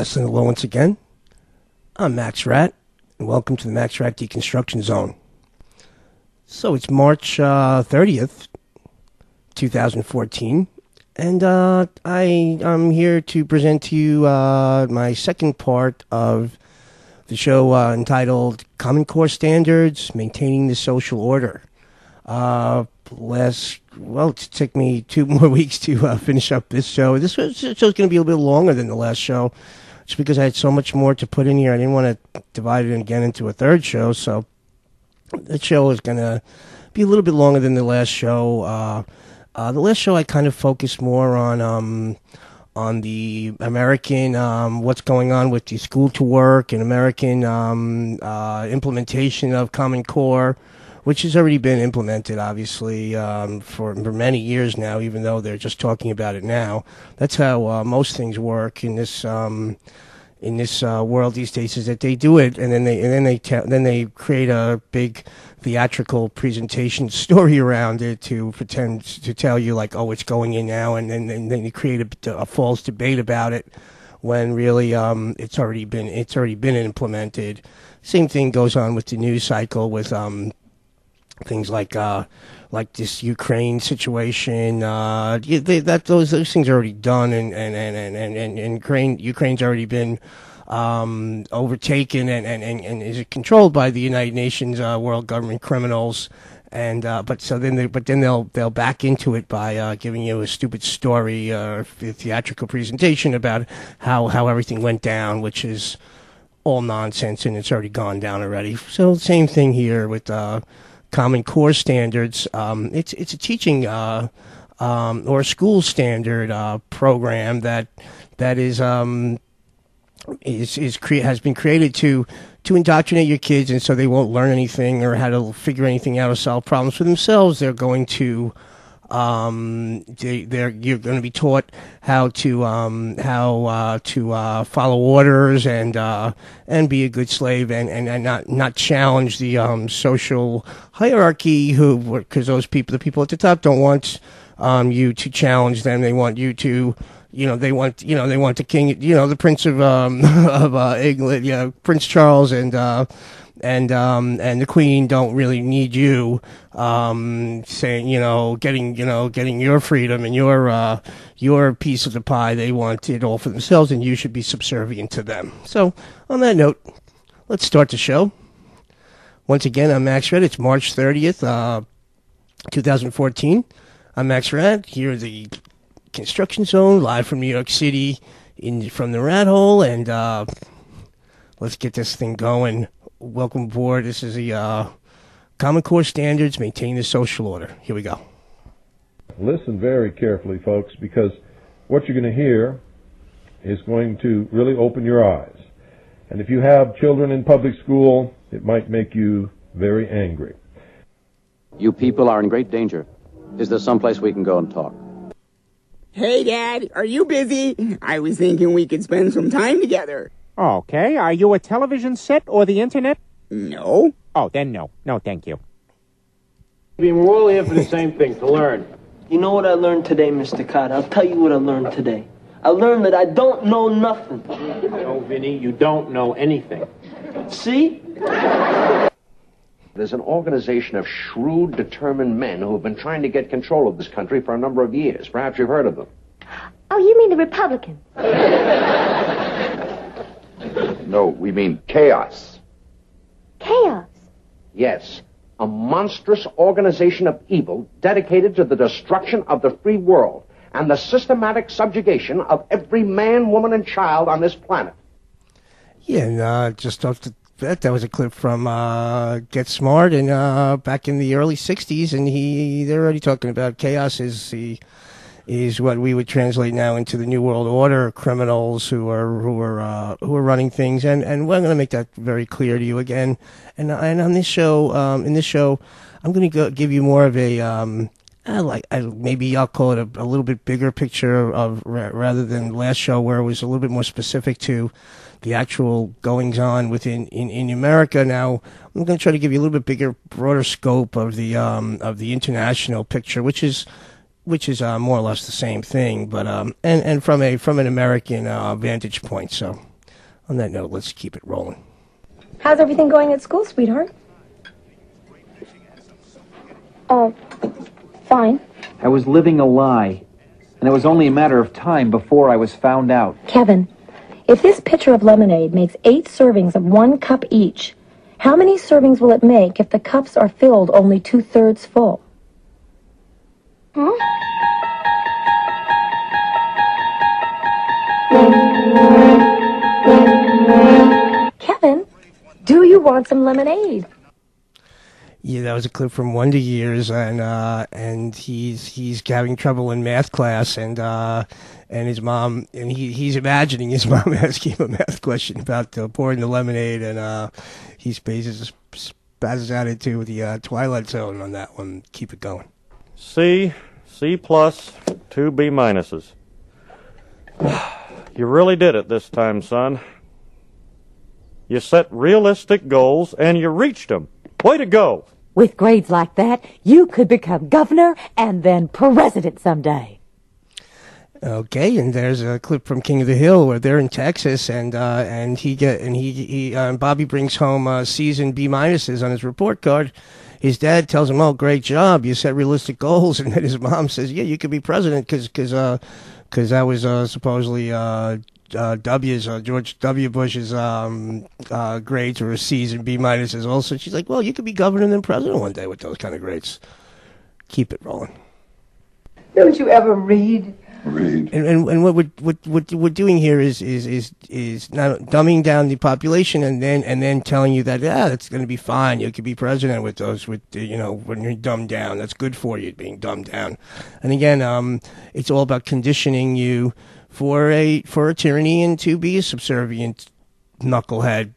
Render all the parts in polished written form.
Passing hello once again. I'm Max Rat, and welcome to the Max Rat Deconstruction Zone. So it's March 30th, 2014, and I'm here to present to you my second part of the show entitled Common Core Standards, Maintaining the Social Order. It took me 2 more weeks to finish up this show. This show's going to be a little bit longer than the last show, just because I had so much more to put in here. I didn't want to divide it again into a third show, so the show is going to be a little bit longer than the last show. The last show I kind of focused more on the American, what's going on with the school to work and American implementation of Common Core, which has already been implemented, obviously, for many years now, even though they're just talking about it now. That's how most things work in this world these days, is that they do it, and then they create a big theatrical presentation story around it to pretend to tell you, like, oh, it's going in now, and then they create a false debate about it, when really it's already been implemented. Same thing goes on with the news cycle with things like this Ukraine situation. Those things are already done, and Ukraine's already been overtaken and is controlled by the United Nations world government criminals. And but then they'll back into it by giving you a stupid story, a theatrical presentation about how everything went down, which is all nonsense, and it's already gone down already. So same thing here with Common Core standards. It's a teaching or a school standard program that has been created to indoctrinate your kids, and so they won't learn anything or how to figure anything out or solve problems for themselves. They're going to you're going to be taught how to follow orders and be a good slave and not challenge the social hierarchy, because the people at the top don't want you to challenge them. They want you to, they want the king, the Prince of England, Prince Charles and the Queen don't really need you saying, getting your freedom and your piece of the pie. They want it all for themselves, and you should be subservient to them. So on that note, let's start the show. Once again, I'm Max Red. It's March 30th, 2014. I'm Max Red, here at the Construction Zone, live from New York City, from the Rat Hole, and let's get this thing going. Welcome aboard. This is the Common Core Standards, Maintaining the Social Order. Here we go. Listen very carefully, folks, because what you're going to hear is going to really open your eyes. And if you have children in public school, it might make you very angry. You people are in great danger. Is there someplace we can go and talk? Hey, Dad, are you busy? I was thinking we could spend some time together. Okay, are you a television set or the internet? No. Oh, then no. No, thank you. We're all here for the same thing, to learn. You know what I learned today, Mr. Carter? I'll tell you what I learned today. I learned that I don't know nothing. No, Vinny, you don't know anything. See? There's an organization of shrewd, determined men who have been trying to get control of this country for a number of years. Perhaps you've heard of them. Oh, you mean the Republicans? No, we mean chaos. Chaos? Yes. A monstrous organization of evil dedicated to the destruction of the free world and the systematic subjugation of every man, woman, and child on this planet. Yeah, and just off the bat, that was a clip from Get Smart, and back in the early 60s, and they're already talking about chaos is what we would translate now into the New World Order, criminals who are running things, and we're going to make that very clear to you again. And on this show, I'm going to give you more of a maybe I'll call it a little bit bigger picture of rather than last show where it was a little bit more specific to the actual goings on in America. Now I'm going to try to give you a little bit bigger, broader scope of the international picture, which is more or less the same thing, but and from an American vantage point. So On that note, let's keep it rolling. How's everything going at school, sweetheart? Oh, fine. I was living a lie, and it was only a matter of time before I was found out. Kevin, if this pitcher of lemonade makes 8 servings of 1 cup each, how many servings will it make if the cups are filled only 2/3 full? Huh? Kevin, do you want some lemonade? Yeah, that was a clip from Wonder Years, and he's having trouble in math class, and his mom, and he's imagining his mom asking him a math question about pouring the lemonade, and he spazzes out into the Twilight Zone on that one. Keep it going. C+, 2 B minuses. You really did it this time, son. You set realistic goals and you reached them. Way to go! With grades like that, you could become governor and then president someday. Okay, and there's a clip from King of the Hill where they're in Texas, and Bobby brings home C's and B minuses on his report card. His dad tells him, "Oh, great job! You set realistic goals." And then his mom says, "Yeah, you could be president because that was supposedly George W. Bush's grades were C's and B minuses also." She's like, "Well, you could be governor and then president one day with those kind of grades." Keep it rolling. Don't you ever read? And what we're doing here is not dumbing down the population and then telling you that it's going to be fine. You could be president with those when you're dumbed down. That's good for you being dumbed down. And again, it's all about conditioning you for a tyranny and to be a subservient knucklehead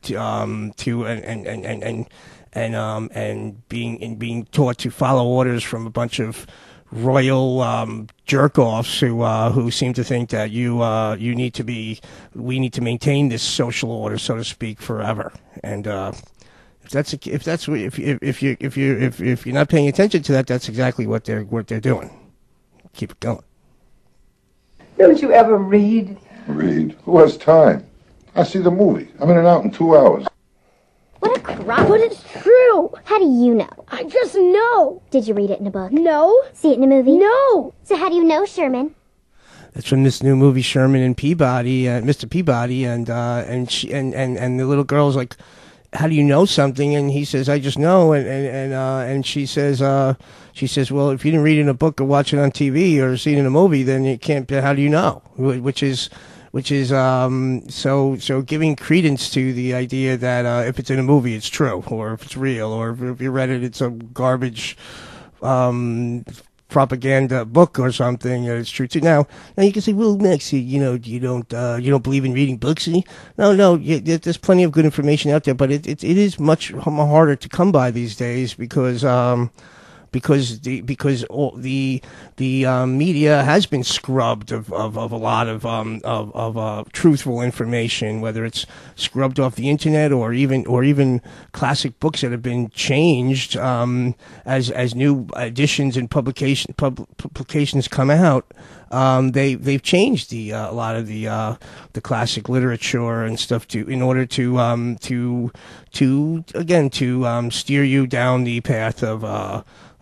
and being taught to follow orders from a bunch of royal jerk-offs who seem to think that we need to maintain this social order, so to speak, forever. And if you're not paying attention to that, that's exactly what they're doing. Keep it going. Don't you ever read? Read? Who has time? I see the movie. I'm in and out in 2 hours. What a crap. But it's true. How do you know? I just know. Did you read it in a book? No. See it in a movie? No. So how do you know, Sherman? That's from this new movie, Sherman and Peabody, Mr. Peabody, and the little girl's like, "How do you know something?" And he says, "I just know." And she says, "Well, if you didn't read it in a book or watch it on TV or see it in a movie, then you can't. How do you know?" Which is so giving credence to the idea that if it's in a movie, it's true, or if it's real, or if you read it, it's a garbage propaganda book or something. It's true too. Now you can say, "Well, Max, you don't believe in reading books." No, there's plenty of good information out there, but it is much harder to come by these days because all the media has been scrubbed of a lot of truthful information, whether it's scrubbed off the internet or even classic books that have been changed as new editions and publications come out. They've changed a lot of the classic literature and stuff in order to steer you down the path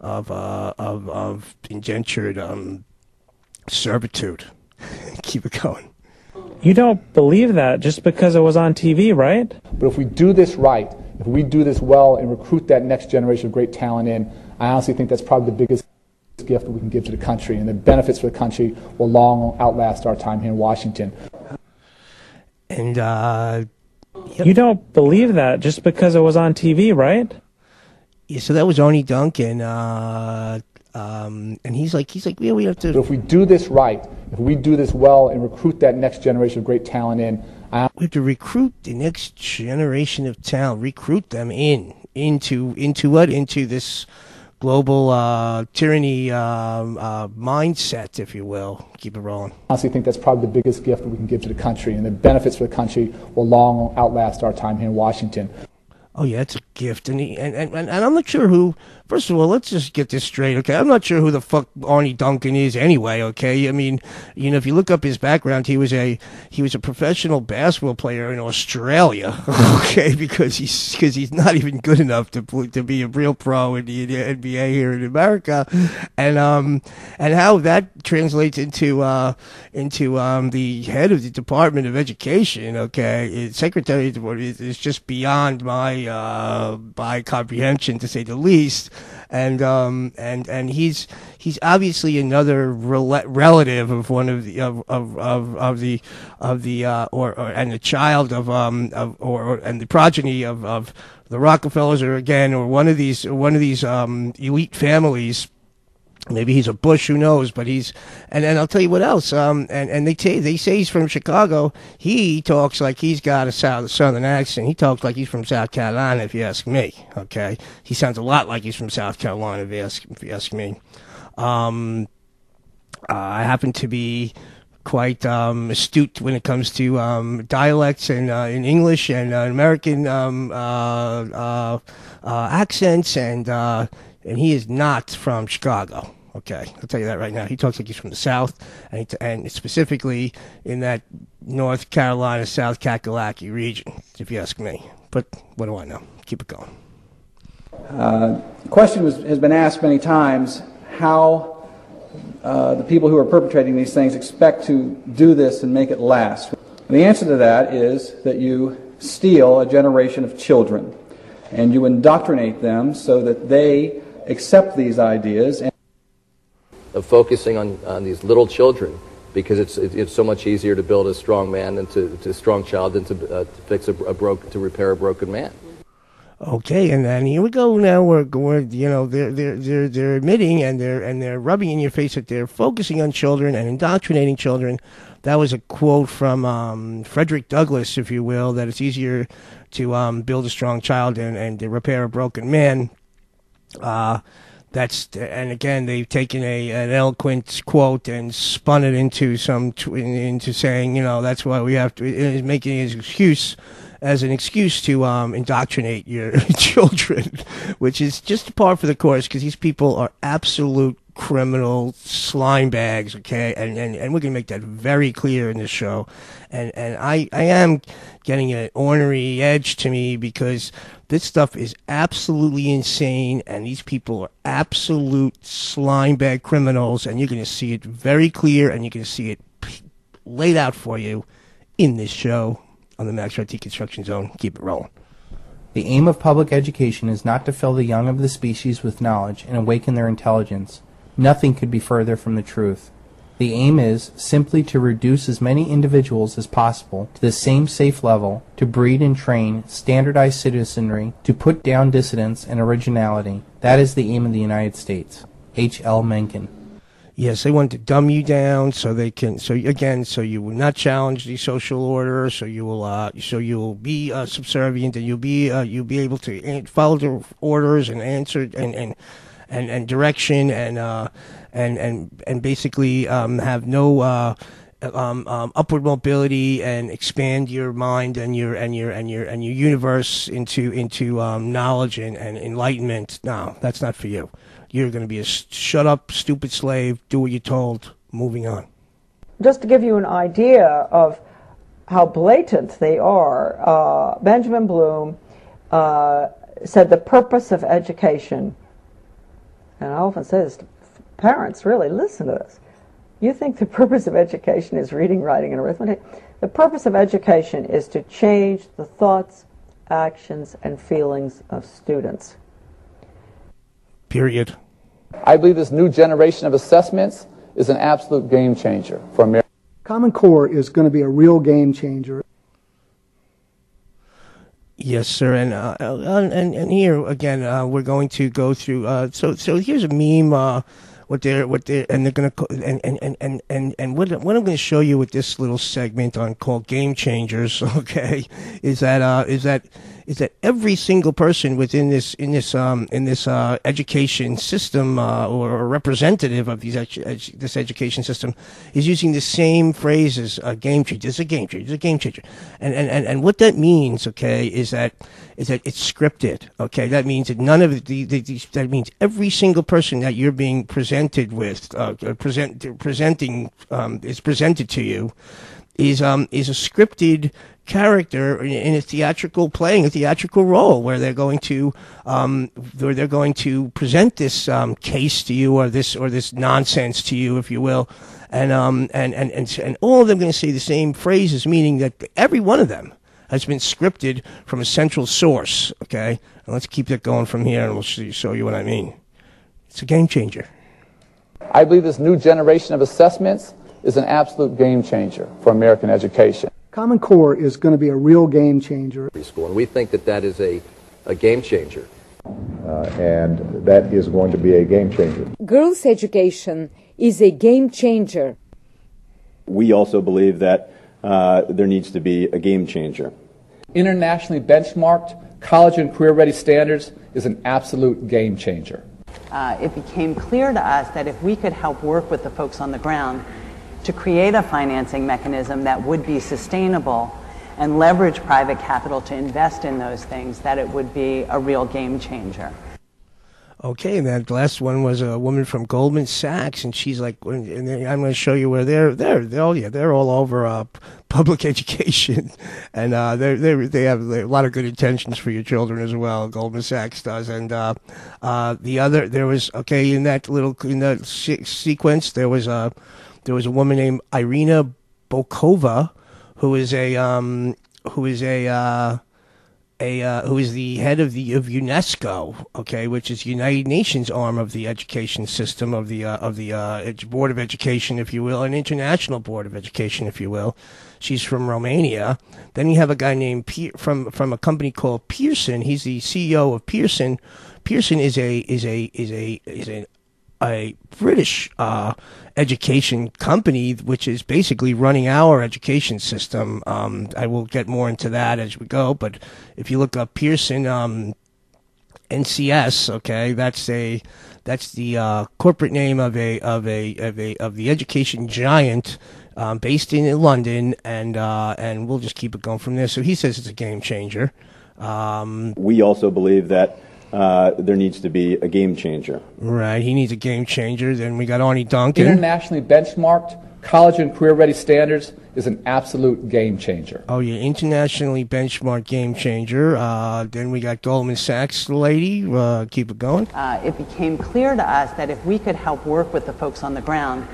of indentured servitude. Keep it going. You don't believe that just because it was on TV, right? But if we do this right, if we do this well and recruit that next generation of great talent in, I honestly think that's probably the biggest gift that we can give to the country, and the benefits for the country will long outlast our time here in Washington. And you don't believe that just because it was on TV, right? Yeah, so that was Arnie Duncan, and he's like, yeah, we have to. But if we do this right, if we do this well and recruit that next generation of great talent in, we have to recruit the next generation of talent, recruit them into what? Into this global tyranny mindset, if you will. Keep it rolling. I honestly think that's probably the biggest gift that we can give to the country, and the benefits for the country will long outlast our time here in Washington. Oh yeah, it's a gift, and I'm not sure who First of all, let's just get this straight, okay? I'm not sure who the fuck Arnie Duncan is anyway, okay? I mean, you know, if you look up his background, he was a professional basketball player in Australia, okay? Because he's not even good enough to be a real pro in the NBA here in America, and how that translates into the head of the Department of Education, okay? Secretary is just beyond my comprehension, to say the least. And he's obviously another relative of one of the and the child of and the progeny of the Rockefellers, or one of these elite families. Maybe he's a Bush, who knows? But and I'll tell you what else. And they say he's from Chicago. He talks like he's got a southern accent. He talks like he's from South Carolina, if you ask me. Okay, he sounds a lot like he's from South Carolina, if you ask me. I happen to be quite astute when it comes to dialects and in English and American accents, and he is not from Chicago. Okay, I'll tell you that right now. He talks like he's from the South, and specifically in that North Carolina, South Kakalaki region, if you ask me. But what do I know? Keep it going. The question has been asked many times how the people who are perpetrating these things expect to do this and make it last. And the answer to that is that you steal a generation of children, and you indoctrinate them so that they accept these ideas. Of focusing on these little children, because it's so much easier to build a strong man and to strong child than to fix to repair a broken man. Okay, and then here we go. Now we're you know, they're admitting and they're rubbing in your face that they're focusing on children and indoctrinating children. That was a quote from Frederick Douglass, if you will, that it's easier to build a strong child and to repair a broken man. And again, they've taken an eloquent quote and spun it into into saying, you know, that's why we have to, is making it as an excuse to indoctrinate your children, which is just par for the course, because these people are absolute criminal slime bags, okay? And we're gonna make that very clear in this show. And I am getting an ornery edge to me, because this stuff is absolutely insane, and these people are absolute slime bag criminals, and you're gonna see it very clear, and you're gonna see it laid out for you in this show on the Max Red Deconstruction Zone. Keep it rolling. The aim of public education is not to fill the young of the species with knowledge and awaken their intelligence. Nothing could be further from the truth. The aim is simply to reduce as many individuals as possible to the same safe level, to breed and train standardized citizenry, to put down dissidence and originality. That is the aim of the United States. H.L. Mencken. Yes, they want to dumb you down so you will not challenge the social order, so you will be subservient, and you'll be able to follow the orders and answer and direction and basically have no upward mobility and expand your mind and your universe into knowledge and enlightenment. No, that's not for you. You're going to be a shut up, stupid slave, do what you're told, moving on. Just to give you an idea of how blatant they are, Benjamin Bloom said the purpose of education, and I often say this to parents, really, listen to this. You think the purpose of education is reading, writing, and arithmetic? The purpose of education is to change the thoughts, actions, and feelings of students. Period. I believe this new generation of assessments is an absolute game changer for America. Common Core is going to be a real game changer. Yes, sir, and here again, we're going to go through. So here's a meme. What I'm going to show you with this little segment called Game Changers. Okay, is that is that every single person within this education system or a representative of this education system is using the same phrases, game changer. This is a game changer. This is a game changer. And what that means, okay, is that it's scripted. Okay, that means that none of that means every single person that you're being presented with presenting is presented to you is a scripted character in a playing a theatrical role where they're going to present this case to you or this nonsense to you, if you will, and all of them are going to say the same phrases, meaning that every one of them has been scripted from a central source. Okay, and let's keep that going from here, and we'll show you what I mean. It's a game changer. I believe this new generation of assessments is an absolute game changer for American education. Common Core is going to be a real game changer. And we think that is a game changer. And that is going to be a game changer. Girls' education is a game changer. We also believe that there needs to be a game changer. Internationally benchmarked college and career-ready standards is an absolute game changer. It became clear to us that if we could help work with the folks on the ground to create a financing mechanism that would be sustainable and leverage private capital to invest in those things, that it would be a real game changer. Okay, and that last one was a woman from Goldman Sachs, and she's like, and I'm going to show you where they're all over public education, and they have a lot of good intentions for your children as well. Goldman Sachs does, and in that sequence there was a woman named Irina Bokova, who is the head of UNESCO, okay, which is United Nations arm of the education system of the Board of Education, if you will, an international Board of Education, if you will. She's from Romania. Then you have a guy named from a company called Pearson. He's the CEO of Pearson. Pearson is a British education company, which is basically running our education system. I will get more into that as we go, but if you look up Pearson NCS, okay, that's the corporate name of the education giant based in London, and we'll just keep it going from there. So he says it's a game changer. We also believe that there needs to be a game changer. Right, he needs a game changer. Then we got Arnie Duncan. Internationally benchmarked college and career-ready standards is an absolute game changer. Oh, yeah, internationally benchmarked game changer. Then we got Goldman Sachs lady. Keep it going. It became clear to us that if we could help work with the folks on the ground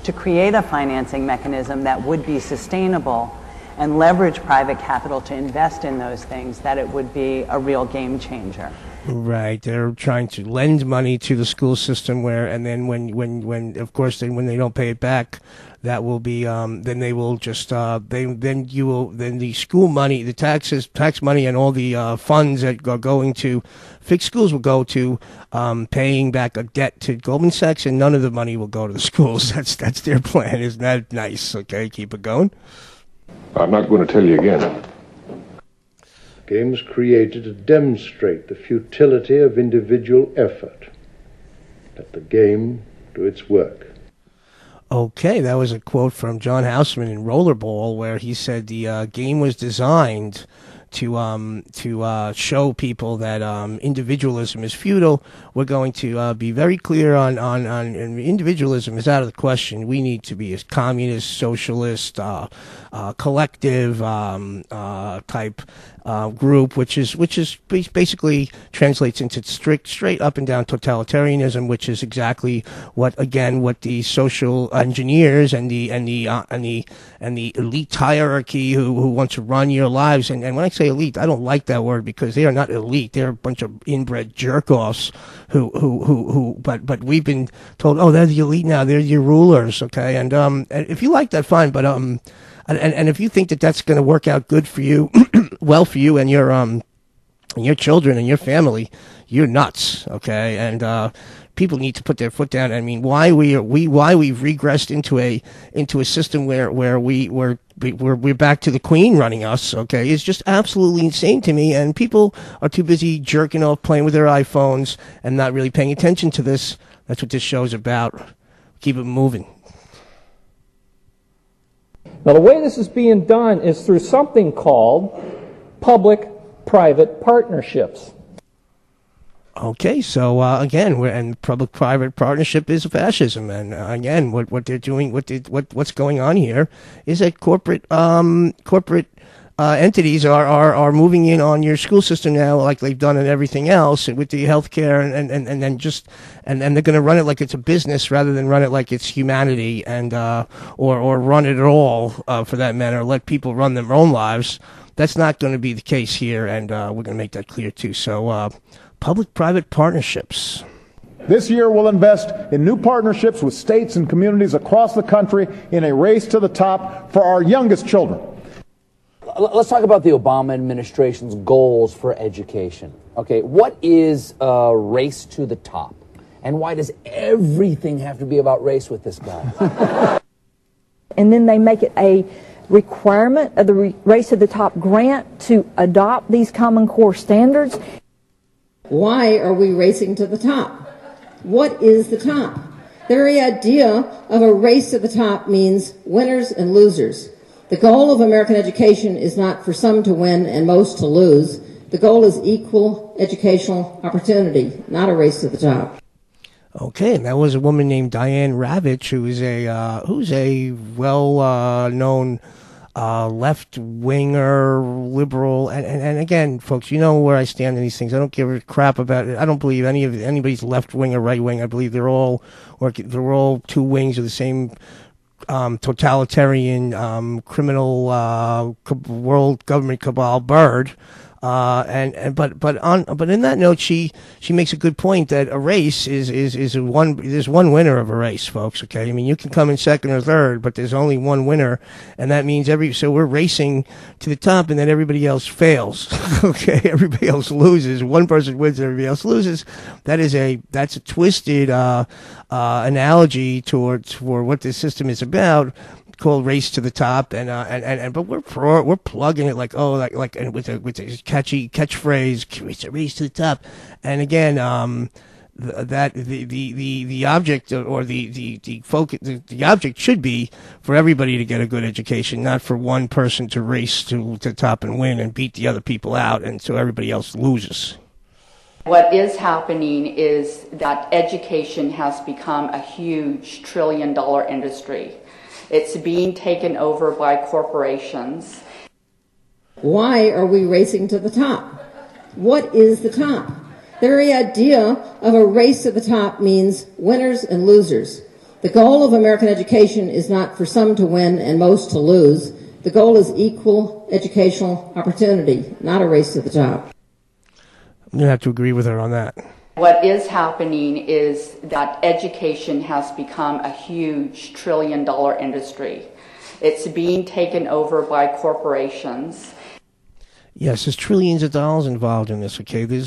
to create a financing mechanism that would be sustainable and leverage private capital to invest in those things, that it would be a real game changer. Right, they're trying to lend money to the school system and then when they don't pay it back, that will be then they will just then the school money, the tax money, and all the funds that are going to fix schools will go to paying back a debt to Goldman Sachs, and none of the money will go to the schools. That's their plan. Isn't that nice? Okay, keep it going. I'm not going to tell you again. Games created to demonstrate the futility of individual effort. Let the game do its work. Okay, that was a quote from John Houseman in Rollerball, where he said the game was designed to show people that individualism is futile. We're going to be very clear on individualism is out of the question. We need to be a communist, socialist, collective type group, which is basically translates into straight up and down totalitarianism, which is exactly what the social engineers and the elite hierarchy who want to run your lives. And when I say elite, I don't like that word, because they are not elite. They're a bunch of inbred jerk-offs but we've been told, oh, they're the elite now. They're your rulers. Okay. And if you like that, fine. But, and if you think that that's going to work out good for you, well for you and your children and your family, you're nuts. Okay. And, people need to put their foot down. I mean, why we've regressed into a system where we're back to the Queen running us, okay, is just absolutely insane to me. And people are too busy jerking off, playing with their iPhones, and not really paying attention to this. That's what this show's about. Keep it moving. Now, the way this is being done is through something called public-private partnerships. Okay, so again, and public-private partnership is fascism, and again, what they're doing, what's going on here, is that corporate entities are moving in on your school system now, like they've done in everything else, with the healthcare, and then they're going to run it like it's a business rather than run it like it's humanity, and or run it at all, for that matter, let people run their own lives. That's not going to be the case here, and we're going to make that clear too. So, public-private partnerships. This year we'll invest in new partnerships with states and communities across the country in a race to the top for our youngest children. Let's talk about the Obama administration's goals for education. Okay, what is a race to the top? And why does everything have to be about race with this guy? And then they make it a requirement of the Race to the Top grant to adopt these Common Core standards. Why are we racing to the top? What is the top? The very idea of a race to the top means winners and losers. The goal of American education is not for some to win and most to lose. The goal is equal educational opportunity, not a race to the top. Okay, and that was a woman named Diane Ravitch, who's a well-known left-winger, liberal, and again, folks, you know where I stand in these things. I don't give a crap about it. I don't believe anybody's left-wing or right-wing. I believe they're all two wings of the same totalitarian criminal world government cabal bird. But in that note, she makes a good point that a race there's one winner of a race, folks. Okay, I mean, you can come in second or third, but there's only one winner, and that means so we're racing to the top, and then everybody else fails. Okay, everybody else loses. One person wins, and everybody else loses. That's a twisted analogy for what this system is about, called Race to the Top, but we're plugging it like with a catchy catchphrase, it's a race to the top, and again, the object or the focus, the object should be for everybody to get a good education, not for one person to race to the top and win and beat the other people out, and so everybody else loses. What is happening is that education has become a huge trillion-dollar industry. It's being taken over by corporations. Why are we racing to the top? What is the top? The very idea of a race to the top means winners and losers. The goal of American education is not for some to win and most to lose. The goal is equal educational opportunity, not a race to the top. I'm going to have to agree with her on that. What is happening is that education has become a huge trillion-dollar industry. It's being taken over by corporations. Yes, there's trillions of dollars involved in this. Okay, the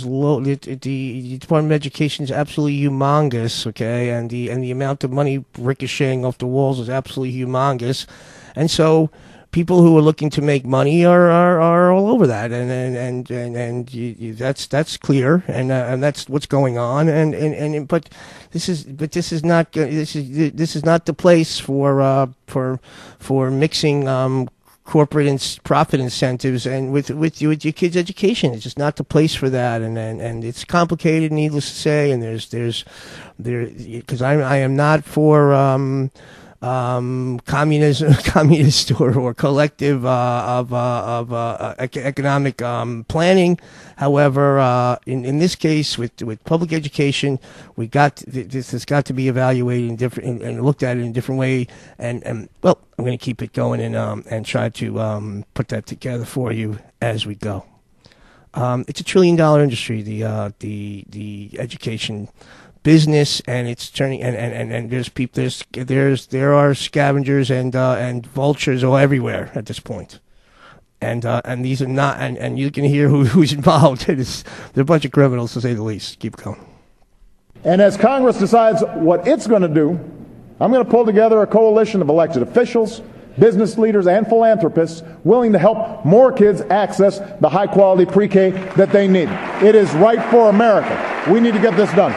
Department of Education is absolutely humongous. Okay, and the amount of money ricocheting off the walls is absolutely humongous, and so people who are looking to make money are all over that, and that's clear, and that's what's going on, but this is not the place for mixing corporate and profit incentives and with your kids' education. It's just not the place for that, and it's complicated, needless to say, and there's because I am not for communist or collective of economic planning. However, in this case, with public education, this has got to be evaluated and looked at in a different way. And well, I'm going to keep it going and try to put that together for you as we go. It's $1 trillion industry, the education business, and it's turning and there's people there are scavengers and vultures all everywhere at this point, and these are not and you can hear who's involved. They're a bunch of criminals, to say the least. Keep going. And as Congress decides what it's going to do, I'm going to pull together a coalition of elected officials, business leaders, and philanthropists willing to help more kids access the high-quality pre-K that they need. It is right for America. We need to get this done.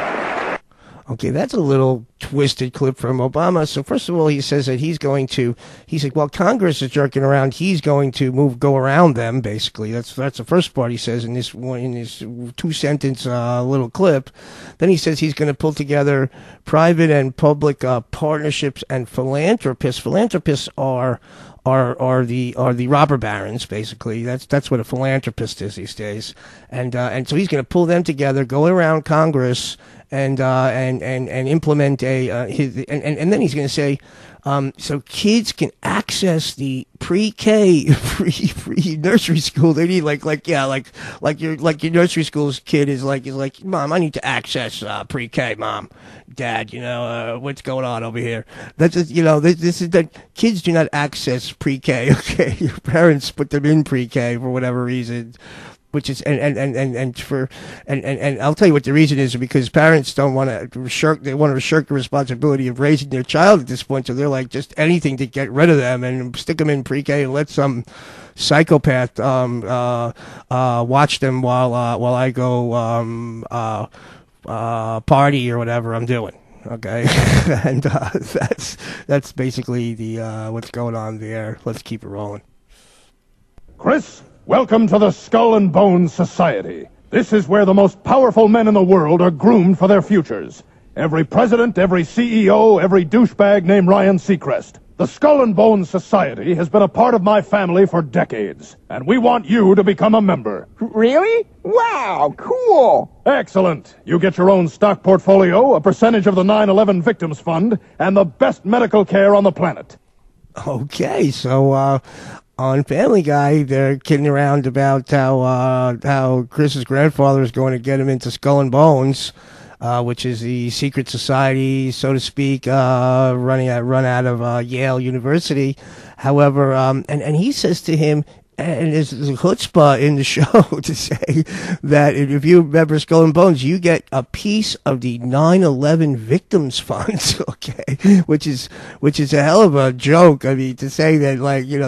Okay, that's a little twisted clip from Obama. So first of all, he says that he said, well, Congress is jerking around. He's going to go around them, basically. That's the first part he says in this 2-sentence little clip. Then he says he's going to pull together private and public partnerships and philanthropists. Philanthropists are the robber barons, basically. That's what a philanthropist is these days. And so he's going to pull them together, go around Congress, and implement and then he's going to say, so kids can access the pre-K free nursery school they need, like your nursery school's kid is like, Mom, I need to access pre-K, Mom, Dad, what's going on over here? That's just, this is that kids do not access pre-K. Okay, your parents put them in pre-K for whatever reason. Which is and I'll tell you what the reason is, because parents don't want to shirk. They want to shirk the responsibility of raising their child at this point. So they're like just anything to get rid of them and stick them in pre-K and let some psychopath watch them while I go party or whatever I'm doing. Okay, and that's basically the what's going on there. Let's keep it rolling. Chris, welcome to the Skull and Bones Society. This is where the most powerful men in the world are groomed for their futures. Every president, every CEO, every douchebag named Ryan Seacrest. The Skull and Bones Society has been a part of my family for decades, and we want you to become a member. Really? Wow, cool! Excellent. You get your own stock portfolio, a percentage of the 9/11 Victims Fund, and the best medical care on the planet. Okay, so on Family Guy, they're kidding around about how Chris's grandfather is going to get him into Skull and Bones, which is the secret society, so to speak, run out of Yale University. However, and he says to him, and there's a chutzpah in the show to say that if you remember Skull and Bones, you get a piece of the 9/11 Victims Fund, okay, which is a hell of a joke. I mean, to say that,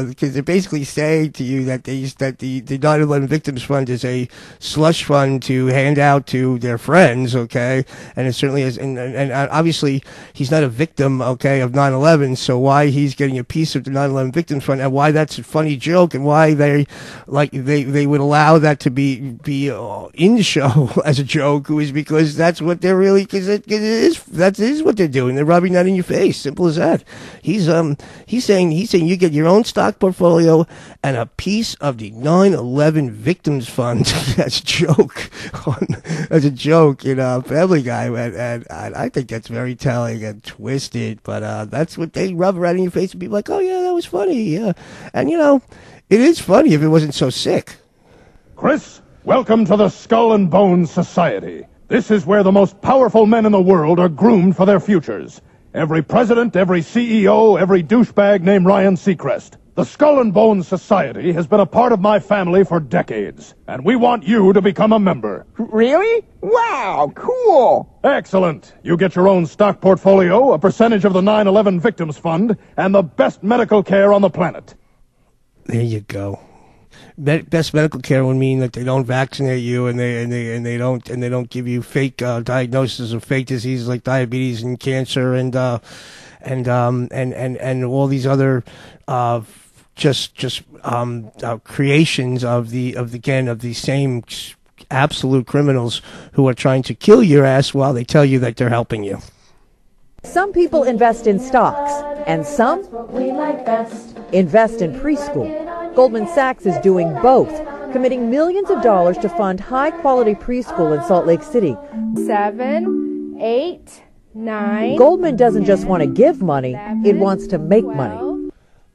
because they basically say to you that the 9/11 Victims Fund is a slush fund to hand out to their friends, okay, and it certainly is, and obviously he's not a victim, okay, of 9/11, so why he's getting a piece of the 9/11 Victims Fund, and why that's a funny joke, and why they would allow that to be in the show as a joke, is because that's what they're really, that is what they're doing. They're rubbing that in your face. Simple as that. He's saying you get your own stock portfolio and a piece of the 9/11 Victims Fund as a joke in Family Guy, and I think that's very telling and twisted. But that's what they rub around in your face and be like, oh yeah, that was funny, yeah, and it is funny if it wasn't so sick. Chris, welcome to the Skull and Bones Society. This is where the most powerful men in the world are groomed for their futures. Every president, every CEO, every douchebag named Ryan Seacrest. The Skull and Bones Society has been a part of my family for decades, and we want you to become a member. Really? Wow, cool! Excellent. You get your own stock portfolio, a percentage of the 9/11 Victims Fund, and the best medical care on the planet. There you go. Best medical care would mean that they don't vaccinate you and they don't give you fake diagnoses of fake diseases like diabetes and cancer and all these other creations of the same absolute criminals who are trying to kill your ass while they tell you that they're helping you. Some people invest in stocks, and some invest in preschool. Goldman Sachs is doing both, committing millions of dollars to fund high-quality preschool in Salt Lake City. 7, 8, 9. Goldman doesn't just want to give money, it wants to make money.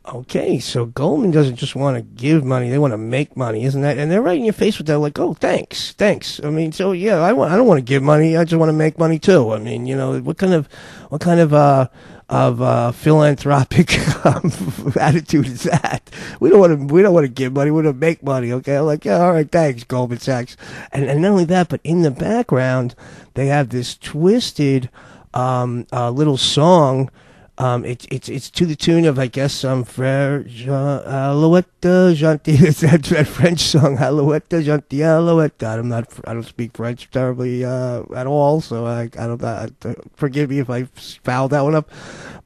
Okay, so Goldman doesn't just want to give money; they want to make money, isn't that? And they're right in your face with that, like, "Oh, thanks." I mean, so yeah, I don't want to give money; I just want to make money too. I mean, what kind of philanthropic attitude is that? We don't want to give money. We want to make money. Okay, I'm like, yeah, all right, thanks, Goldman Sachs. And not only that, but in the background, they have this twisted little song. It's to the tune of, I guess, Frère Alouette Gentil. It's that French song, Alouette Gentil, Alouette. I don't speak French terribly at all, so I don't. Forgive me if I fouled that one up.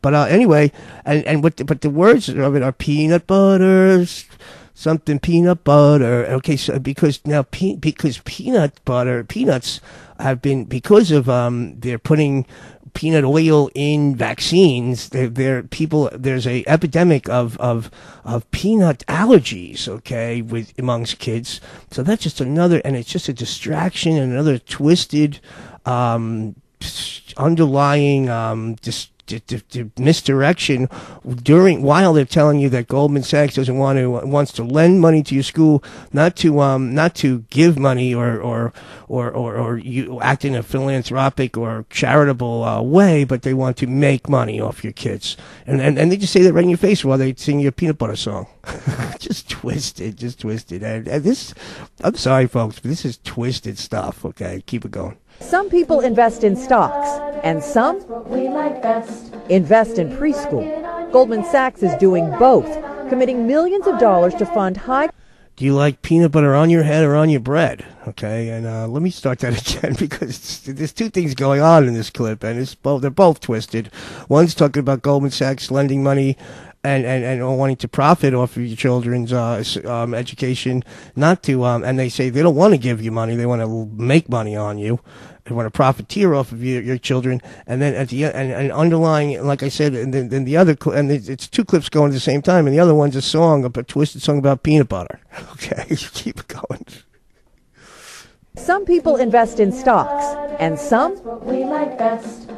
But anyway, but the words of it are peanut butter, something peanut butter. Okay, so because peanuts have been, because of they're putting peanut oil in vaccines. There's a epidemic of peanut allergies, okay, amongst kids. So that's just another, and it's just a distraction and another twisted, underlying, misdirection while they're telling you that Goldman Sachs wants to lend money to your school, not to give money or you act in a philanthropic or charitable way, but they want to make money off your kids, and they just say that right in your face while they sing your peanut butter song. just twisted, and this, I'm sorry folks, but this is twisted stuff. Okay, keep it going. Some people invest in stocks, and some invest in preschool. Goldman Sachs is doing both, committing millions of dollars to fund high... Do you like peanut butter on your head or on your bread? Okay, and let me start that again, because there's two things going on in this clip, and they're both twisted. One's talking about Goldman Sachs lending money and wanting to profit off of your children's education, not to, and they say they don't want to give you money, they want to make money on you. They want to profiteer off of your children, and then at the end, and underlying, like I said, and then the other, and it's two clips going at the same time, and the other one's a twisted song about peanut butter. Okay, keep it going. Some people invest in stocks, and some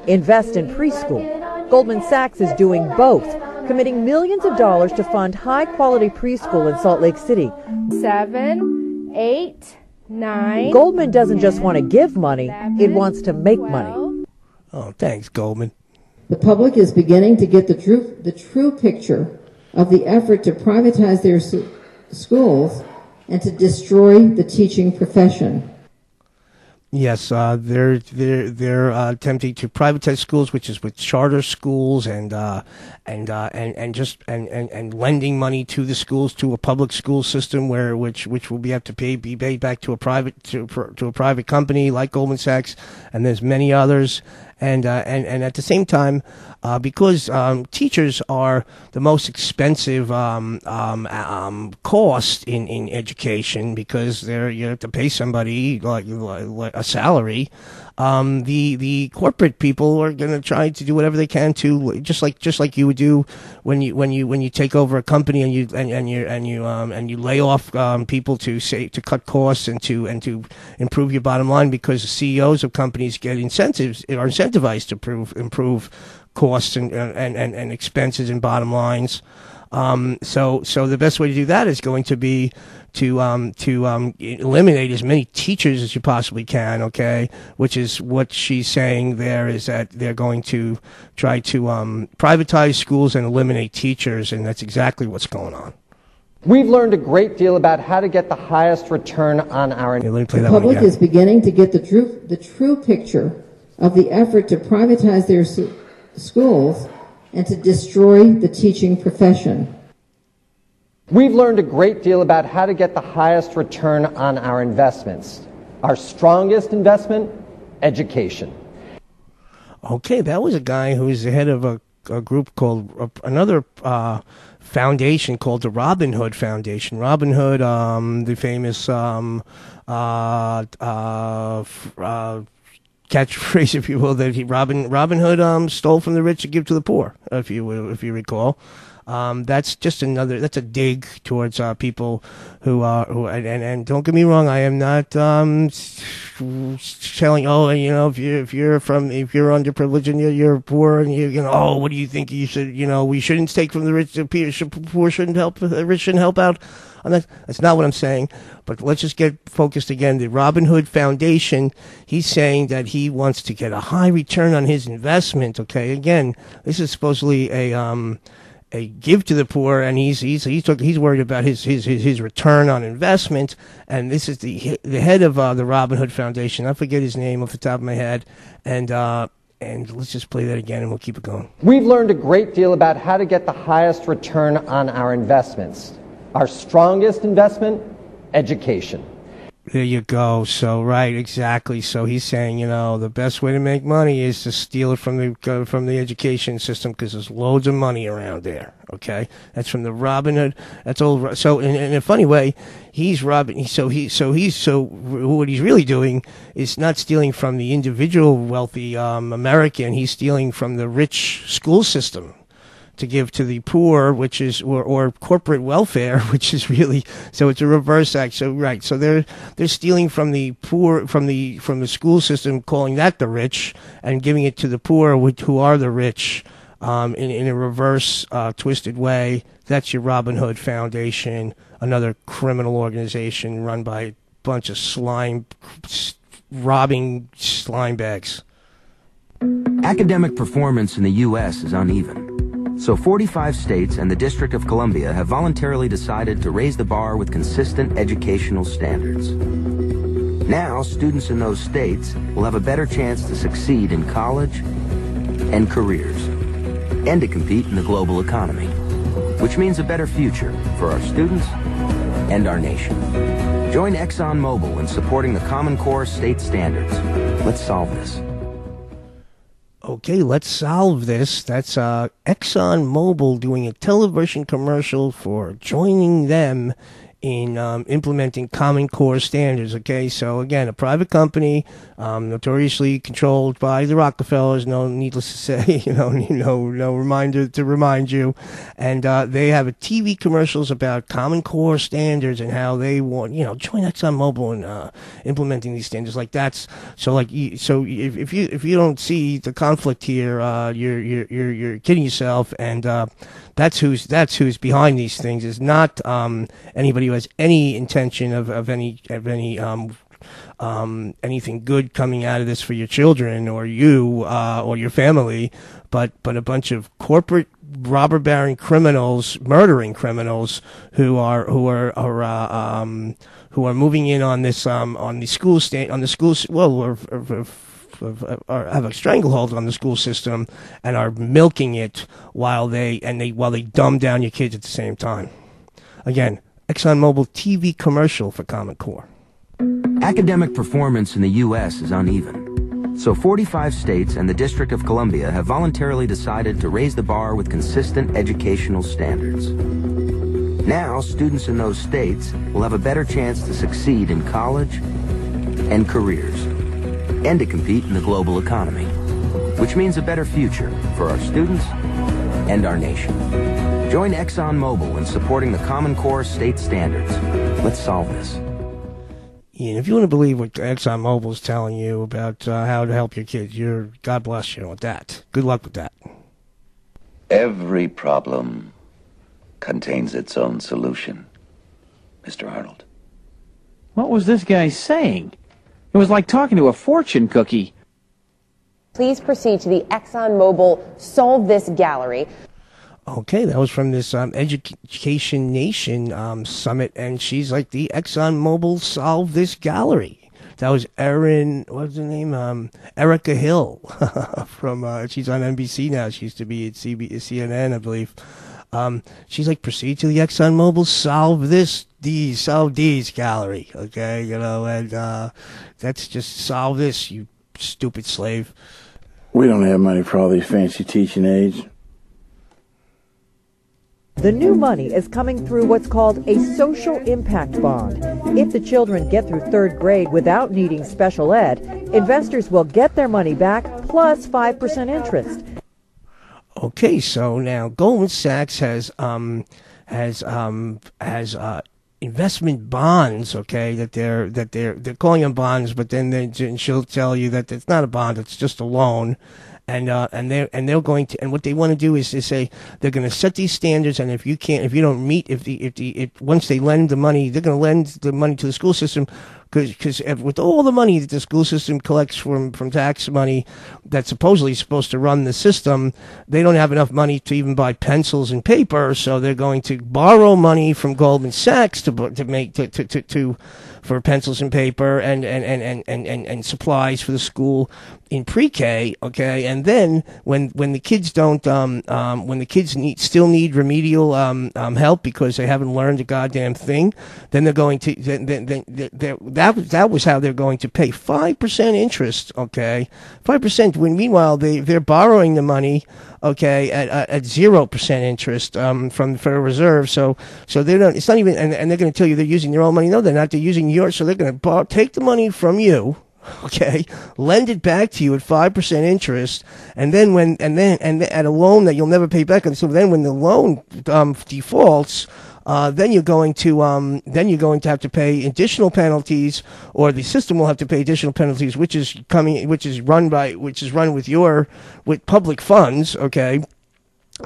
invest in preschool. Goldman Sachs is doing both, committing millions of dollars to fund high-quality preschool in Salt Lake City. 7, 8, 9. Goldman doesn't just want to give money, it wants to make money. Oh, thanks, Goldman. The public is beginning to get the true picture of the effort to privatize their schools and to destroy the teaching profession. Yes, they're attempting to privatize schools, which is with charter schools and lending money to the schools, to a public school system which will have to be paid back to a private company like Goldman Sachs, and there's many others. And at the same time, because teachers are the most expensive cost in education, because you have to pay somebody like a salary. The corporate people are going to try to do whatever they can to, just like you would do when you take over a company and you lay off people to cut costs and to improve your bottom line, because the CEOs of companies are incentivized to improve costs and expenses and bottom lines. So the best way to do that is going to be to eliminate as many teachers as you possibly can, okay? Which is what she's saying there, is that they're going to try to privatize schools and eliminate teachers, and that's exactly what's going on. We've learned a great deal about how to get the highest return on our... Let me play that one again. The public is beginning to get the true picture of the effort to privatize their schools and to destroy the teaching profession. We've learned a great deal about how to get the highest return on our investments. Our strongest investment, education. Okay, that was a guy who is the head of a group called, another foundation called the Robin Hood Foundation. Robin Hood, the famous catchphrase, if you will, that Robin Hood stole from the rich to give to the poor, if you recall. That's just that's a dig towards people and don't get me wrong, I am not telling, if you're underprivileged and you're poor and what do you think you should, we shouldn't take from the rich, the poor shouldn't help, the rich shouldn't help out. That's not what I'm saying, but let's just get focused again. The Robin Hood Foundation, he's saying that he wants to get a high return on his investment. Okay, again, this is supposedly a give to the poor, and he's worried about his return on investment. And this is the head of the Robin Hood Foundation. I forget his name off the top of my head, and let's just play that again, and we'll keep it going. We've learned a great deal about how to get the highest return on our investments. Our strongest investment, education. There you go. So, right, exactly. So he's saying, the best way to make money is to steal it from the education system, because there's loads of money around there. Okay, that's from the Robin Hood. That's all. So, in a funny way, he's robbing. So what he's really doing is not stealing from the individual wealthy American. He's stealing from the rich school system to give to the poor, which is or corporate welfare, which is really, so it's a reverse act. So right, so they're stealing from the poor, from the school system, calling that the rich, and giving it to the poor, who are the rich, in a reverse twisted way. That's your Robin Hood Foundation, another criminal organization run by a bunch of robbing slime bags. Academic performance in the U.S. is uneven. So 45 states and the District of Columbia have voluntarily decided to raise the bar with consistent educational standards. Now, students in those states will have a better chance to succeed in college and careers, and to compete in the global economy, which means a better future for our students and our nation. Join ExxonMobil in supporting the Common Core state standards. Let's solve this. Okay, let's solve this. That's ExxonMobil doing a television commercial for joining them in implementing Common Core standards. Okay, so again, a private company, notoriously controlled by the Rockefellers. No, needless to say, no reminder to remind you. And they have a TV commercials about Common Core standards and how they want, join ExxonMobil in implementing these standards. Like that's so. Like so, if you don't see the conflict here, you're kidding yourself. And that's who's behind these things. Is not anybody who has any intention of anything good coming out of this for your children or you or your family, but a bunch of corporate robber baron criminals, murdering criminals who are moving in on this on the school or have a stranglehold on the school system and are milking it while they dumb down your kids at the same time. Again, ExxonMobil TV commercial for Common Core. Academic performance in the U.S. is uneven. So 45 states and the District of Columbia have voluntarily decided to raise the bar with consistent educational standards. Now, students in those states will have a better chance to succeed in college and careers, and to compete in the global economy, which means a better future for our students and our nation. Join ExxonMobil in supporting the Common Core state standards. Let's solve this. And if you want to believe what ExxonMobil is telling you about how to help your kids, God bless you with that. Good luck with that. Every problem contains its own solution, Mr. Arnold. What was this guy saying? It was like talking to a fortune cookie. Please proceed to the ExxonMobil Solve This gallery. Okay, that was from this Education Nation summit, and she's like the ExxonMobil Solve This gallery. That was Erin, what's her name? Erica Hill from, she's on NBC now. She used to be at CNN, I believe. She's like, proceed to the ExxonMobil Solve These gallery. Okay, and that's just solve this, you stupid slave. We don't have money for all these fancy teaching aids. The new money is coming through what's called a social impact bond. If the children get through third grade without needing special ed, investors will get their money back plus 5% interest. Okay, so now Goldman Sachs has investment bonds. Okay, that they're calling them bonds, but then she'll tell you that it's not a bond; it's just a loan. And they're going to, and what they want to do is to say they're going to set these standards, and if you don't meet, if once they lend the money, they're going to lend the money to the school system, because with all the money that the school system collects from tax money that's supposedly supposed to run the system, they don't have enough money to even buy pencils and paper, so they're going to borrow money from Goldman Sachs for pencils and paper and supplies for the school in pre-K, okay, and then when the kids don't when the kids still need remedial help because they haven't learned a goddamn thing, then they're going to that was how they're going to pay 5% interest, okay, 5%. When meanwhile they're borrowing the money, okay, at 0% interest from the Federal Reserve. So they don't. It's not even, and they're going to tell you they're using their own money. No, they're not. They're using yours. So they're going to take the money from you, okay, lend it back to you at 5% interest, and then at a loan that you'll never pay back. And so then when the loan defaults, then you're going to have to pay additional penalties, or the system will have to pay additional penalties, which is run with public funds, okay.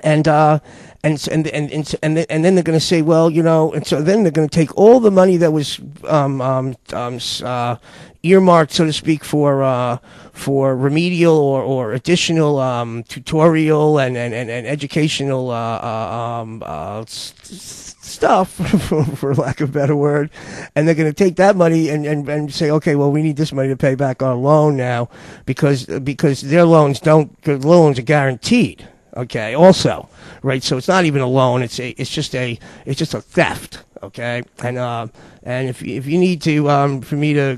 And then they're going to say, well, you know, and so then they're going to take all the money that was earmarked, so to speak, for remedial or additional tutorial and educational stuff, for lack of a better word, and they're going to take that money and say, okay, well, we need this money to pay back our loan now, because their loans are guaranteed. Okay. Also, right. So it's not even a loan. It's just a theft. Okay. And if you need to for me to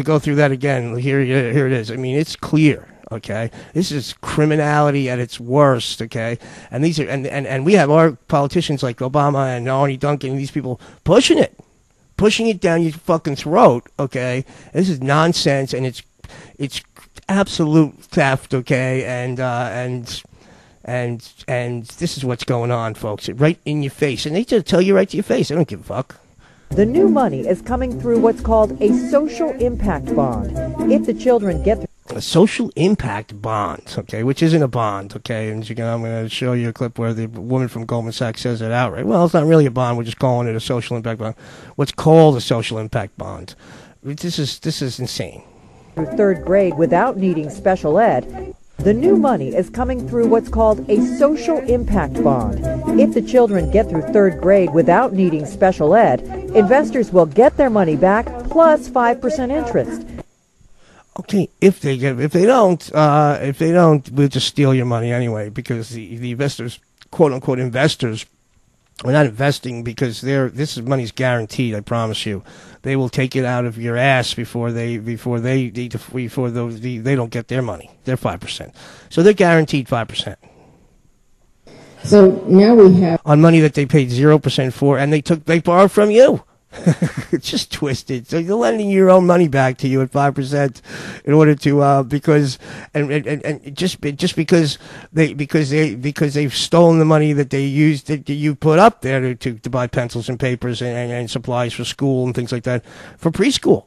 go through that again, here it is. I mean, it's clear. Okay. This is criminality at its worst. Okay. And these are and we have our politicians like Obama and Arnie Duncan and these people pushing it down your fucking throat. Okay. This is nonsense, and it's absolute theft. Okay. And this is what's going on, folks. Right in your face. And they just tell you right to your face. They don't give a fuck. The new money is coming through what's called a social impact bond. If the children get a social impact bond, okay, which isn't a bond, okay, and I'm going to show you a clip where the woman from Goldman Sachs says it outright. Well, it's not really a bond. We're just calling it a social impact bond. What's called a social impact bond? This is insane. Through third grade without needing special ed. The new money is coming through what's called a social impact bond. If the children get through third grade without needing special ed, investors will get their money back plus 5% interest. Okay, if they don't, we'll just steal your money anyway, because the investors, quote unquote investors, are not investing because this money's guaranteed. I promise you, they will take it out of your ass before they don't get their money. They're 5%, so they're guaranteed 5%. So now we have on money that they paid 0% for, and they borrowed from you. It's just twisted. So you're lending your own money back to you at 5% in order to because they've stolen the money that they used that you put up there to buy pencils and papers and supplies for school and things like that for preschool.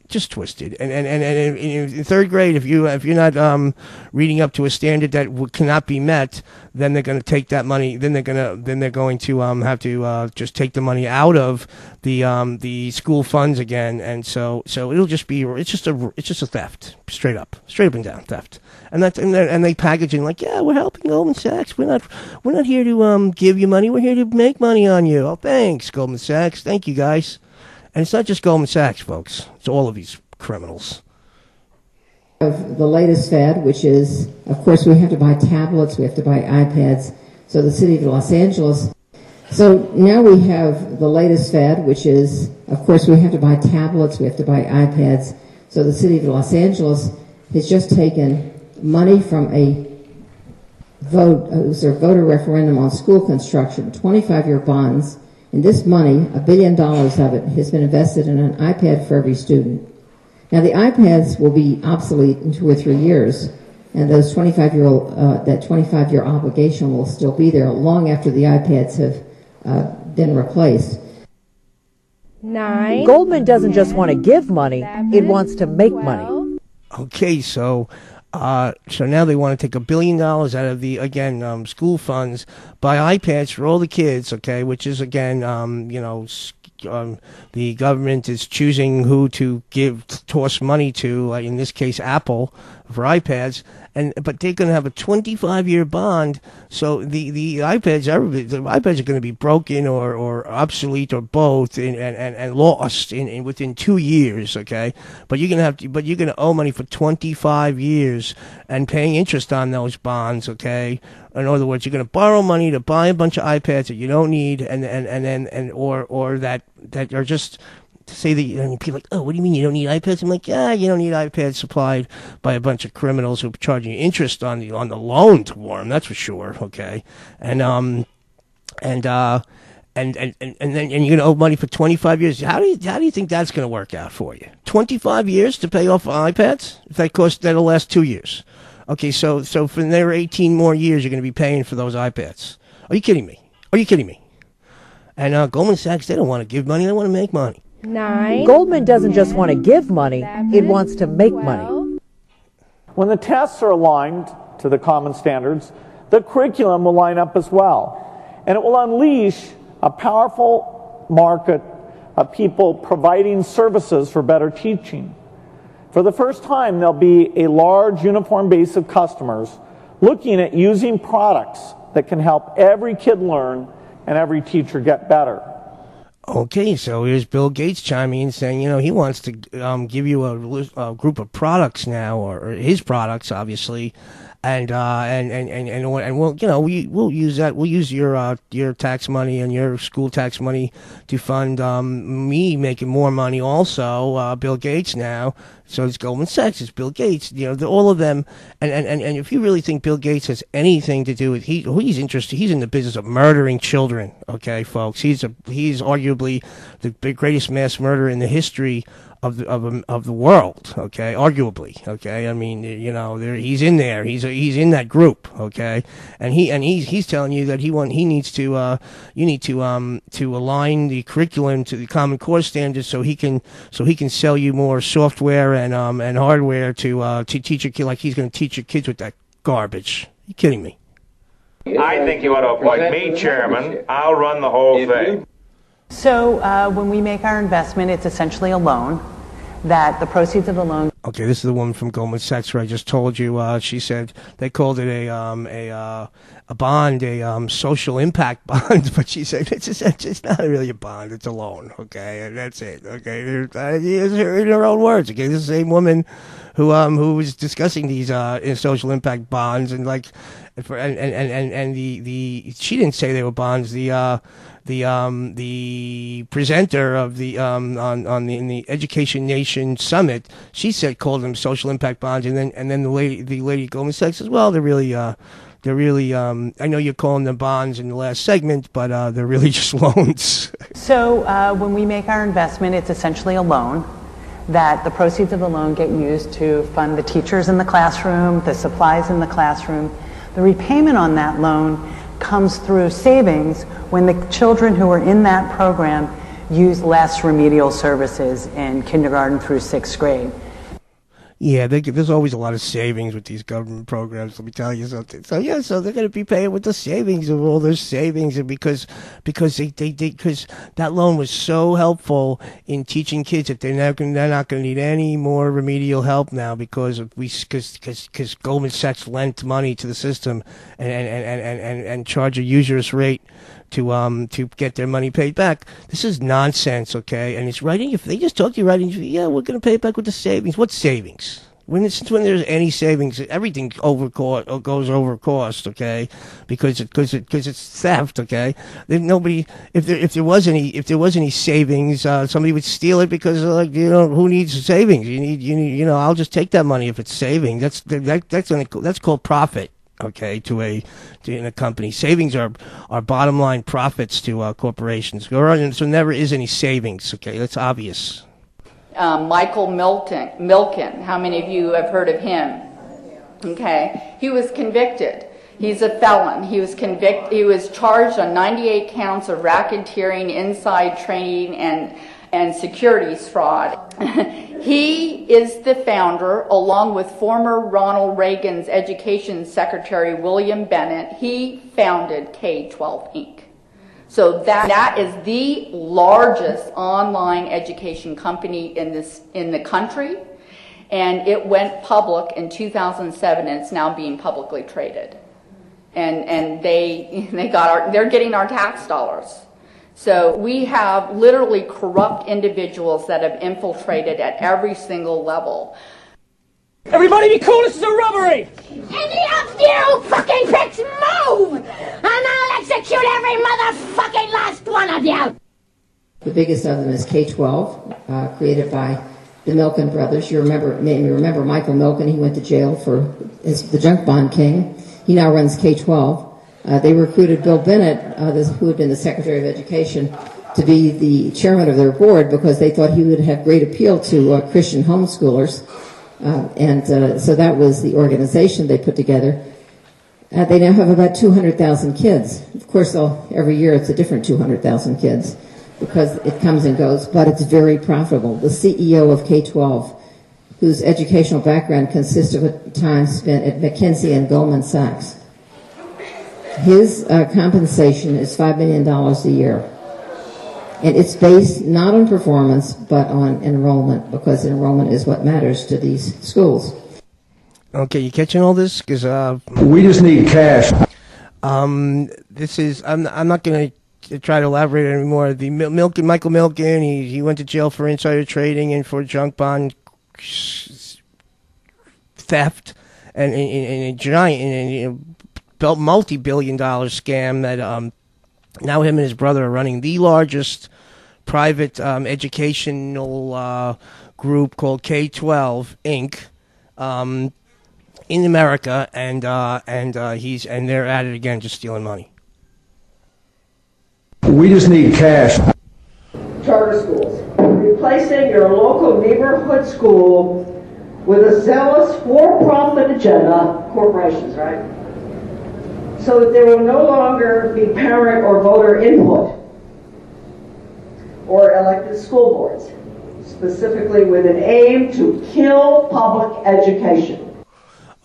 Just twisted. And in third grade, if you're not reading up to a standard that cannot be met, then they're going to take that money. Then they're going to have to just take the money out of the school funds again. And so it'll just be it's just a theft, straight up and down theft. And they package it like, yeah, we're helping Goldman Sachs. We're not here to give you money. We're here to make money on you. Oh, thanks, Goldman Sachs. Thank you, guys. And it's not just Goldman Sachs, folks. It's all of these criminals. Of the latest fad, which is, of course, we have to buy tablets, we have to buy iPads. So the city of Los Angeles. So now we have the latest fad, which is, of course, we have to buy tablets, we have to buy iPads. So the city of Los Angeles has just taken money from a voter referendum on school construction, 25-year bonds. And this money, $1 billion of it, has been invested in an iPad for every student. Now, the iPads will be obsolete in 2 or 3 years, And those 25-year-old, that 25-year obligation will still be there long after the iPads have been replaced. 9. Goldman doesn't just want to give money, it wants to make money. Okay, so now they want to take $1 billion out of the, again, school funds, buy iPads for all the kids, okay, which is, again, the government is choosing who to toss money to, like in this case, Apple, for iPads. But they're going to have a 25-year bond, so the iPads are going to be broken or obsolete or both, and lost within 2 years. Okay, but you're going to owe money for 25 years and paying interest on those bonds. Okay, in other words, you're going to borrow money to buy a bunch of iPads that you don't need, or that are just. To say that, people are like, oh, what do you mean you don't need iPads? I'm like, yeah, you don't need iPads supplied by a bunch of criminals who are charging you interest on the loan to them. That's for sure. Okay, and then you're gonna owe money for 25 years. How do you think that's gonna work out for you? 25 years to pay off iPads? If that'll last 2 years. Okay, so for another 18 more years, you're gonna be paying for those iPads. Are you kidding me? And Goldman Sachs, they don't want to give money; they want to make money. 9. Goldman doesn't just want to give money, it wants to make money. When the tests are aligned to the common standards, the curriculum will line up as well. And it will unleash a powerful market of people providing services for better teaching. For the first time, there'll be a large uniform base of customers looking at using products that can help every kid learn and every teacher get better. Okay, so here's Bill Gates chiming in saying, he wants to give you a group of products now, or his products, obviously, and we'll use that. We'll use your tax money and your school tax money to fund me making more money. Also, Bill Gates now. So it's Goldman Sachs, it's Bill Gates, all of them. And if you really think Bill Gates has anything to do with, he's interested, he's in the business of murdering children, okay, folks. He's arguably the greatest mass murderer in the history of the world, okay, arguably, okay. I mean, he's in there, he's in that group, okay, and he's telling you that he needs to you need to align the curriculum to the Common Core standards so he can sell you more software and hardware to teach your kid, like he's going to teach your kids with that garbage. Are you kidding me? I think you ought to appoint me chairman. I'll run the whole thing. So when we make our investment, it's essentially a loan, that the proceeds of the loan. Okay, this is the woman from Goldman Sachs who I just told you. She said they called it a bond, a social impact bond, but she said it's not really a bond, it's a loan. Okay, and that's it. Okay, in her own words. Okay, this is the same woman who was discussing these social impact bonds, and like, and the she didn't say they were bonds. The presenter of the in the Education Nation Summit, she called them social impact bonds, and then the lady at Goldman Sachs says, well, they're really I know you're calling them bonds in the last segment, but they're really just loans. So when we make our investment, it's essentially a loan, that the proceeds of the loan get used to fund the teachers in the classroom, the supplies in the classroom. The repayment on that loan comes through savings when the children who are in that program use less remedial services in kindergarten through 6th grade. Yeah, there's always a lot of savings with these government programs. Let me tell you something. So yeah, so they're going to be paying with the savings of all their savings, and because that loan was so helpful in teaching kids that they're not going to need any more remedial help now because Goldman Sachs lent money to the system and charge a usurious rate to get their money paid back. This is nonsense, okay? And it's writing. If they just talk to you, writing, yeah, we're going to pay it back with the savings. What savings? When there's any savings, everything goes over cost, okay? Because it's theft, okay? If there was any savings, somebody would steal it because who needs savings? You need I'll just take that money if it's saving. That's called profit. Okay, in a company, savings are bottom line profits to corporations. So never is any savings. Okay, that's obvious. Michael Milken. How many of you have heard of him? Okay, he was convicted. He's a felon. He was charged on 98 counts of racketeering, inside trading, and securities fraud. He is the founder, along with former Ronald Reagan's Education Secretary William Bennett. He founded K-12 Inc. So that is the largest online education company in the country, and it went public in 2007, and it's now being publicly traded. And they're getting our tax dollars. So we have literally corrupt individuals that have infiltrated at every single level. Everybody be cool, this is a robbery! Any of you fucking pricks move! And I'll execute every motherfucking last one of you! The biggest of them is K-12, created by the Milken brothers. You may remember Michael Milken. He went to jail for the junk bond king. He now runs K-12. They recruited Bill Bennett, who had been the Secretary of Education, to be the chairman of their board because they thought he would have great appeal to Christian homeschoolers. So that was the organization they put together. They now have about 200,000 kids. Of course, every year it's a different 200,000 kids because it comes and goes, but it's very profitable. The CEO of K-12, whose educational background consists of a time spent at McKinsey and Goldman Sachs. His compensation is $5 million a year. And it's based not on performance, but on enrollment, because enrollment is what matters to these schools. Okay, you catching all this? Because we just need cash. This is I'm not going to try to elaborate anymore. The Michael Milken, he went to jail for insider trading and for junk bond theft and a giant multi-billion-dollar scam that now him and his brother are running the largest private educational group called K-12 Inc. In America, and they're at it again, just stealing money. We just need cash. Charter schools, replacing your local neighborhood school with a zealous for-profit agenda, corporations, right? So that there will no longer be parent or voter input or elected school boards, specifically with an aim to kill public education.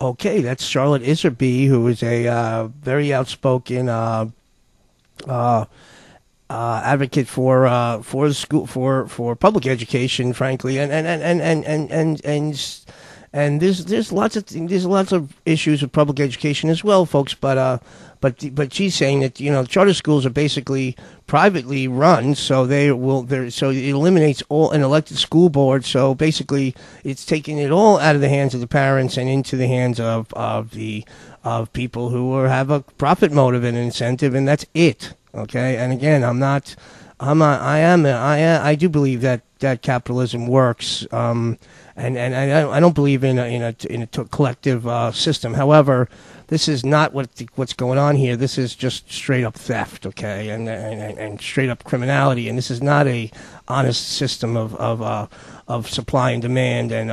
Okay, that's Charlotte Iserby, who is a very outspoken advocate for the school for public education, frankly, and there's lots of issues with public education as well, folks. But she's saying that charter schools are basically privately run, so so it eliminates all an elected school board. So basically, it's taking it all out of the hands of the parents and into the hands of people who have a profit motive and incentive, and that's it. Okay, and again, I do believe that capitalism works. And I don't believe in a collective system. However, this is not what's going on here. This is just straight up theft, okay, and straight up criminality. And this is not a honest system of supply and demand and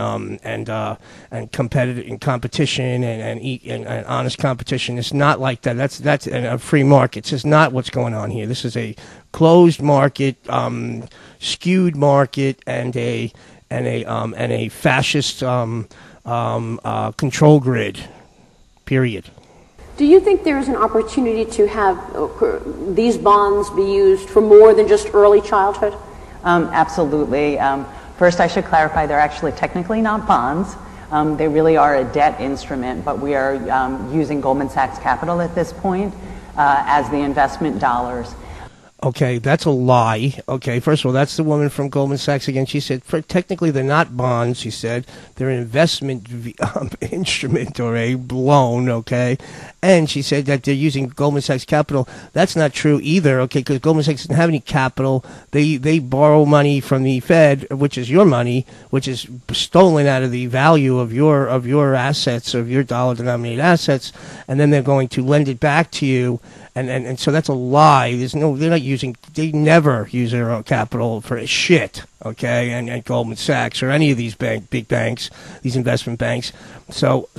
competition and honest competition. It's not like that. That's a free market. This is not what's going on here. This is a closed market, skewed market, and a fascist control grid, period. Do you think there is an opportunity to have these bonds be used for more than just early childhood? Absolutely. First, I should clarify they're actually technically not bonds. They really are a debt instrument, but we are using Goldman Sachs capital at this point as the investment dollars. Okay, that's a lie. Okay, first of all, that's the woman from Goldman Sachs again. She said, technically they're not bonds, she said. They're an investment instrument or a loan, okay? And she said that they're using Goldman Sachs capital. That's not true either, okay, because Goldman Sachs doesn't have any capital. They borrow money from the Fed, which is your money, which is stolen out of the value of your assets, of your dollar-denominated assets, and then they're going to lend it back to you. And so that's a lie. They never use their own capital for shit. okay, and Goldman Sachs or any of these big banks, these investment banks. So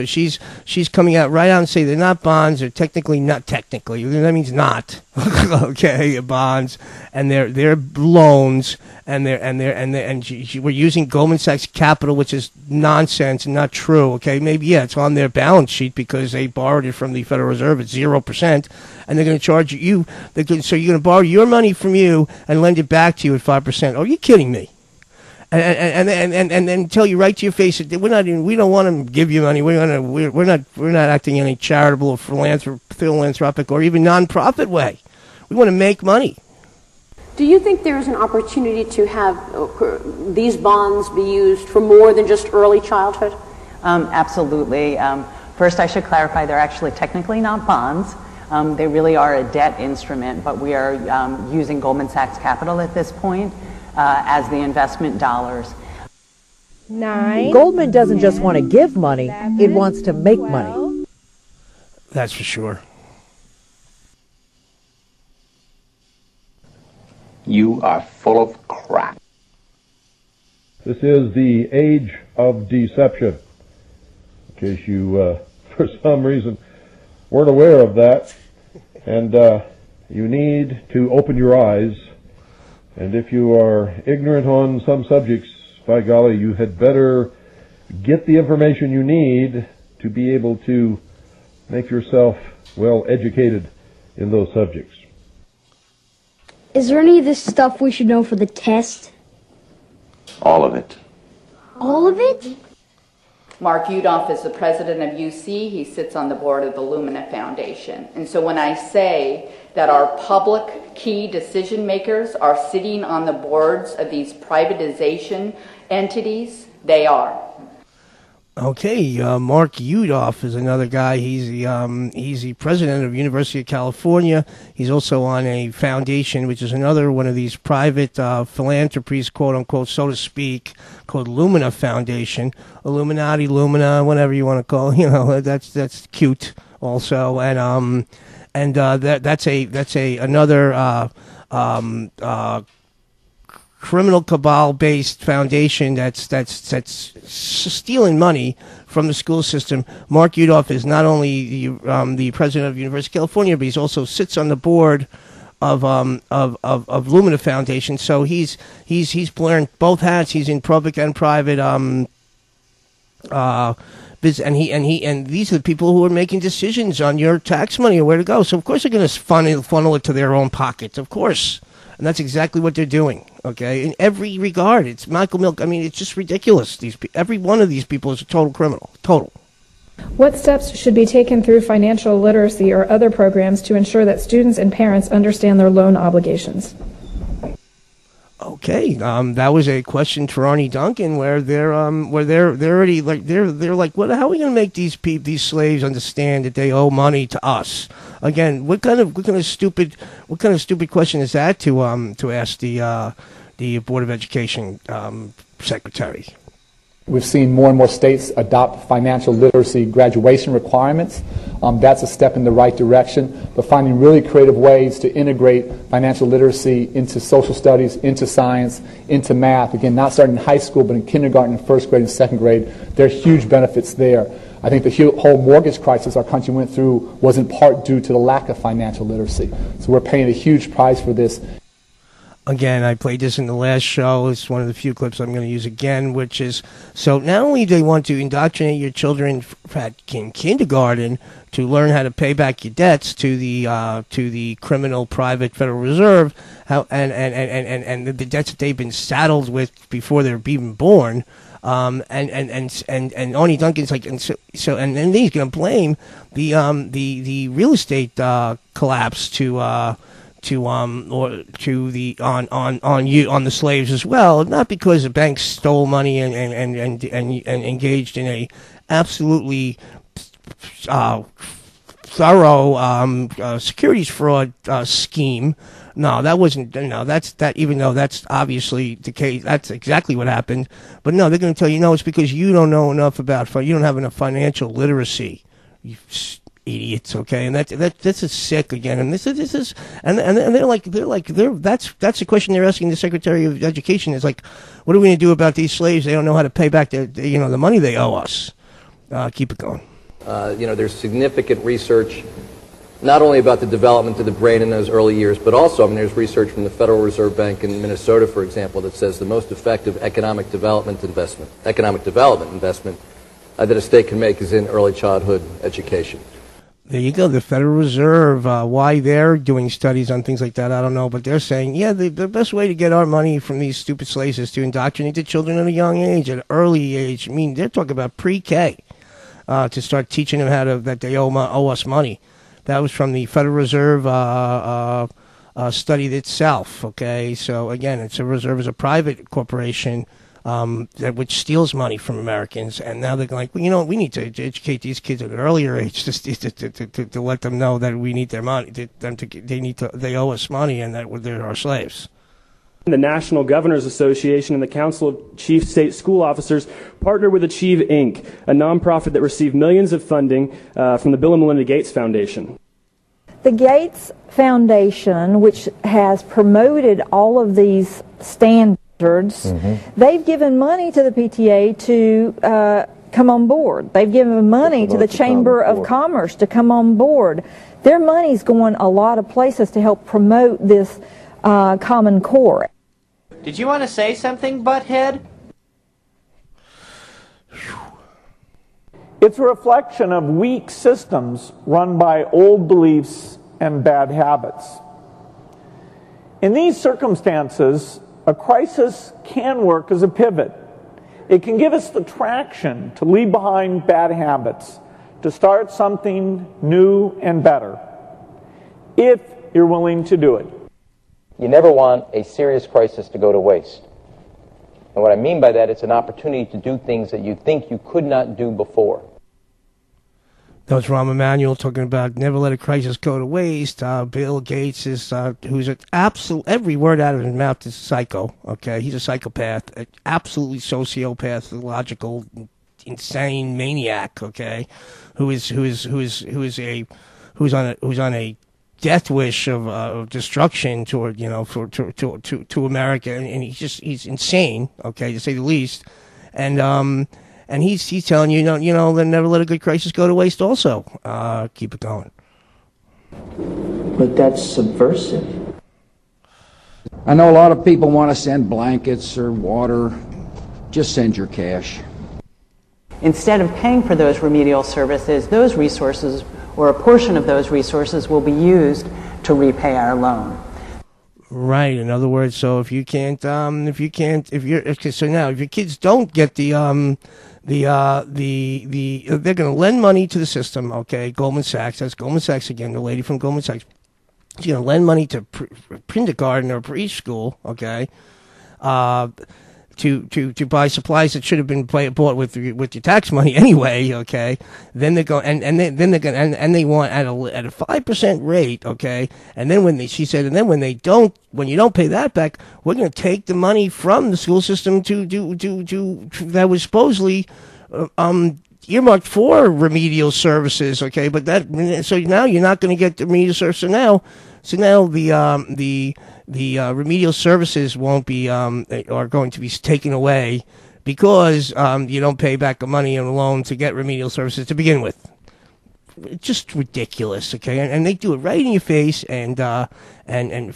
she's coming out right out and say they're not bonds, they're not technically, that means not, okay, bonds, and they're loans, and we're using Goldman Sachs capital, which is nonsense and not true, okay, maybe, yeah, it's on their balance sheet because they borrowed it from the Federal Reserve at 0%, and they're going to charge you, so you're going to borrow your money from you and lend it back to you at 5%. Are you kidding me? And then tell you right to your face that we don't want to give you money. We're not acting in a charitable or philanthropic or even nonprofit way. We want to make money. Do you think there is an opportunity to have these bonds be used for more than just early childhood? Absolutely. First, I should clarify they're actually technically not bonds. They really are a debt instrument, but we are using Goldman Sachs capital at this point as the investment dollars. 9. Goldman doesn't just want to give money, it wants to make money. That's for sure. You are full of crap. This is the age of deception. In case you, for some reason, weren't aware of that. And you need to open your eyes. And if you are ignorant on some subjects, by golly, you had better get the information you need to be able to make yourself well educated in those subjects. Is there any of this stuff we should know for the test? All of it. All of it? Mark Yudof is the president of UC. He sits on the board of the Lumina Foundation. And so when I say that our public key decision makers are sitting on the boards of these privatization entities, they are. Okay, Mark Yudof is another guy. He's the president of University of California. He's also on a foundation, which is another one of these private philanthropies, quote unquote, so to speak, called Lumina Foundation, Illuminati, Lumina, whatever you want to call it. You know, that's cute also, and that's another criminal cabal-based foundation that's stealing money from the school system. Mark Yudof is not only the president of University of California, but he also sits on the board of Lumina Foundation. So he's wearing both hats. He's in public and private and these are the people who are making decisions on your tax money or where to go. So of course they're going to funnel it to their own pockets, of course. And that's exactly what they're doing, okay? In every regard. It's Michael Milk. I mean, it's just ridiculous. Every one of these people is a total criminal. Total. What steps should be taken through financial literacy or other programs to ensure that students and parents understand their loan obligations? Okay, that was a question to Arnie Duncan, where they're already like they're like, what? How are we going to make these slaves understand that they owe money to us? Again, what kind of stupid question is that to ask the Board of Education secretary? We've seen more and more states adopt financial literacy graduation requirements. That's a step in the right direction, but finding really creative ways to integrate financial literacy into social studies, into science, into math. Again, not starting in high school, but in kindergarten, first grade, and second grade. There are huge benefits there. I think the whole mortgage crisis our country went through was in part due to the lack of financial literacy. So we're paying a huge price for this. Again, I played this in the last show. It's one of the few clips I'm going to use again, which is, so not only do they want to indoctrinate your children in kindergarten to learn how to pay back your debts to the criminal private Federal Reserve, and the debts that they've been saddled with before they're even born, and Arnie Duncan's like, and then he's going to blame the real estate collapse on the slaves as well, not because the banks stole money and engaged in a absolutely thorough securities fraud scheme. No, that wasn't. No, even though that's obviously the case, that's exactly what happened. But no, they're going to tell you, no, it's because you don't know enough about. You don't have enough financial literacy. You idiots, okay? And this is sick again. And this is and that's the question they're asking the Secretary of Education is like, what are we going to do about these slaves? They don't know how to pay back the money they owe us. Keep it going. There's significant research not only about the development of the brain in those early years, but also, there's research from the Federal Reserve Bank in Minnesota, for example, that says the most effective economic development investment that a state can make is in early childhood education. There you go. The Federal Reserve, why they're doing studies on things like that, I don't know. But they're saying, yeah, the best way to get our money from these stupid slaves is to indoctrinate the children at a young age, at an early age. I mean, they're talking about pre-K to start teaching them that they owe us money. That was from the Federal Reserve study itself, okay? So, again, it's a reserve as a private corporation which steals money from Americans, and now they're like, well, we need to educate these kids at an earlier age to let them know that we need their money, they owe us money, and that they're our slaves. The National Governors Association and the Council of Chief State School Officers partnered with Achieve, Inc., a nonprofit that received millions of funding from the Bill and Melinda Gates Foundation. The Gates Foundation, which has promoted all of these standards, they've given money to the PTA to come on board. They've given money to the Chamber of Commerce to come on board. Their money's going a lot of places to help promote this Common Core. Did you want to say something, butthead? It's a reflection of weak systems run by old beliefs and bad habits. In these circumstances, a crisis can work as a pivot. It can give us the traction to leave behind bad habits, to start something new and better, if you're willing to do it. You never want a serious crisis to go to waste. And what I mean by that, it's an opportunity to do things that you think you could not do before. That was Rahm Emanuel talking about never let a crisis go to waste. Bill Gates is, who's an absolute, every word out of his mouth is psycho, okay? He's a psychopath, an absolutely sociopath, illogical, insane maniac, okay? Who's on a death wish of destruction toward to America, and he's insane, okay, to say the least, and he's telling you, they'll never let a good crisis go to waste. Also, keep it going. But that's subversive. I know a lot of people want to send blankets or water. Just send your cash. Instead of paying for those remedial services, those resources, or a portion of those resources, will be used to repay our loan. Right. In other words, so if your kids don't get they're going to lend money to the system. Okay, Goldman Sachs. That's Goldman Sachs again. The lady from Goldman Sachs. She's going to lend money to kindergarten or preschool. Okay. To buy supplies that should have been bought with your tax money anyway, okay? Then they go and they want at a 5% rate, okay? And then when you don't pay that back, we're going to take the money from the school system to that was supposedly earmarked for remedial services, okay? But so now you're not going to get the remedial service. So now the remedial services won't be are going to be taken away because you don't pay back the money on a loan to get remedial services to begin with. It's just ridiculous, okay? And they do it right in your face, and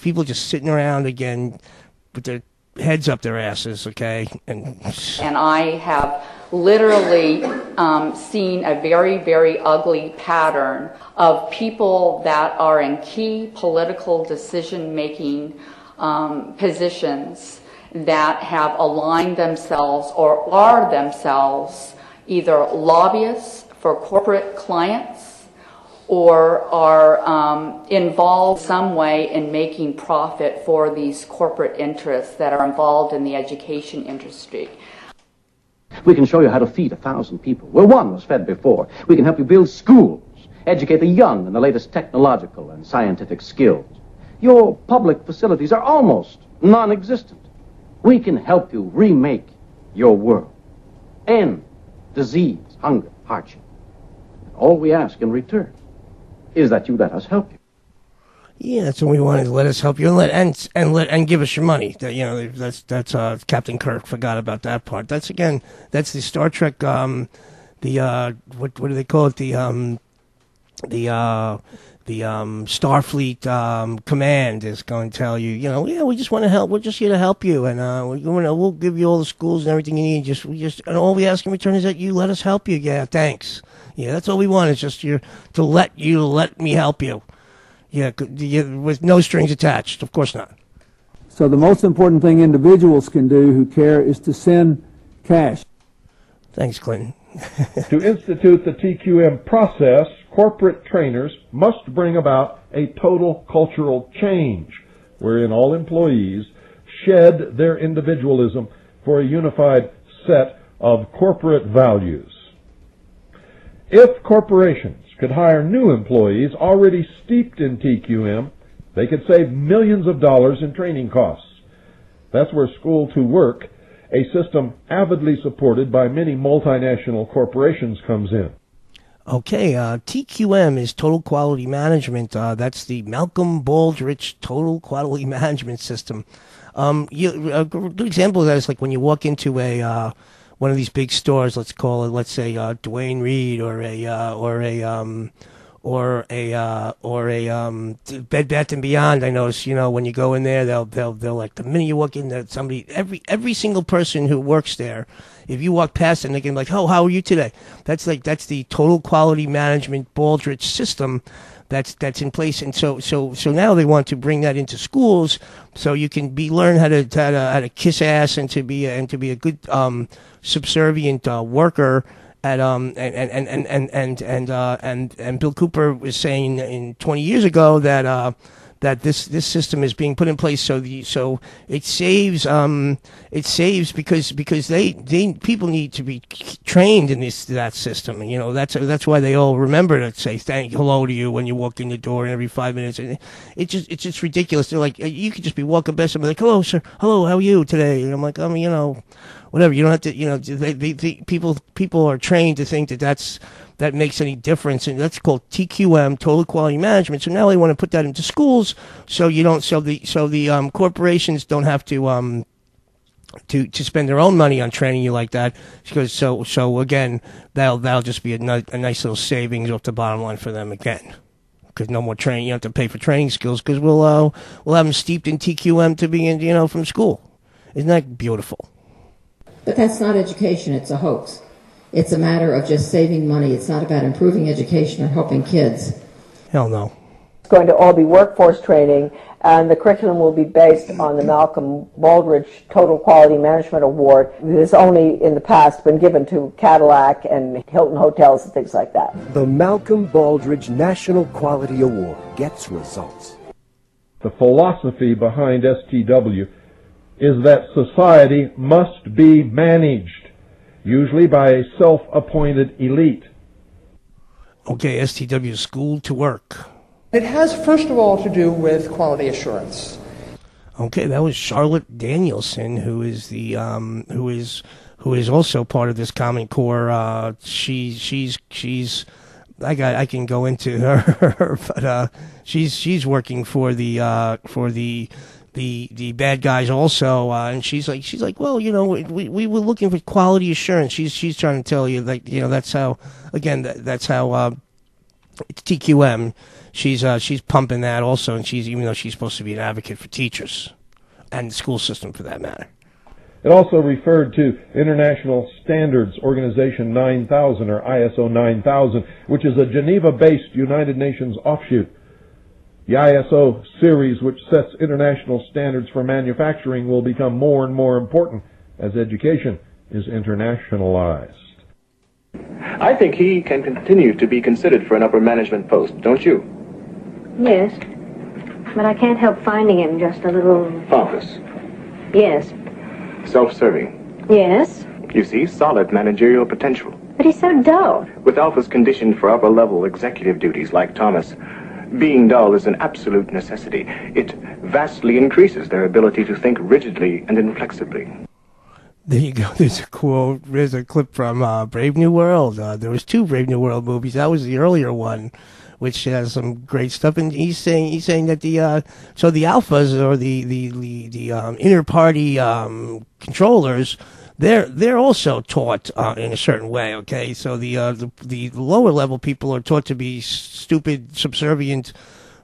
people just sitting around again with their heads up their asses, okay? And I have literally seen a very, very ugly pattern of people that are in key political decision-making positions that have aligned themselves or are themselves either lobbyists for corporate clients or are involved some way in making profit for these corporate interests that are involved in the education industry. We can show you how to feed 1,000 people where one was fed before. We can help you build schools, educate the young in the latest technological and scientific skills. Your public facilities are almost non-existent. We can help you remake your world, end disease, hunger, hardship. All we ask in return is that you let us help you. Yeah, that's what we wanted. To let us help you and give us your money. That's Captain Kirk forgot about that part. That's the Star Trek. What do they call it? The Starfleet command is going to tell you, yeah, we just want to help. We're just here to help you, and we'll give you all the schools and everything you need. And all we ask in return is that you let us help you. Yeah, thanks. Yeah, that's all we want. Is just to let me help you. Yeah, with no strings attached. Of course not. So the most important thing individuals can do who care is to send cash. Thanks, Clinton. To institute the TQM process, corporate trainers must bring about a total cultural change, wherein all employees shed their individualism for a unified set of corporate values. If corporations could hire new employees already steeped in TQM, they could save millions of dollars in training costs. That's where School to Work, a system avidly supported by many multinational corporations, comes in. Okay, TQM is Total Quality Management. That's the Malcolm Baldrige Total Quality Management System. A good example of that is like when you walk into one of these big stores, let's say Dwayne Reed or a Bed Bath and Beyond. I notice, when you go in there, they'll like the minute you walk in there, every single person who works there, if you walk past them, they can be like, oh, how are you today? That's the Total Quality Management Baldrige system that's in place, and so now they want to bring that into schools, so you can learn how to kiss ass and to be a good subservient worker. And Bill Cooper was saying 20 years ago that this system is being put in place so it saves because people need to be trained in that system, and that's why they all remember to say hello to you when you walk in the door every 5 minutes, and it's just ridiculous. They're like, you could just be walking past somebody like, hello sir, hello, how are you today? And I'm like, whatever, you don't have to, people are trained to think that makes any difference, and that's called TQM, Total Quality Management. So now they want to put that into schools, so the corporations don't have to spend their own money on training you like that, because so again, that'll just be a nice little savings off the bottom line for them again, because no more training. You don't have to pay for training skills, because we'll have them steeped in TQM to be in from school. Isn't that beautiful? But that's not education, it's a hoax. It's a matter of just saving money. It's not about improving education or helping kids. Hell no. It's going to all be workforce training, and the curriculum will be based on the Malcolm Baldrige Total Quality Management Award. It has only in the past been given to Cadillac and Hilton Hotels and things like that. The Malcolm Baldrige National Quality Award gets results. The philosophy behind STW is that society must be managed, usually by a self-appointed elite. Okay, STW, School to Work. It has, first of all, to do with quality assurance. Okay, that was Charlotte Danielson, who is also part of this Common Core. She's I can go into her, but she's working for the bad guys also, and she's like, well, we were looking for quality assurance. She's trying to tell you that's how it's TQM. She's pumping that also, and even though she's supposed to be an advocate for teachers and the school system for that matter. It also referred to International Standards Organization 9000, or ISO 9000, which is a Geneva-based United Nations offshoot. The ISO series, which sets international standards for manufacturing, will become more and more important as education is internationalized. I think he can continue to be considered for an upper management post, don't you? Yes, but I can't help finding him just a little... Pompous. Yes. Self-serving. Yes. You see, solid managerial potential. But he's so dull. With Alpha's conditioned for upper-level executive duties like Thomas, being dull is an absolute necessity. It vastly increases their ability to think rigidly and inflexibly. There you go. There's a quote. There's a clip from Brave New World. There was two Brave New World movies. That was the earlier one, which has some great stuff. And he's saying that the so the alphas or the inner party controllers, they're also taught in a certain way. Okay, so the lower level people are taught to be stupid, subservient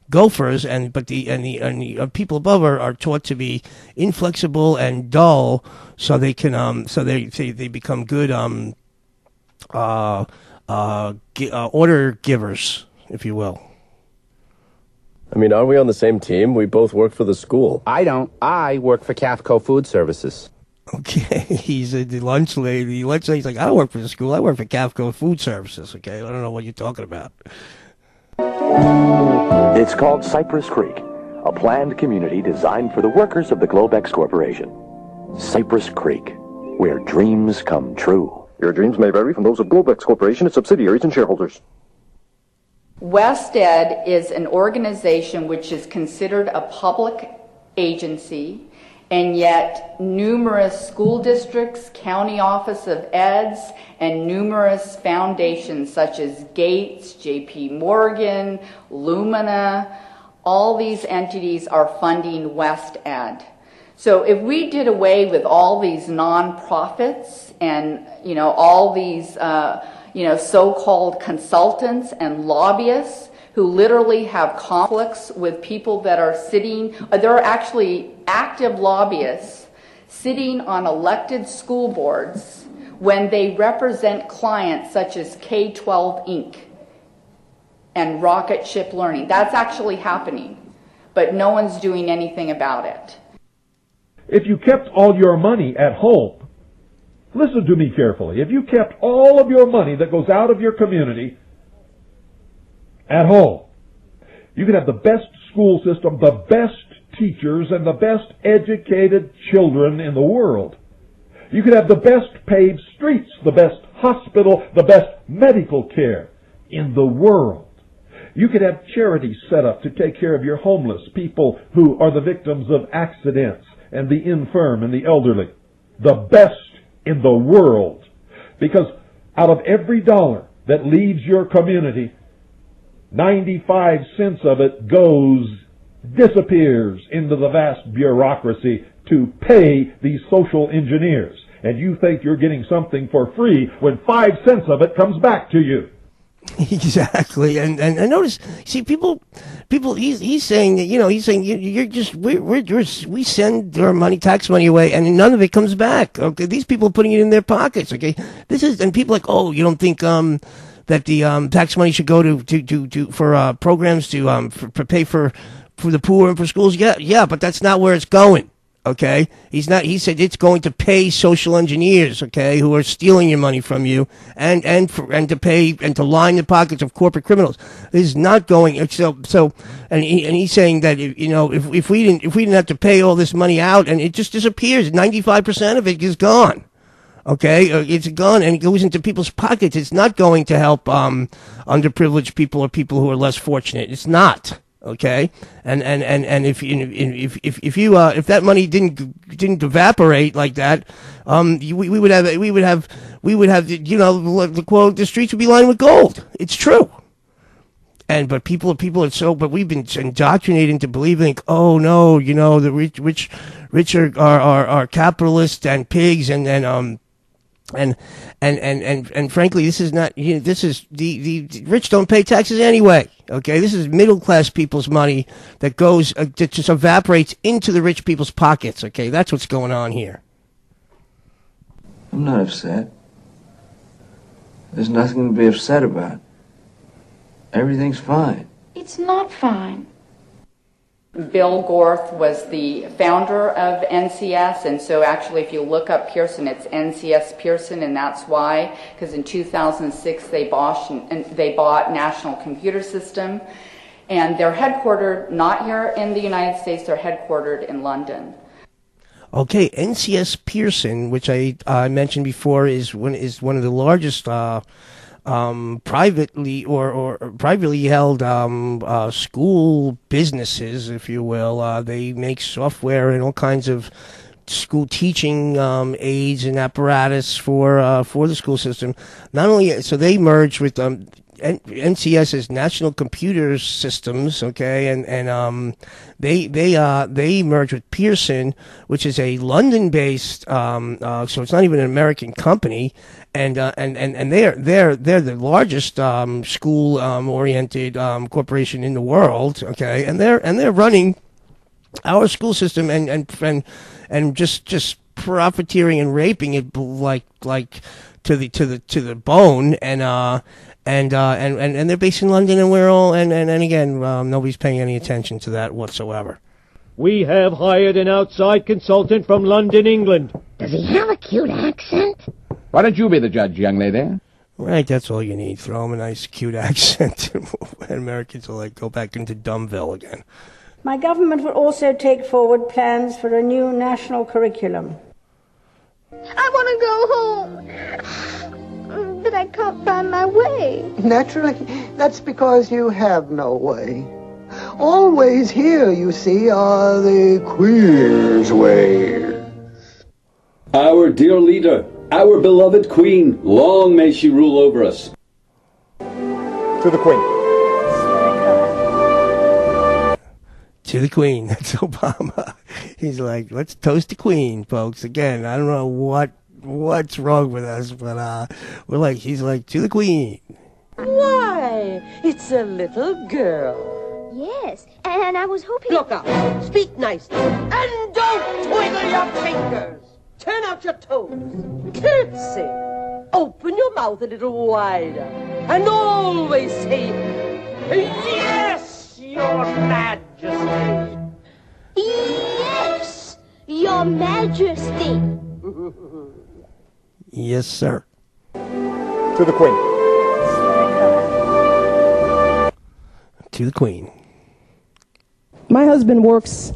gophers, but the people above are taught to be inflexible and dull, so they can they become good order givers, if you will. I mean, are we on the same team? We both work for the school. I don't. I work for CAFCO Food Services. Okay, he's the lunch lady. He's like, I don't work for the school. I work for CAFCO Food Services. Okay, I don't know what you're talking about. It's called Cypress Creek, a planned community designed for the workers of the Globex Corporation. Cypress Creek, where dreams come true. Your dreams may vary from those of Globex Corporation, its subsidiaries, and shareholders. WestEd is an organization which is considered a public agency, and yet numerous school districts, county office of eds, and numerous foundations such as Gates, J.P. Morgan, Lumina, all these entities are funding WestEd. So if we did away with all these nonprofits and all these so-called consultants and lobbyists who literally have conflicts with people that are sitting, there are actually active lobbyists sitting on elected school boards when they represent clients such as K-12 Inc. and Rocket Ship Learning. That's actually happening, but no one's doing anything about it. If you kept all your money at home, listen to me carefully, if you kept all of your money that goes out of your community at home, you could have the best school system, the best teachers, and the best educated children in the world. You could have the best paved streets, the best hospital, the best medical care in the world. You could have charities set up to take care of your homeless, people who are the victims of accidents, and the infirm and the elderly. The best in the world. Because out of every dollar that leaves your community, 95 cents of it disappears into the vast bureaucracy to pay these social engineers. And you think you're getting something for free when 5 cents of it comes back to you. Exactly, and I notice. See, people. He's saying that he's saying you're just we send our money, tax money away, and none of it comes back. Okay, these people are putting it in their pockets. Okay, and people are like, oh, you don't think that the tax money should go to for programs to pay for the poor and for schools? Yeah, but that's not where it's going. Okay, he said it's going to pay social engineers, okay, who are stealing your money from you, and to pay and to line the pockets of corporate criminals. This is not going. And he's saying that if we didn't have to pay all this money out and it just disappears, 95% of it is gone. Okay, it's gone and it goes into people's pockets. It's not going to help underprivileged people or people who are less fortunate. It's not. Okay, and if that money didn't evaporate like that, we would have the quote, the streets would be lined with gold. It's true. But people are but we've been indoctrinated into believing, oh no, the rich are capitalists and pigs and frankly, this is not. This is the rich don't pay taxes anyway. Okay, this is middle class people's money that goes that just evaporates into the rich people's pockets. Okay, that's what's going on here. I'm not upset. There's nothing to be upset about. Everything's fine. It's not fine. Bill Gorth was the founder of NCS, and so actually if you look up Pearson, it's NCS Pearson, and that's why, because in 2006 they bought National Computer System, and they're headquartered not here in the United States, they're headquartered in London. Okay, NCS Pearson, which I mentioned before, is one of the largest privately or privately held school businesses, if you will. They make software and all kinds of school teaching aids and apparatus for the school system. Not only so they merged with NCS is National Computer Systems, okay, and they merged with Pearson, which is a London-based, so it's not even an American company, and they're the largest school oriented corporation in the world, okay, and they're running our school system and just profiteering and raping it like to the bone, and they're based in London, and we're all and again nobody's paying any attention to that whatsoever. We have hired an outside consultant from London, England. Does he have a cute accent? Why don't you be the judge, young lady? Right, that's all you need. Throw him a nice, cute accent, and Americans will go back into Dumbville again. My government will also take forward plans for a new national curriculum. I want to go home, but I can't find my way. Naturally, that's because you have no way. Always here, you see, are the Queen's ways. Our dear leader, our beloved Queen, long may she rule over us. To the Queen. To the Queen. That's Obama. He's like, let's toast the Queen, folks. Again, I don't know what's wrong with us, but he's like, to the Queen. Why, it's a little girl. Yes, and I was hoping... Look up, speak nicely, and don't twiddle your fingers. Turn out your toes. Curtsy. Open your mouth a little wider, and always say, yes, Your Majesty. Yes, Your Majesty. Yes, sir. To the Queen. To the Queen. My husband works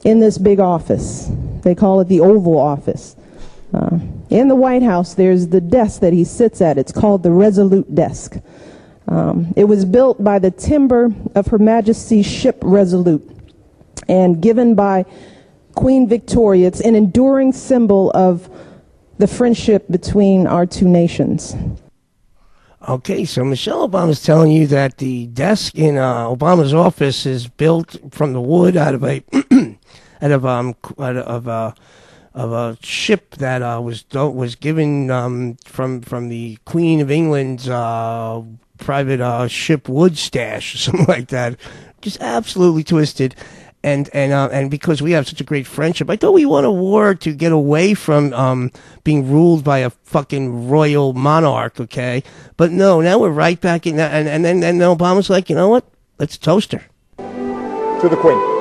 in this big office. They call it the Oval Office. In the White House, there's the desk that he sits at. It's called the Resolute Desk. It was built by the timber of Her Majesty's ship Resolute and given by Queen Victoria. It's an enduring symbol of the friendship between our two nations. Okay, so Michelle Obama's telling you that the desk in Obama's office is built from the wood out of a of a ship that was given from the Queen of England's private ship wood stash or something like that. Just absolutely twisted. And because we have such a great friendship, I thought we won a war to get away from being ruled by a fucking royal monarch, okay? But no, now we're right back in that, and then Obama's like, you know what? Let's toast her. To the Queen.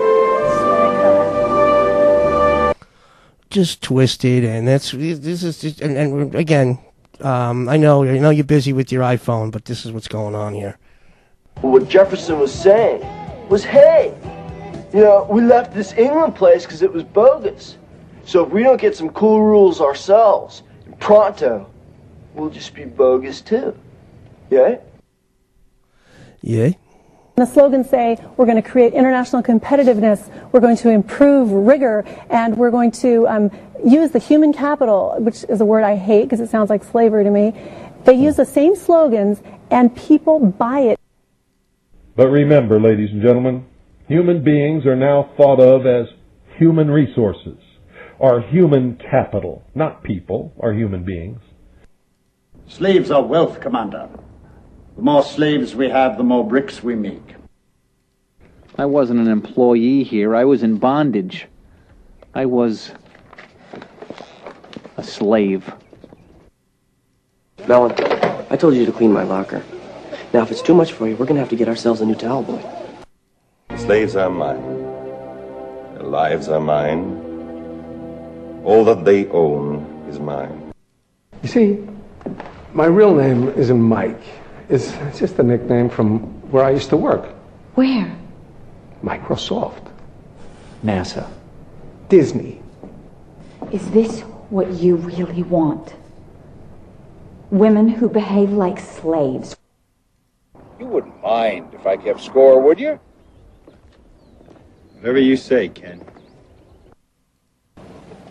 Just twisted, and this is just, and again, I know you're busy with your iPhone, but this is what's going on here. What Jefferson was saying was, hey, we left this England place because it was bogus. So if we don't get some cool rules ourselves, pronto, we'll just be bogus too. Yeah? Yeah. The slogans say we're going to create international competitiveness, we're going to improve rigor, and we're going to use the human capital, which is a word I hate because it sounds like slavery to me. They use the same slogans and people buy it. But remember, ladies and gentlemen, human beings are now thought of as human resources, or human capital, not people, or human beings. Slaves are wealth, Commander. The more slaves we have, the more bricks we make. I wasn't an employee here. I was in bondage. I was a slave. Melon, I told you to clean my locker. Now, if it's too much for you, we're going to have to get ourselves a new towel boy. Slaves are mine. Their lives are mine. All that they own is mine. You see, my real name isn't Mike. It's just a nickname from where I used to work. Where? Microsoft. NASA. Disney. Is this what you really want? Women who behave like slaves. You wouldn't mind if I kept score, would you? Whatever you say, Ken.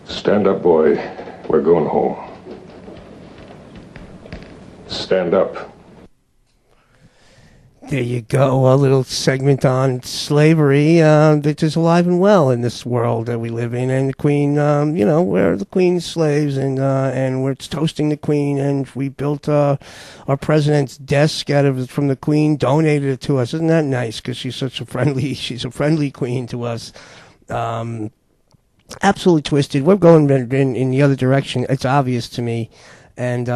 Stand up, boy. We're going home. Stand up. There you go, a little segment on slavery that is alive and well in this world that we live in. And the Queen, we're the Queen's slaves, and we're toasting the Queen. And we built our president's desk from the Queen, donated it to us. Isn't that nice? Because she's a friendly Queen to us. Absolutely twisted. We're going in the other direction. It's obvious to me. And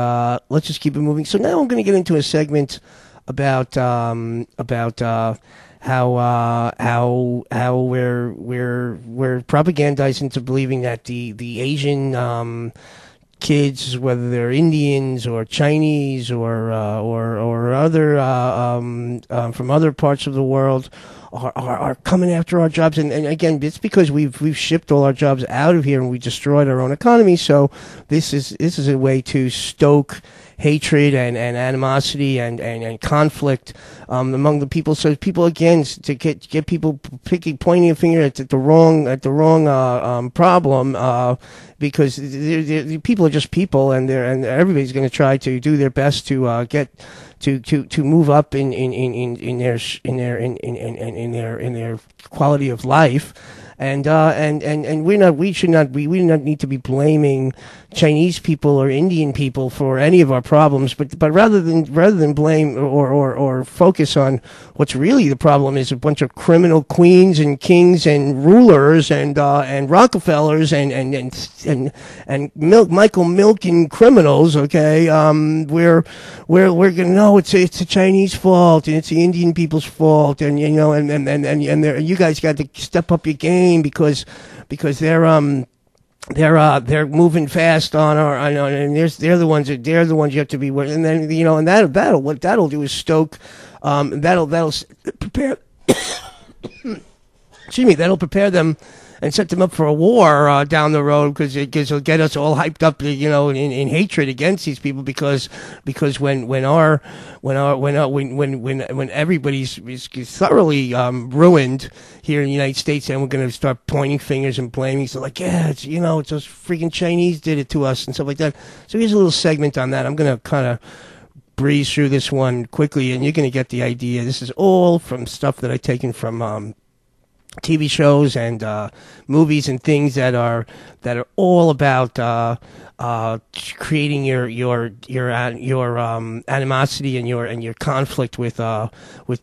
let's just keep it moving. So now I'm going to get into a segment about how we're propagandized into believing that the Asian kids, whether they're Indians or Chinese or other from other parts of the world, are coming after our jobs. And again, it's because we've shipped all our jobs out of here and we destroyed our own economy. So this is a way to stoke hatred and animosity and conflict among the people. So people, again, to get people pointing a finger at the wrong problem, because the people are just people, and everybody's going to try to do their best to get to move up in their quality of life. And we do not need to be blaming Chinese people or Indian people for any of our problems, but rather than blame or focus on what's really the problem is a bunch of criminal queens and kings and rulers and Rockefellers and Michael Milken criminals. Okay, we're gonna know it's the Chinese fault and it's the Indian people's fault, and you guys got to step up your game because they're moving fast on and they're the ones you have to be with, and then and what that'll do is stoke that'll prepare excuse me, that'll prepare them and set them up for a war down the road, because it'll get us all hyped up, in hatred against these people, because when everybody's is thoroughly ruined here in the United States, and we're going to start pointing fingers and blaming, so like, yeah, it's those freaking Chinese did it to us and stuff like that. So here's a little segment on that. I'm going to kind of breeze through this one quickly, and you're going to get the idea. This is all from stuff that I've taken from TV shows and movies and things that are all about creating your animosity and your conflict with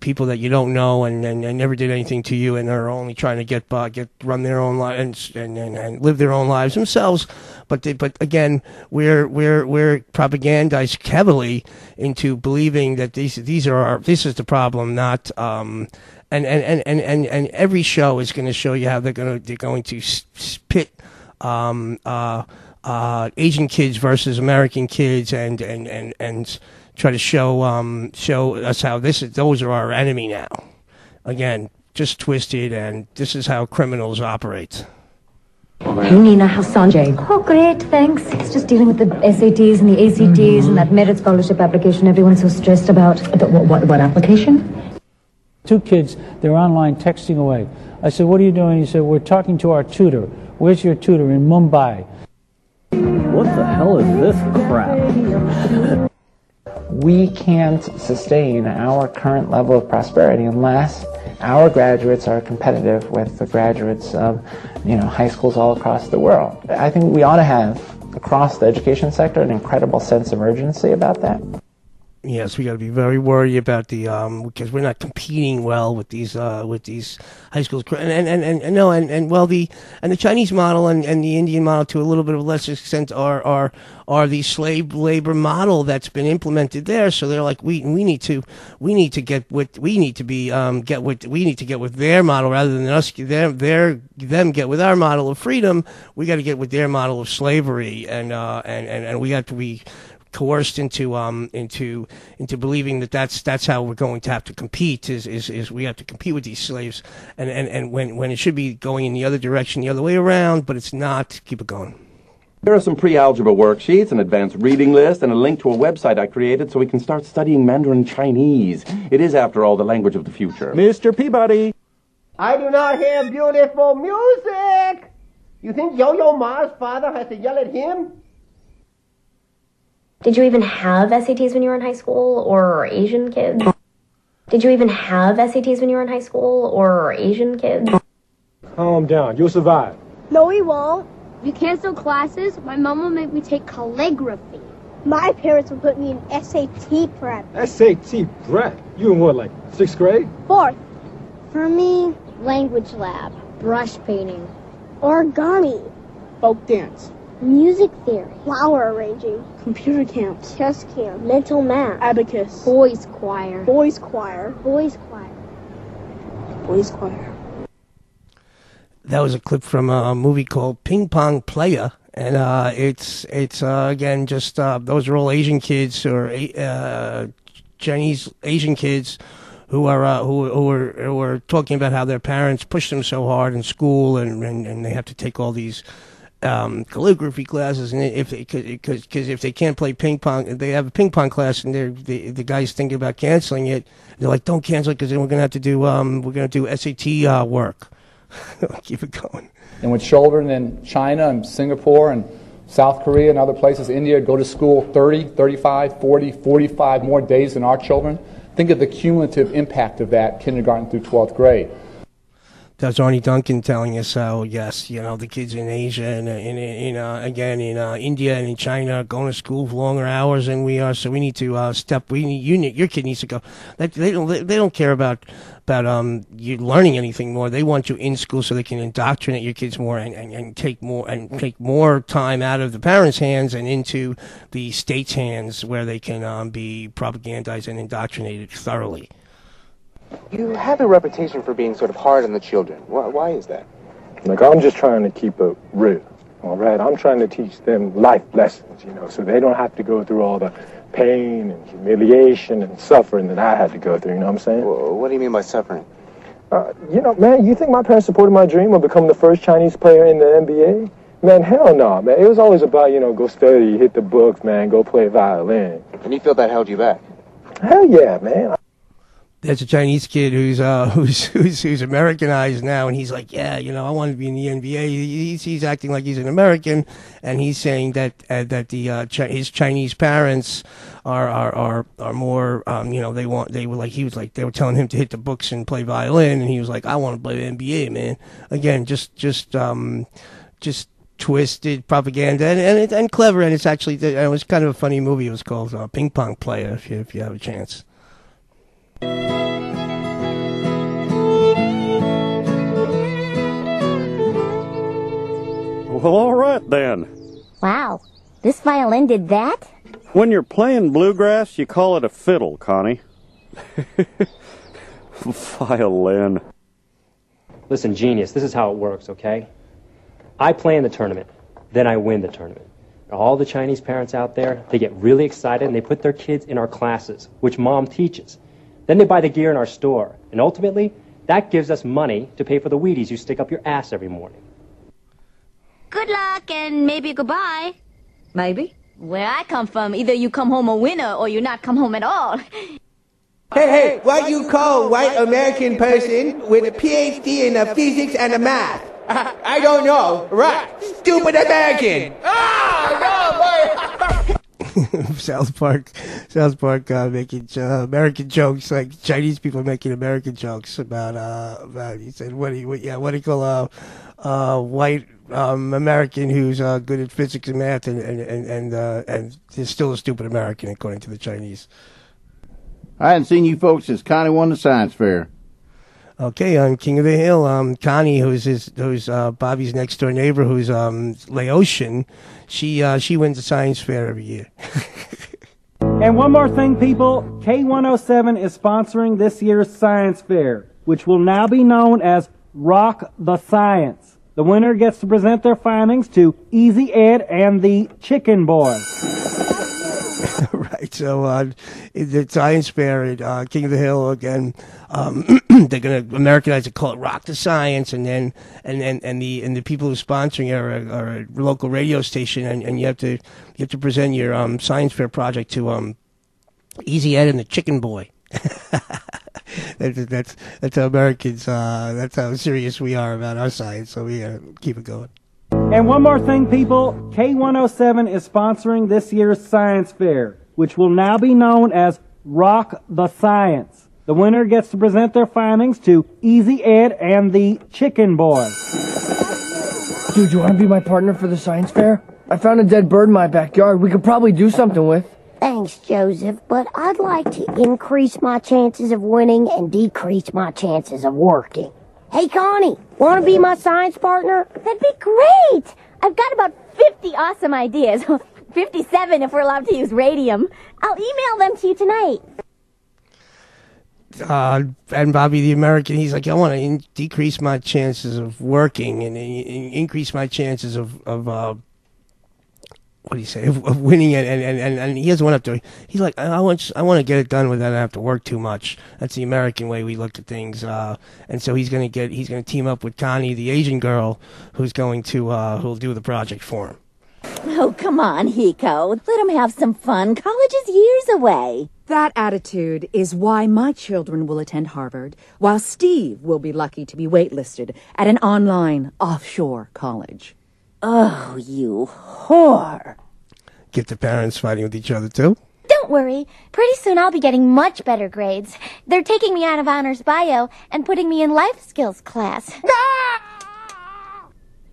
people that you don't know and never did anything to you, and are only trying to run their own lives and live their own lives themselves. But again, we're propagandized heavily into believing that this is the problem, not and every show is going to show you how they're going to pit Asian kids versus American kids, and try to show us how those are our enemy now. Again, just twisted, and this is how criminals operate. Hey Nina, how's Sanjay? Oh, great, thanks. He's just dealing with the SATs and the ACTs and that merit scholarship application everyone's so stressed about. What application? 2 kids, they're online texting away. I said, what are you doing? He said, we're talking to our tutor. Where's your tutor? In Mumbai. What the hell is this crap? We can't sustain our current level of prosperity unless our graduates are competitive with the graduates of, high schools all across the world. I think we ought to have, across the education sector, an incredible sense of urgency about that. Yes, we got to be very worried about because we're not competing well with these high schools, and the Chinese model and the Indian model, to a little bit of a lesser extent, are the slave labor model that's been implemented there. So they're like, we need to get with their model rather than us them get with our model of freedom. We got to get with their model of slavery, and we have to be coerced into believing that's how we're going to have to compete, is we have to compete with these slaves, and when it should be going in the other direction, the other way around, but it's not. Keep it going. There are some pre-algebra worksheets, an advanced reading list, and a link to a website I created so we can start studying Mandarin Chinese. It is, after all, the language of the future. Mr. Peabody! I do not hear beautiful music! You think Yo-Yo Ma's father has to yell at him? Did you even have SATs when you were in high school, or Asian kids? Did you even have SATs when you were in high school, or Asian kids? Calm down. You'll survive. No, we won't. You cancel classes, my mom will make me take calligraphy. My parents will put me in SAT prep. SAT prep? You in what, like 6th grade? 4th. For me, language lab, brush painting, origami, folk dance, music theory, flower arranging, computer camp, chess camp, mental math, abacus, boys choir, boys choir, boys choir, boys choir. That was a clip from a movie called Ping Pong Player, and it's again just those are all Asian kids or Chinese Asian kids who are talking about how their parents push them so hard in school, and they have to take all these calligraphy classes, and because if they can't play ping pong, they have a ping pong class, and the guy's thinking about canceling it. They're like, don't cancel it because then we're gonna have to do SAT work. Keep it going. And with children in China and Singapore and South Korea and other places, India, go to school 30, 35, 40, 45 more days than our children. Think of the cumulative impact of that, kindergarten through 12th grade. That's Arnie Duncan telling us how, yes, the kids in Asia and in India and in China are going to school for longer hours than we are. So we need to your kid needs to go. They don't care about you learning anything more. They want you in school so they can indoctrinate your kids more and take more time out of the parents' hands and into the state's hands where they can be propagandized and indoctrinated thoroughly. You have a reputation for being sort of hard on the children. Why is that? Like, I'm just trying to keep it real, all right? I'm trying to teach them life lessons, so they don't have to go through all the pain and humiliation and suffering that I had to go through, you know what I'm saying? Well, what do you mean by suffering? Man, you think my parents supported my dream of becoming the first Chinese player in the NBA? Man, hell no, man. It was always about, go study, hit the books, man, go play violin. And you feel that held you back? Hell yeah, man. There's a Chinese kid who's Americanized now, and he's like, yeah, I want to be in the NBA. He's acting like he's an American, and he's saying that his Chinese parents are more, they were telling him to hit the books and play violin, and he was like, I want to play the NBA, man. Again, just twisted propaganda and clever, and it was kind of a funny movie. It was called Ping Pong Player. If you have a chance. Well, all right then. Wow, this violin did that? When you're playing bluegrass, you call it a fiddle, Connie. Violin. Listen, genius, this is how it works, okay? I play in the tournament, then I win the tournament. All the Chinese parents out there, they get really excited and they put their kids in our classes, which mom teaches. Then they buy the gear in our store, and ultimately, that gives us money to pay for the Wheaties you stick up your ass every morning. Good luck and maybe goodbye. Maybe. Where I come from, either you come home a winner or you not come home at all. Hey, what you call white American person with a PhD in physics and math? I don't know. Right. Stupid American. South Park making American jokes, like Chinese people making American jokes about. He said, what do you call a white American who's good at physics and math, and is still a stupid American according to the Chinese. I hadn't seen you folks since Connie won the science fair. Okay, I'm King of the Hill. Connie, who's Bobby's next door neighbor, who's Laotian. She wins the science fair every year. And one more thing, people. K107 is sponsoring this year's science fair, which will now be known as Rock the Science. The winner gets to present their findings to Easy Ed and the Chicken Boy. Right, so the science fair at King of the Hill again. They're gonna Americanize it, call it Rock the Science, and the people who are sponsoring are a local radio station, and you have to present your science fair project to Easy Ed and the Chicken Boy. That's how Americans. That's how serious we are about our science. So we keep it going. And one more thing, people. K107 is sponsoring this year's science fair, which will now be known as Rock the Science. The winner gets to present their findings to Easy Ed and the Chicken Boy. Dude, you want to be my partner for the science fair? I found a dead bird in my backyard we could probably do something with. Thanks, Joseph, but I'd like to increase my chances of winning and decrease my chances of working. Hey, Connie, want to be my science partner? That'd be great! I've got about 50 awesome ideas. 57 if we're allowed to use radium. I'll email them to you tonight. And Bobby the American, he's like, I want to decrease my chances of working and increase my chances of what do you say, of winning it, and he doesn't want to. He's like, I want to get it done without having to work too much. That's the American way we look at things. And so he's gonna team up with Connie, the Asian girl, who'll do the project for him. Oh, come on, Hiko. Let him have some fun. College is years away. That attitude is why my children will attend Harvard, while Steve will be lucky to be waitlisted at an online, offshore college. Oh, you whore. Get the parents fighting with each other, too? Don't worry. Pretty soon I'll be getting much better grades. They're taking me out of honors bio and putting me in life skills class.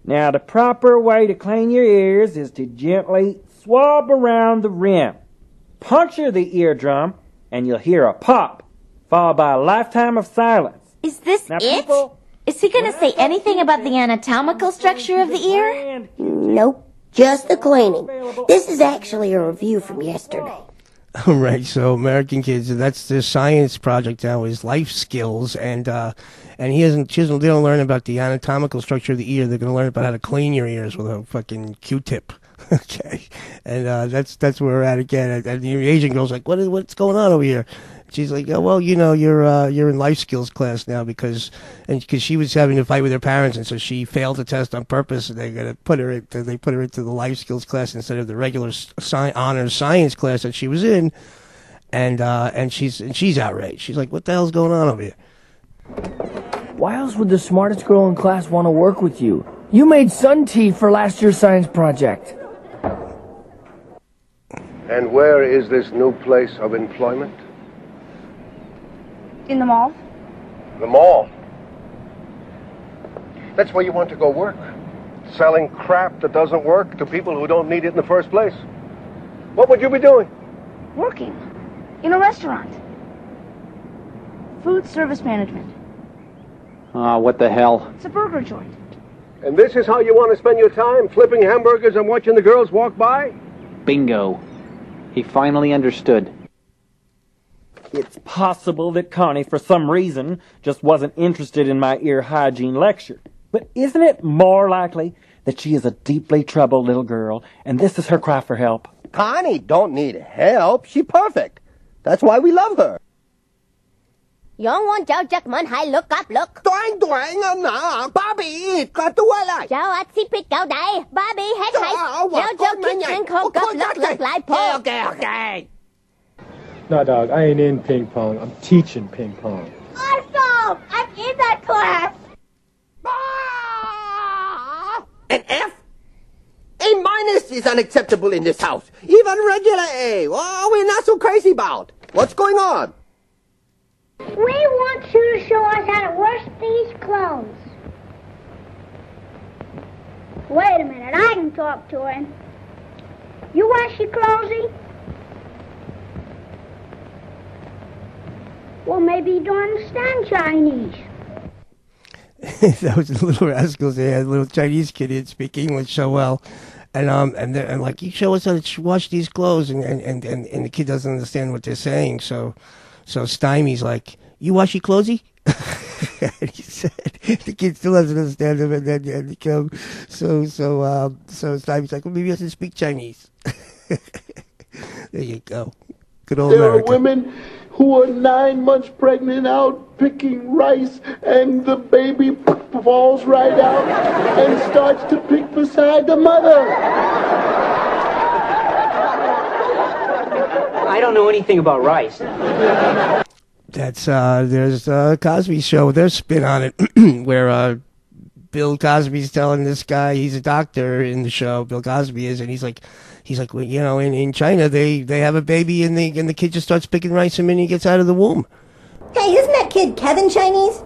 Now, the proper way to clean your ears is to gently swab around the rim. Puncture the eardrum, and you'll hear a pop, followed by a lifetime of silence. Is this now, it? People, is he going to say anything about the anatomical structure of the ear? Nope, just the cleaning. This is actually a review from yesterday. All right, so American kids, that's their science project now is life skills, and they don't learn about the anatomical structure of the ear. They're going to learn about how to clean your ears with a fucking Q-tip. Okay, and that's where we're at again. And the Asian girl's like, what's going on over here? She's like, oh, well, you're in life skills class now because she was having to fight with her parents, and so she failed the test on purpose, and they're gonna put her into the life skills class instead of the regular honors science class that she was in, and she's outraged. She's like, what the hell's going on over here? Why else would the smartest girl in class want to work with you? You made sun tea for last year's science project. And where is this new place of employment? In the mall? The mall. That's where you want to go work. Selling crap that doesn't work to people who don't need it in the first place. What would you be doing? Working. In a restaurant. Food service management. What the hell? It's a burger joint. And this is how you want to spend your time? Flipping hamburgers and watching the girls walk by? Bingo. He finally understood. It's possible that Connie, for some reason, just wasn't interested in my ear hygiene lecture. But isn't it more likely that she is a deeply troubled little girl, and this is her cry for help? Connie don't need help. She's perfect. That's why we love her. 有我走隻問係 look up look。短短啊，Bobby 個多啦。走啊，切撇狗底 ，Bobby 喺睇，有隻決定確急 look 來破。Okay. No, dog, I ain't in ping pong. I'm teaching ping pong. Awesome! I'm in that class. An F? A minus is unacceptable in this house. Even regular A. Oh, we're not so crazy about. What's going on? We want you to show us how to wash these clothes. Wait a minute, I can talk to him. You wash your clothesy? Well, maybe you don't understand Chinese. That was the Little Rascals. They had a little Chinese kid who didn't speak English so well. And like, you show us how to wash these clothes, and the kid doesn't understand what they're saying. So Stymie's like, you wash your clothesy? And he said, the kid still doesn't understand him, and then so Stymie's like, well, maybe I should speak Chinese. There you go. Good old There America. are women who are 9 months pregnant out picking rice, and the baby falls right out and starts to pick beside the mother. I don't know anything about rice. That's there's Cosby Show. There's spin on it where Bill Cosby's telling this guy, he's a doctor in the show, Bill Cosby is, and he's like, well, you know, in China they have a baby and the kid just starts picking rice the minute he gets out of the womb. Hey, isn't that kid Kevin Chinese?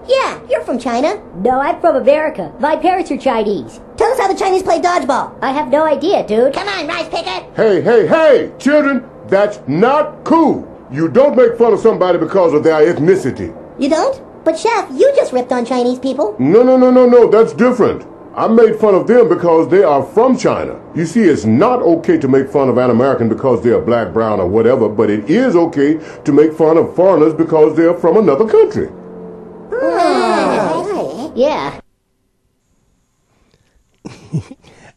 Yeah, you're from China. No, I'm from America. My parents are Chinese. Tell us how the Chinese play dodgeball. I have no idea, dude. Come on, Rice Picker. Hey, hey, hey, children, that's not cool. You don't make fun of somebody because of their ethnicity. You don't? But Chef, you just ripped on Chinese people. No, that's different. I made fun of them because they are from China. You see, it's not okay to make fun of an American because they're black, brown, or whatever, but it is okay to make fun of foreigners because they're from another country. Yeah.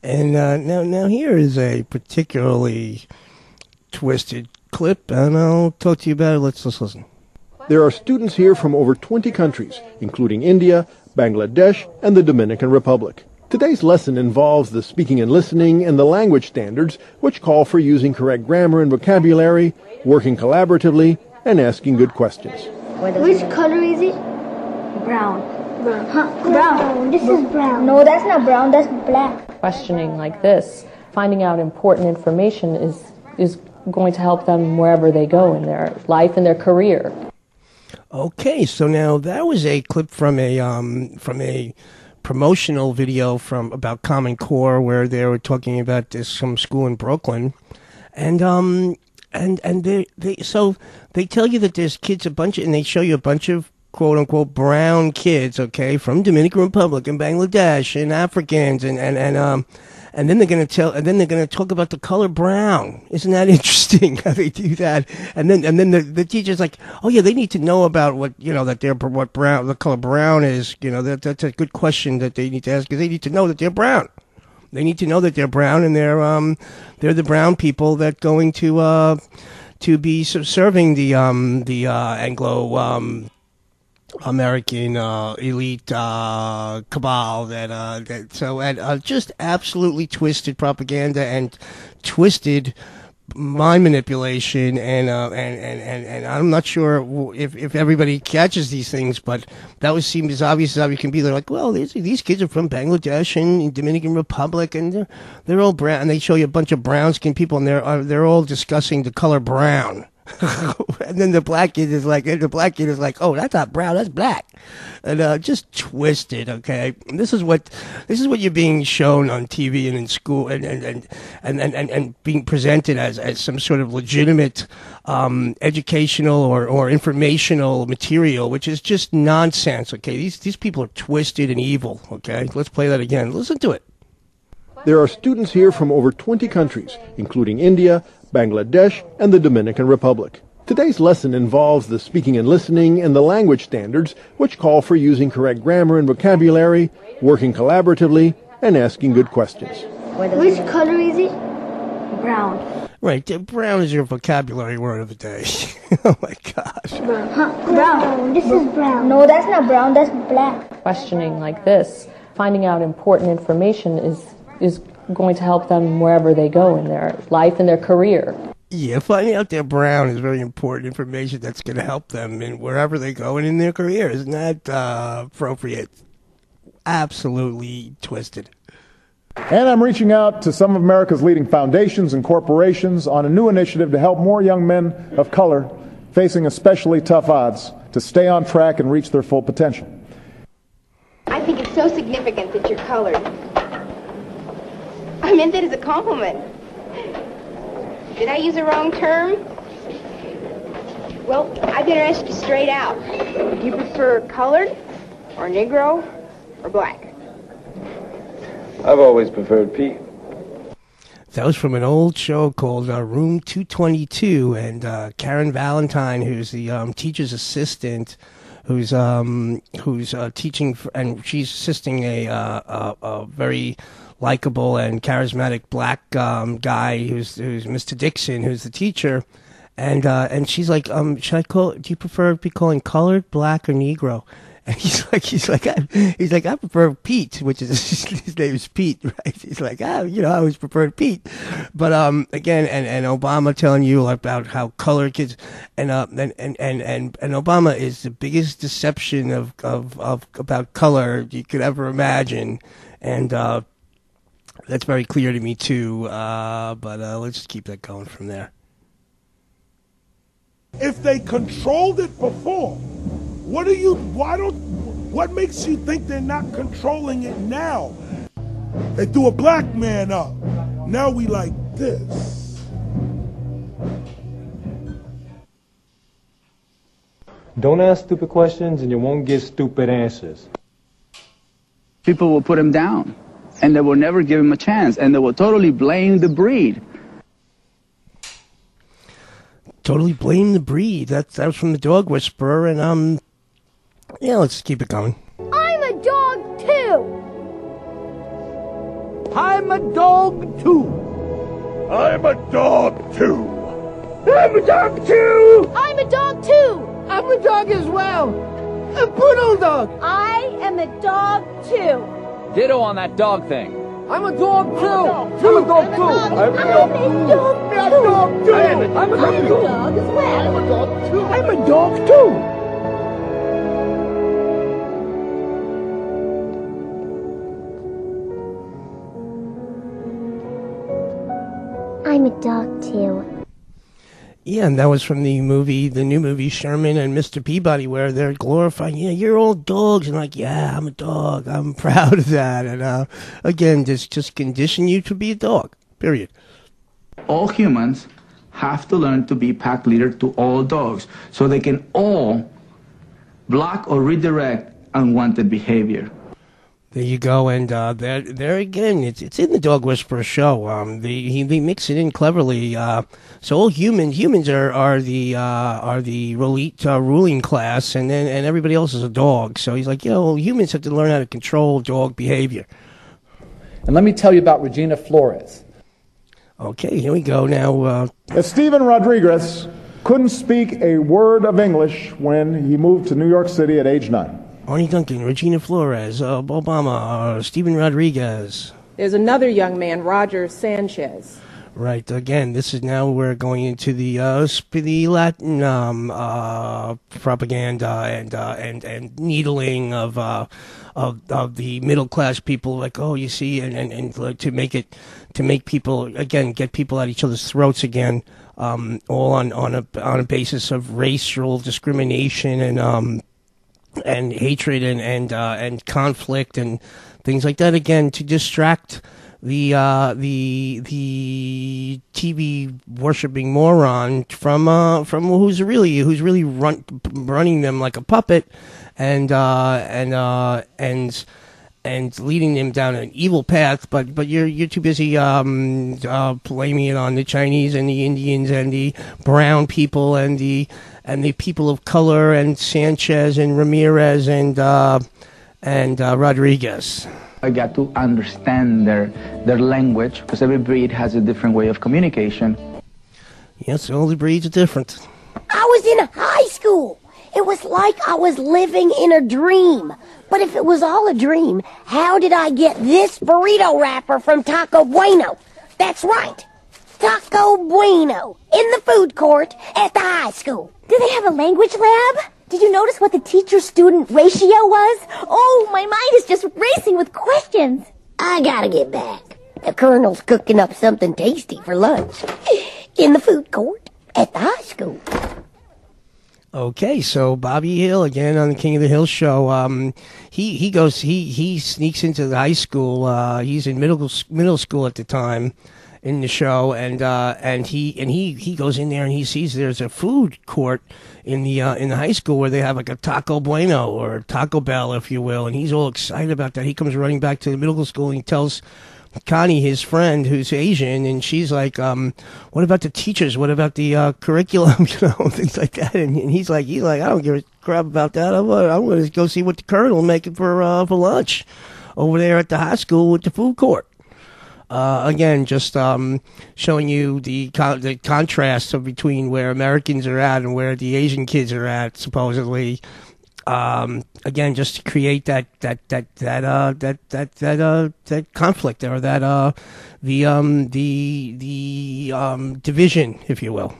And now here is a particularly twisted clip, and I'll talk to you about it. Let's listen. There are students here from over 20 countries, including India, Bangladesh, and the Dominican Republic. Today's lesson involves the speaking and listening and the language standards, which call for using correct grammar and vocabulary, working collaboratively, and asking good questions. Which color is it? Brown. Brown. Huh? Brown. This is brown. No, that's not brown. That's black. Questioning like this, finding out important information is going to help them wherever they go in their life and their career. Okay, so now that was a clip from a promotional video about Common Core, where they were talking about some school in Brooklyn, and they tell you that there's kids and they show you a bunch of quote unquote brown kids, okay, from Dominican Republic and Bangladesh and Africans and then they're going to talk about the color brown. Isn't that interesting how they do that? And then the teacher's like, oh yeah, they need to know about what the color brown is. You know, that's a good question that they need to ask, because they need to know that they're brown. They need to know that they're brown, and they're the brown people that going to be serving the Anglo American elite cabal just absolutely twisted propaganda and twisted mind manipulation, and I'm not sure if everybody catches these things, but that would seem as obvious as it can be. They're like, well, these kids are from Bangladesh and Dominican Republic, and they're all brown, and they show you a bunch of brown skinned people, and they're all discussing the color brown. And then the black kid is like, oh, that's not brown, that's black, and just twisted. Okay, and this is what you're being shown on TV and in school, and being presented as some sort of legitimate educational or informational material, which is just nonsense. Okay, these people are twisted and evil. Okay, let's play that again. Listen to it. There are students here from over 20 countries, including India, Bangladesh, and the Dominican Republic. Today's lesson involves the speaking and listening and the language standards, which call for using correct grammar and vocabulary, working collaboratively, and asking good questions. Which color is it? Brown. Right, brown is your vocabulary word of the day. Oh my gosh. Brown. Huh? Brown. This is brown. No, that's not brown, that's black. Questioning like this, finding out important information is going to help them wherever they go in their life and their career. Yeah, finding out they're brown is very important information that's going to help them in wherever they go and in their career. Isn't that appropriate? Absolutely twisted. And I'm reaching out to some of America's leading foundations and corporations on a new initiative to help more young men of color facing especially tough odds to stay on track and reach their full potential. I think it's so significant that you're colored. I meant that as a compliment. Did I use the wrong term? Well, I'm going to ask you straight out. Do you prefer colored, or Negro, or black? I've always preferred Pete. That was from an old show called Room 222, and Karen Valentine, who's the teacher's assistant, who's teaching, and she's assisting a very likable and charismatic black guy who's Mr. Dixon, who's the teacher, and she's like, should I do you prefer to be calling colored, black, or Negro? And he's like, I prefer Pete, which is his name is Pete, right? He's like, I always preferred Pete, but again, and Obama telling you about how colored kids, and Obama is the biggest deception of about color you could ever imagine, and that's very clear to me too. But let's just keep that going from there. If they controlled it before, what makes you think they're not controlling it now? They threw a black man up. Now we like this. Don't ask stupid questions and you won't get stupid answers. People will put him down, and they will never give him a chance, and they will totally blame the breed. Totally blame the breed. That was from the Dog Whisperer, and yeah, let's keep it going. I'm a dog too. I'm a dog too. I'm a dog too. I'm a dog too. I'm a dog too. I'm a dog as well. A poodle dog. I am a dog too. Ditto on that dog thing. I'm a dog too. I'm a dog too. I'm a dog too. I'm a dog too. I'm a dog too. Dog as well. I'm a dog too. I'm a dog too. I'm a dog too. Yeah, and that was from the new movie Sherman and Mr. Peabody, where they're glorifying, yeah, you're all dogs, and like, yeah, I'm a dog, I'm proud of that, and again, just condition you to be a dog, period. All humans have to learn to be pack leader to all dogs, so they can all block or redirect unwanted behavior. There you go, and there again, it's in the Dog Whisperer show. They mix it in cleverly. So all humans are the elite ruling class, and everybody else is a dog. So he's like, humans have to learn how to control dog behavior. And let me tell you about Regina Flores. Okay, here we go now. Steven Rodriguez couldn't speak a word of English when he moved to New York City at age 9. Arnie Duncan, Regina Flores, Obama, Steven Rodriguez. There's another young man, Roger Sanchez. Right. Again, this is now we're going into the Latin propaganda and needling of the middle class people. Like, oh, you see, and to make people again get people at each other's throats again. All on a basis of racial discrimination and hatred and conflict and things like that, again to distract the TV worshipping moron from who's really running them like a puppet and leading them down an evil path, but you're too busy blaming it on the Chinese and the Indians and the brown people and the people of color and Sanchez and Ramirez and Rodriguez. I got to understand their language, because every breed has a different way of communication. Yes, all the breeds are different. I was in high school. It was like I was living in a dream. But if it was all a dream, how did I get this burrito wrapper from Taco Bueno? That's right, Taco Bueno, in the food court at the high school. Do they have a language lab? Did you notice what the teacher-student ratio was? Oh, my mind is just racing with questions. I gotta get back. The Colonel's cooking up something tasty for lunch in the food court at the high school. Okay, so Bobby Hill again on the King of the Hill show. He sneaks into the high school. He's in middle school at the time in the show, and he goes in there and he sees there's a food court in the high school where they have like a Taco Bueno or Taco Bell, if you will, and he's all excited about that. He comes running back to the middle school and he tells Connie, his friend, who's Asian, and she's like, what about the teachers? What about the curriculum? Things like that. And he's like, I don't give a crap about that. I'm going to go see what the Colonel making for lunch over there at the high school with the food court. Again, just showing you the contrast of between where Americans are at and where the Asian kids are at, supposedly. Again, just to create that conflict or that division, if you will.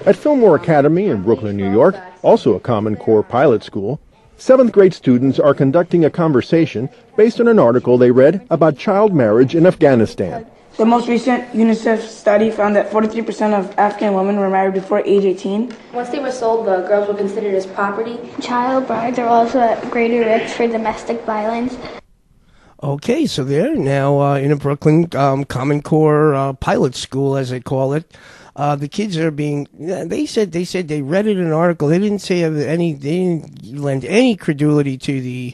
At Fillmore Academy in Brooklyn, New York, also a Common Core pilot school, 7th grade students are conducting a conversation based on an article they read about child marriage in Afghanistan. The most recent UNICEF study found that 43% of Afghan women were married before age 18. Once they were sold, the girls were considered as property. Child brides are also at greater risk for domestic violence. Okay, so they're now in a Brooklyn Common Core pilot school, as they call it. The kids are being. They said they read it in an article. They didn't say any. They didn't lend any credulity to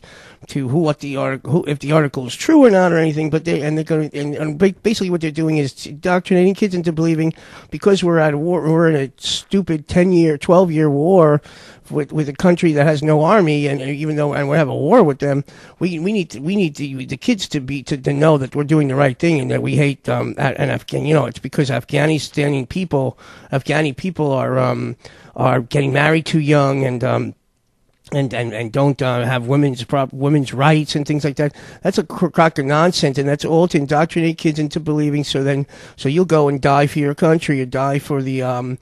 if the article is true or not or anything. But they're going and basically what they're doing is indoctrinating kids into believing because we're at war, we're in a stupid 10-year, 12-year war with a country that has no army, and even though we have a war with them, we need the kids to know that we're doing the right thing and that we hate Afghan. It's because Afghani people are getting married too young and don't have women's rights and things like that. That's a crock of nonsense, and that's all to indoctrinate kids into believing. So you'll go and die for your country, or die for your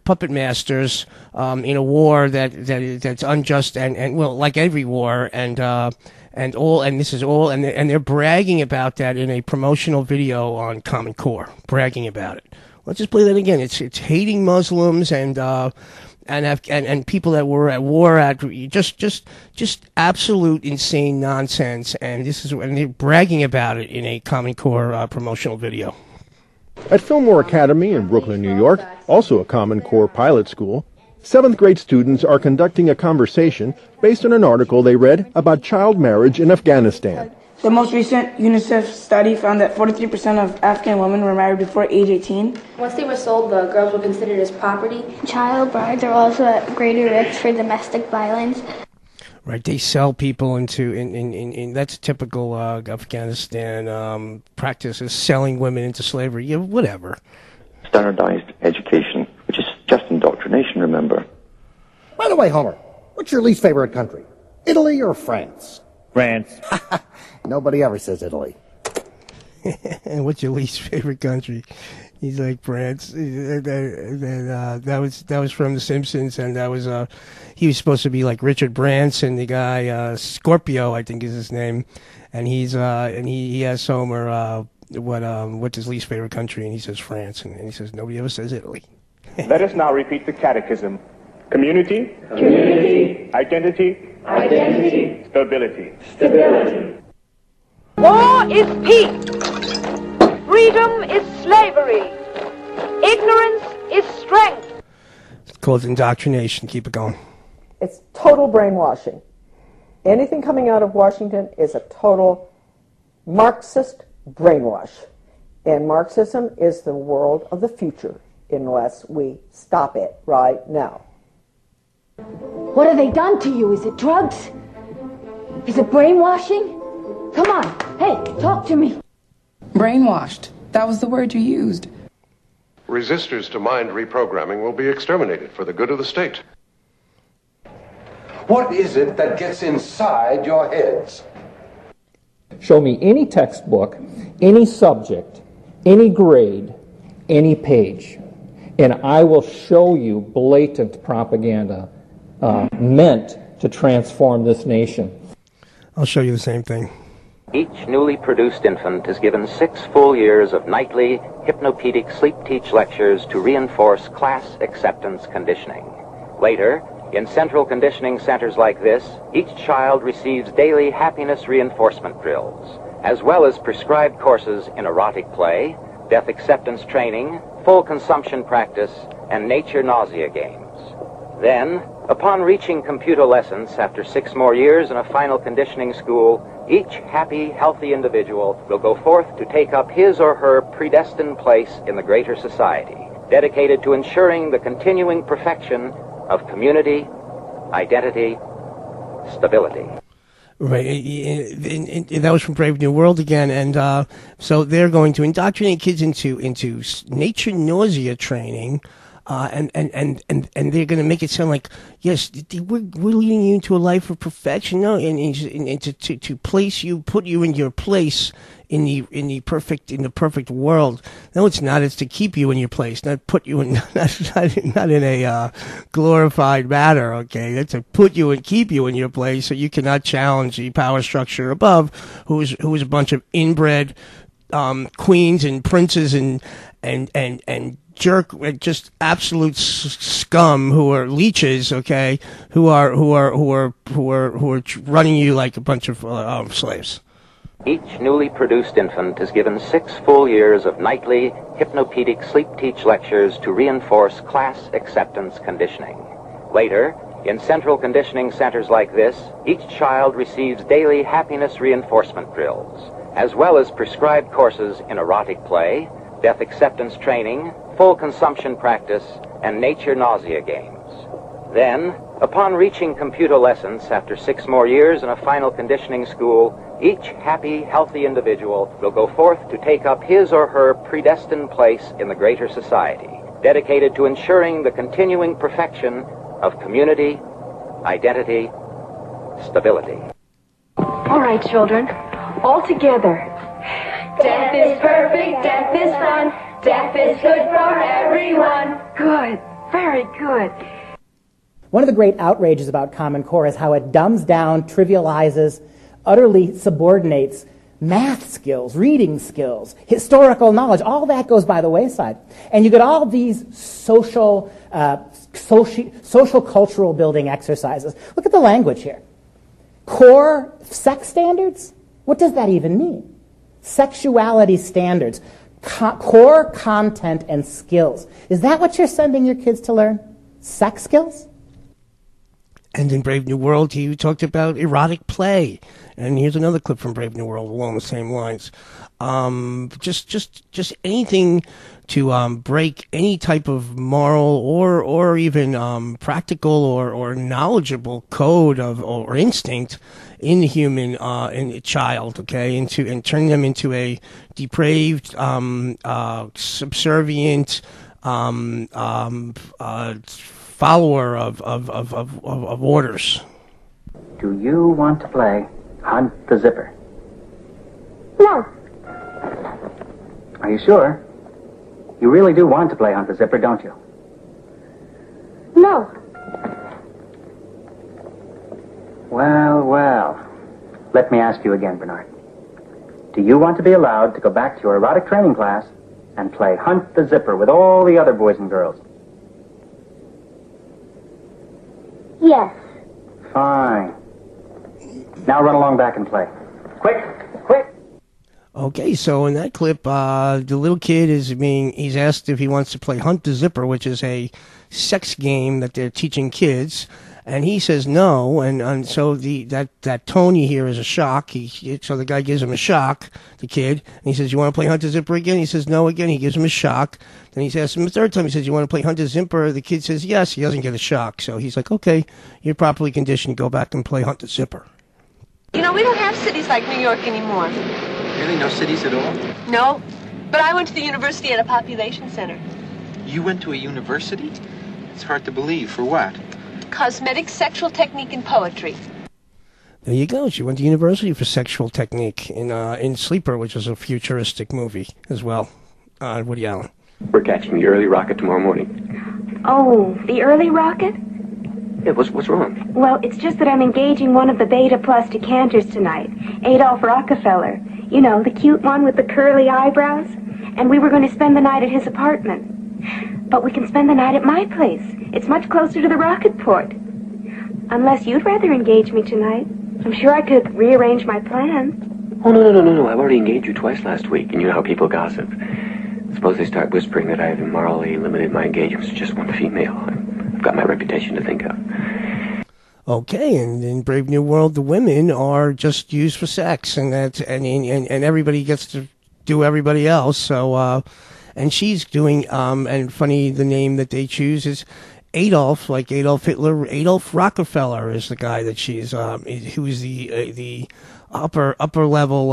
puppet masters in a war that's unjust and well, like every war, and they're bragging about that in a promotional video on Common Core, bragging about it. Let's just play that again. It's hating Muslims and people that were at war just absolute insane nonsense, and they're bragging about it in a Common Core promotional video. At Fillmore Academy in Brooklyn, New York, also a Common Core pilot school, 7th grade students are conducting a conversation based on an article they read about child marriage in Afghanistan. The most recent UNICEF study found that 43% of Afghan women were married before age 18. Once they were sold, the girls were considered as property. Child brides are also at greater risk for domestic violence. Right, they sell people in that's typical Afghanistan practice, is selling women into slavery. Yeah, whatever. Standardized education, which is just indoctrination, remember. By the way, Homer, what's your least favorite country? Italy or France? France. Nobody ever says Italy. And what's your least favorite country? He's like France. That was from The Simpsons, and he was supposed to be like Richard Branson, the guy Scorpio, I think is his name, and he asks Homer what's his least favorite country, and he says France, and he says nobody ever says Italy. Let us now repeat the catechism. Community. Identity. Stability. War is peace. Freedom is slavery. Ignorance is strength. It's called indoctrination. Keep it going. It's total brainwashing. Anything coming out of Washington is a total Marxist brainwash. And Marxism is the world of the future unless we stop it right now. What have they done to you? Is it drugs? Is it brainwashing? Come on, hey, talk to me. Brainwashed. That was the word you used. Resistors to mind reprogramming will be exterminated for the good of the state. What is it that gets inside your heads? Show me any textbook, any subject, any grade, any page, and I will show you blatant propaganda meant to transform this nation. I'll show you the same thing. Each newly produced infant is given 6 full years of nightly hypnopedic sleep-teach lectures to reinforce class acceptance conditioning. Later, in central conditioning centers like this, each child receives daily happiness reinforcement drills, as well as prescribed courses in erotic play, death acceptance training, full consumption practice, and nature nausea games. Then, upon reaching computolescence after 6 more years in a final conditioning school, each happy, healthy individual will go forth to take up his or her predestined place in the greater society, dedicated to ensuring the continuing perfection of community, identity, stability. Right, that was from Brave New World again, and so they're going to indoctrinate kids into nature nausea training, and they're going to make it sound like, yes, we're leading you into a life of perfection. No, and to place you, put you in your place in the perfect world. No, it's not. It's to keep you in your place, not put you in, not in a glorified manner. Okay, it's to put you and keep you in your place, so you cannot challenge the power structure above, who is a bunch of inbred queens and princes and just absolute scum who are leeches, okay, who are running you like a bunch of slaves. Each newly produced infant is given 6 full years of nightly hypnopedic sleep teach lectures to reinforce class acceptance conditioning. Later, in central conditioning centers like this, each child receives daily happiness reinforcement drills, as well as prescribed courses in erotic play, death acceptance training, full consumption practice, and nature nausea games. Then, upon reaching computer lessons after 6 more years in a final conditioning school, each happy, healthy individual will go forth to take up his or her predestined place in the greater society, dedicated to ensuring the continuing perfection of community, identity, stability. All right, children, all together. Death is perfect, death is fun, death is good for everyone. Good, very good. One of the great outrages about Common Core is how it dumbs down, trivializes, utterly subordinates math skills, reading skills, historical knowledge. All that goes by the wayside. And you get all these social cultural building exercises. Look at the language here. Core sex standards? What does that even mean? Sexuality standards. Core content and skills. Is that what you're sending your kids to learn? Sex skills? And in Brave New World, you talked about erotic play. And here's another clip from Brave New World along the same lines. Just anything to break any type of moral or even practical or knowledgeable code or instinct in the human in a child, okay, and turn them into a depraved, subservient, follower of orders. Do you want to play Hunt the Zipper? No. Are you sure? You really do want to play Hunt the Zipper, don't you? No. Well. Let me ask you again, Bernard. Do you want to be allowed to go back to your erotic training class and play Hunt the Zipper with all the other boys and girls? Yes. Fine. Now run along back and play. Quick! Okay, so in that clip, the little kid he's asked if he wants to play Hunt the Zipper, which is a sex game that they're teaching kids, and he says no, and so that tone you hear is a shock. So the guy gives him a shock, the kid, and he says, "You want to play Hunt the Zipper again?" He says no again. He gives him a shock. Then he asks him a third time. He says, "You want to play Hunt the Zipper?" The kid says yes. He doesn't get a shock, so he's like, "Okay, you're properly conditioned. Go back and play Hunt the Zipper." You know, we don't have cities like New York anymore. Really? No cities at all? No, but I went to the university at a population center. You went to a university? It's hard to believe. For what? Cosmetic, sexual technique, and poetry. There you go. She went to university for sexual technique in Sleeper, which is a futuristic movie as well. Woody Allen. We're catching the early rocket tomorrow morning. Oh, the early rocket? Yeah, what's wrong? Well, it's just that I'm engaging one of the Beta Plus decanters tonight, Adolph Rockefeller. You know, the cute one with the curly eyebrows. And we were going to spend the night at his apartment. But we can spend the night at my place. It's much closer to the rocket port. Unless you'd rather engage me tonight. I'm sure I could rearrange my plans. Oh, no. I've already engaged you twice last week, and you know how people gossip. Suppose they start whispering that I've immorally limited my engagements to just one female. I've got my reputation to think of. Okay, and in Brave New World, the women are just used for sex, and everybody gets to do everybody else. So, and she's doing, and funny, the name that they choose is Adolf, like Adolf Hitler. Adolf Rockefeller is the guy that she's, who is the upper level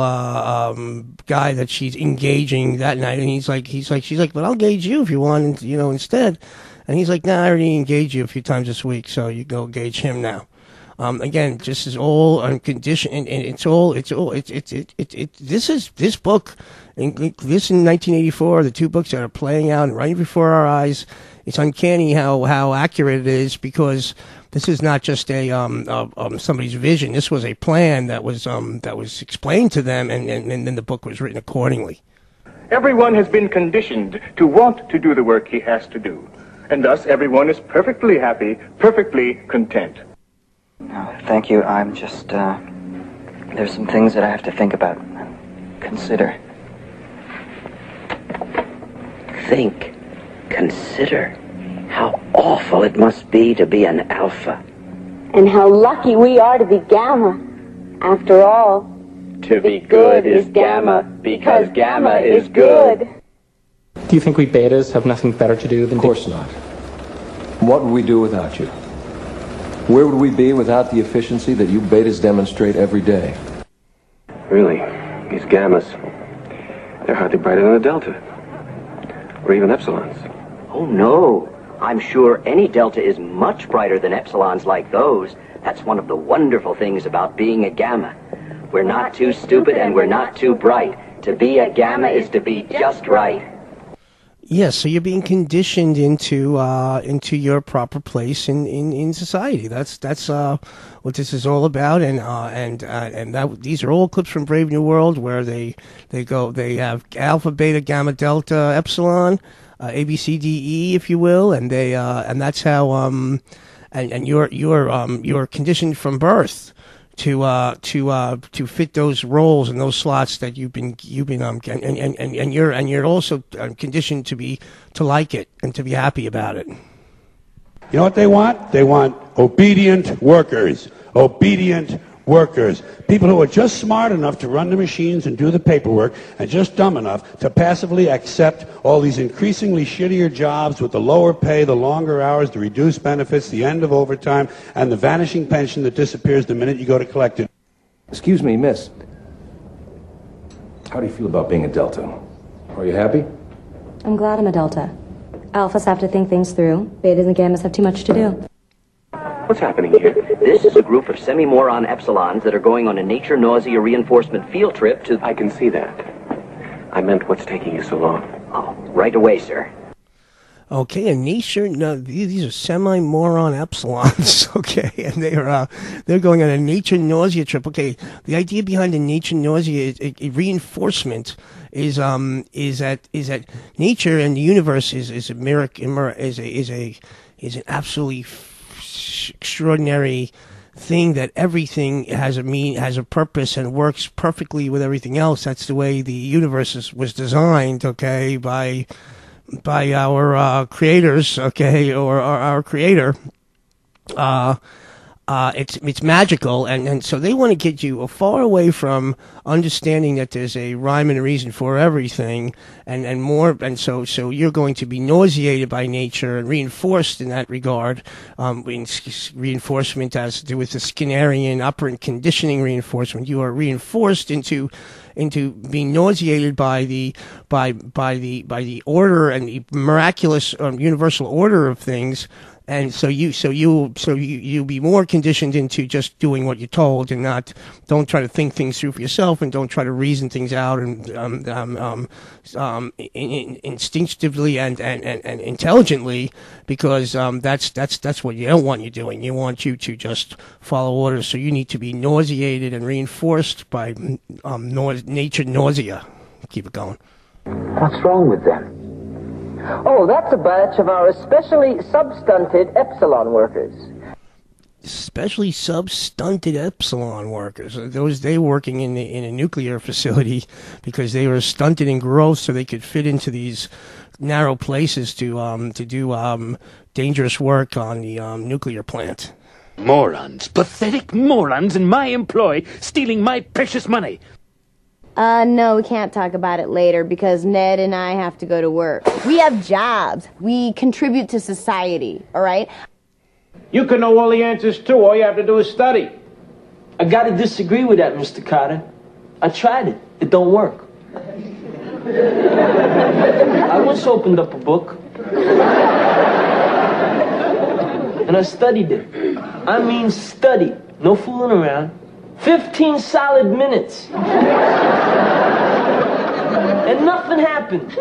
guy that she's engaging that night, and she's like, but I'll engage you if you want, instead. And he's like, nah, I already engaged you a few times this week, so you go engage him now. Again, this is all unconditioned, and this book, this in 1984, the two books that are playing out right before our eyes. It's uncanny how accurate it is, because this is not just somebody's vision. This was a plan that was explained to them, and then the book was written accordingly. Everyone has been conditioned to want to do the work he has to do, and thus everyone is perfectly happy, perfectly content. No, thank you. I'm just, there's some things that I have to think about and consider. Think. Consider. How awful it must be to be an alpha. And how lucky we are to be gamma. After all, To be good is gamma, because gamma is good. Do you think we betas have nothing better to do than... Of course not. What would we do without you? Where would we be without the efficiency that you betas demonstrate every day? Really, these gammas, they're hardly brighter than a delta. Or even epsilons. Oh, no. I'm sure any delta is much brighter than epsilons like those. That's one of the wonderful things about being a gamma. We're not too stupid and we're not too bright. To be a gamma is to be just right. Yes, so you're being conditioned into your proper place in society. That's what this is all about, and that these are all clips from Brave New World, where they have alpha, beta, gamma, delta, epsilon, A, B, C, D, E, if you will, and that's how and you're conditioned from birth to fit those roles and those slots that you've been and you're also conditioned to like it and to be happy about it. You know what they want? They want obedient workers. Obedient workers. People who are just smart enough to run the machines and do the paperwork, and just dumb enough to passively accept all these increasingly shittier jobs with the lower pay, the longer hours, the reduced benefits, the end of overtime, and the vanishing pension that disappears the minute you go to collect it. Excuse me, miss. How do you feel about being a Delta? Are you happy? I'm glad I'm a Delta. Alphas have to think things through. Betas and gammas have too much to do. What's happening here? This is a group of semi-moron epsilons that are going on a nature nausea reinforcement field trip to... I can see that. I meant what's taking you so long. Oh, right away, sir. Okay, and these are semi-moron epsilons, okay, and they're going on a nature nausea trip. Okay, the idea behind the nature nausea is reinforcement is that nature and the universe is an absolutely extraordinary thing, that everything has a purpose and works perfectly with everything else. That's the way the universe was designed, okay, by our creators, okay, or our creator. It's magical, and so they want to get you far away from understanding that there's a rhyme and a reason for everything, and more, and so you're going to be nauseated by nature and reinforced in that regard. Reinforcement has to do with the Skinnerian operant conditioning reinforcement. You are reinforced into being nauseated by the order and the miraculous universal order of things. And so you'll be more conditioned into just doing what you're told, and don't try to think things through for yourself, and don't try to reason things out and instinctively and intelligently, because that's what you don't want you doing. You want you to just follow orders. So you need to be nauseated and reinforced by nature nausea. Keep it going. What's wrong with them? Oh, that's a batch of our especially substunted epsilon workers. Especially substunted epsilon workers. They were working in a nuclear facility because they were stunted in growth, so they could fit into these narrow places to do dangerous work on the nuclear plant. Morons, pathetic morons in my employ, stealing my precious money. No, we can't talk about it later because Ned and I have to go to work. We have jobs. We contribute to society, all right? You can know all the answers too. All you have to do is study. I gotta disagree with that, Mr. Carter. I tried it. It don't work. I once opened up a book. and I studied it. I mean studied. No fooling around. 15 solid minutes. And nothing happened.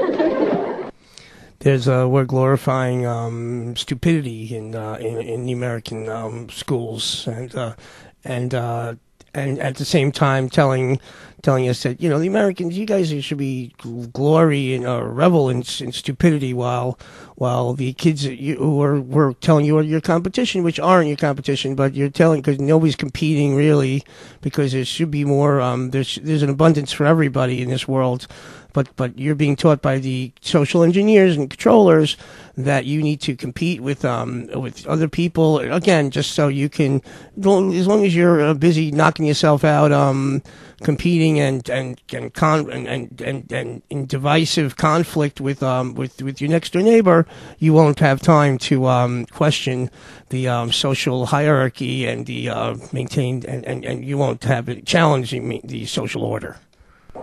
We're glorifying stupidity in the American schools, and at the same time telling us that, you know, the Americans, you guys should be glory and revel in stupidity, while the kids we're telling you are your competition, which aren't your competition, but you're telling, because nobody's competing really, because there should be more. There's an abundance for everybody in this world. But you're being taught by the social engineers and controllers that you need to compete with other people, again, just so you can, as long as you're busy knocking yourself out, competing and in divisive conflict with your next door neighbor, you won't have time to question the social hierarchy and the maintained, and you won't have it challenging the social order.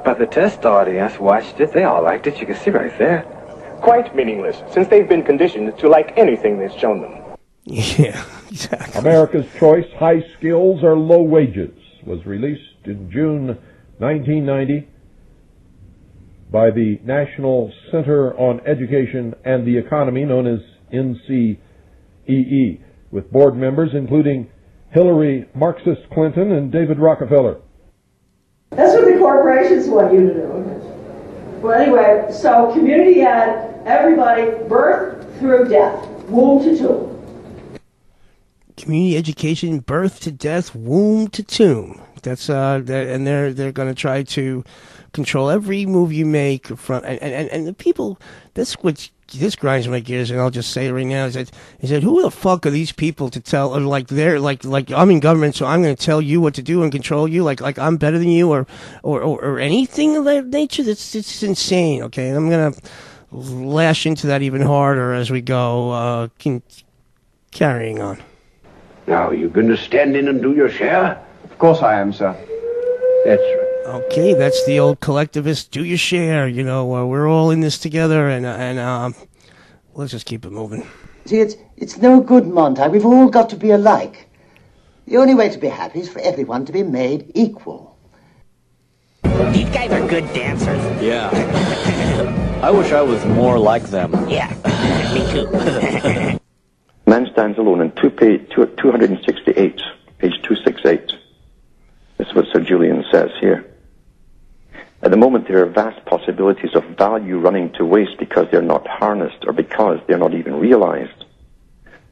But the test audience watched it. They all liked it. You can see right there. Quite meaningless, since they've been conditioned to like anything that's shown them. Yeah, exactly. America's Choice, High Skills or Low Wages was released in June 1990 by the National Center on Education and the Economy, known as NCEE, with board members including Hillary Marxist Clinton and David Rockefeller. That's what the corporations want you to do. Well, anyway, so community ed, everybody, birth through death, womb to tomb. Community education, birth to death, womb to tomb. That's and they're going to try to control every move you make from and the people. This grinds my gears, and I'll just say it right now, is that who the fuck are these people to tell, or like they're like I'm in government, so I'm going to tell you what to do and control you, like I'm better than you, or anything of that nature. It's insane. Okay, and I'm going to lash into that even harder as we go. Carrying on. Now, you going to stand in and do your share? Of course I am, sir. That's right. Okay, that's the old collectivist, do your share, you know, we're all in this together, and let's just keep it moving. See, it's no good, Monty. We've all got to be alike. The only way to be happy is for everyone to be made equal. These guys are good dancers. Yeah. I wish I was more like them. Yeah, me too. Man stands alone in 268, page 268. This is what Sir Julian says here. At the moment, there are vast possibilities of value running to waste because they're not harnessed or because they're not even realized.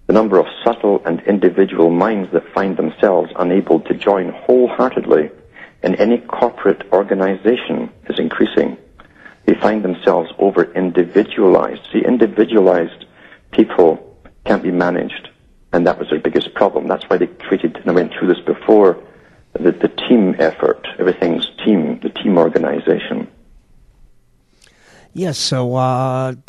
The number of subtle and individual minds that find themselves unable to join wholeheartedly in any corporate organization is increasing. They find themselves over-individualized. See, individualized people can't be managed, and that was their biggest problem. That's why they created, and I went through this before, the team effort. Everything's team, the team organization. Yes, so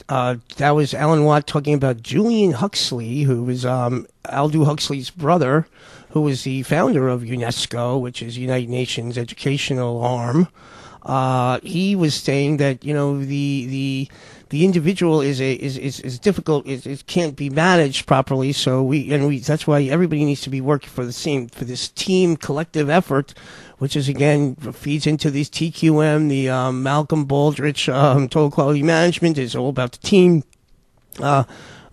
that was Alan Watt talking about Julian Huxley, who was Aldous Huxley's brother, who was the founder of UNESCO, which is United Nations educational arm. He was saying that, you know, the individual is difficult. It can't be managed properly. So that's why everybody needs to be working for this team collective effort, which is again feeds into these TQM, the Malcolm Baldrige total quality management is all about the team.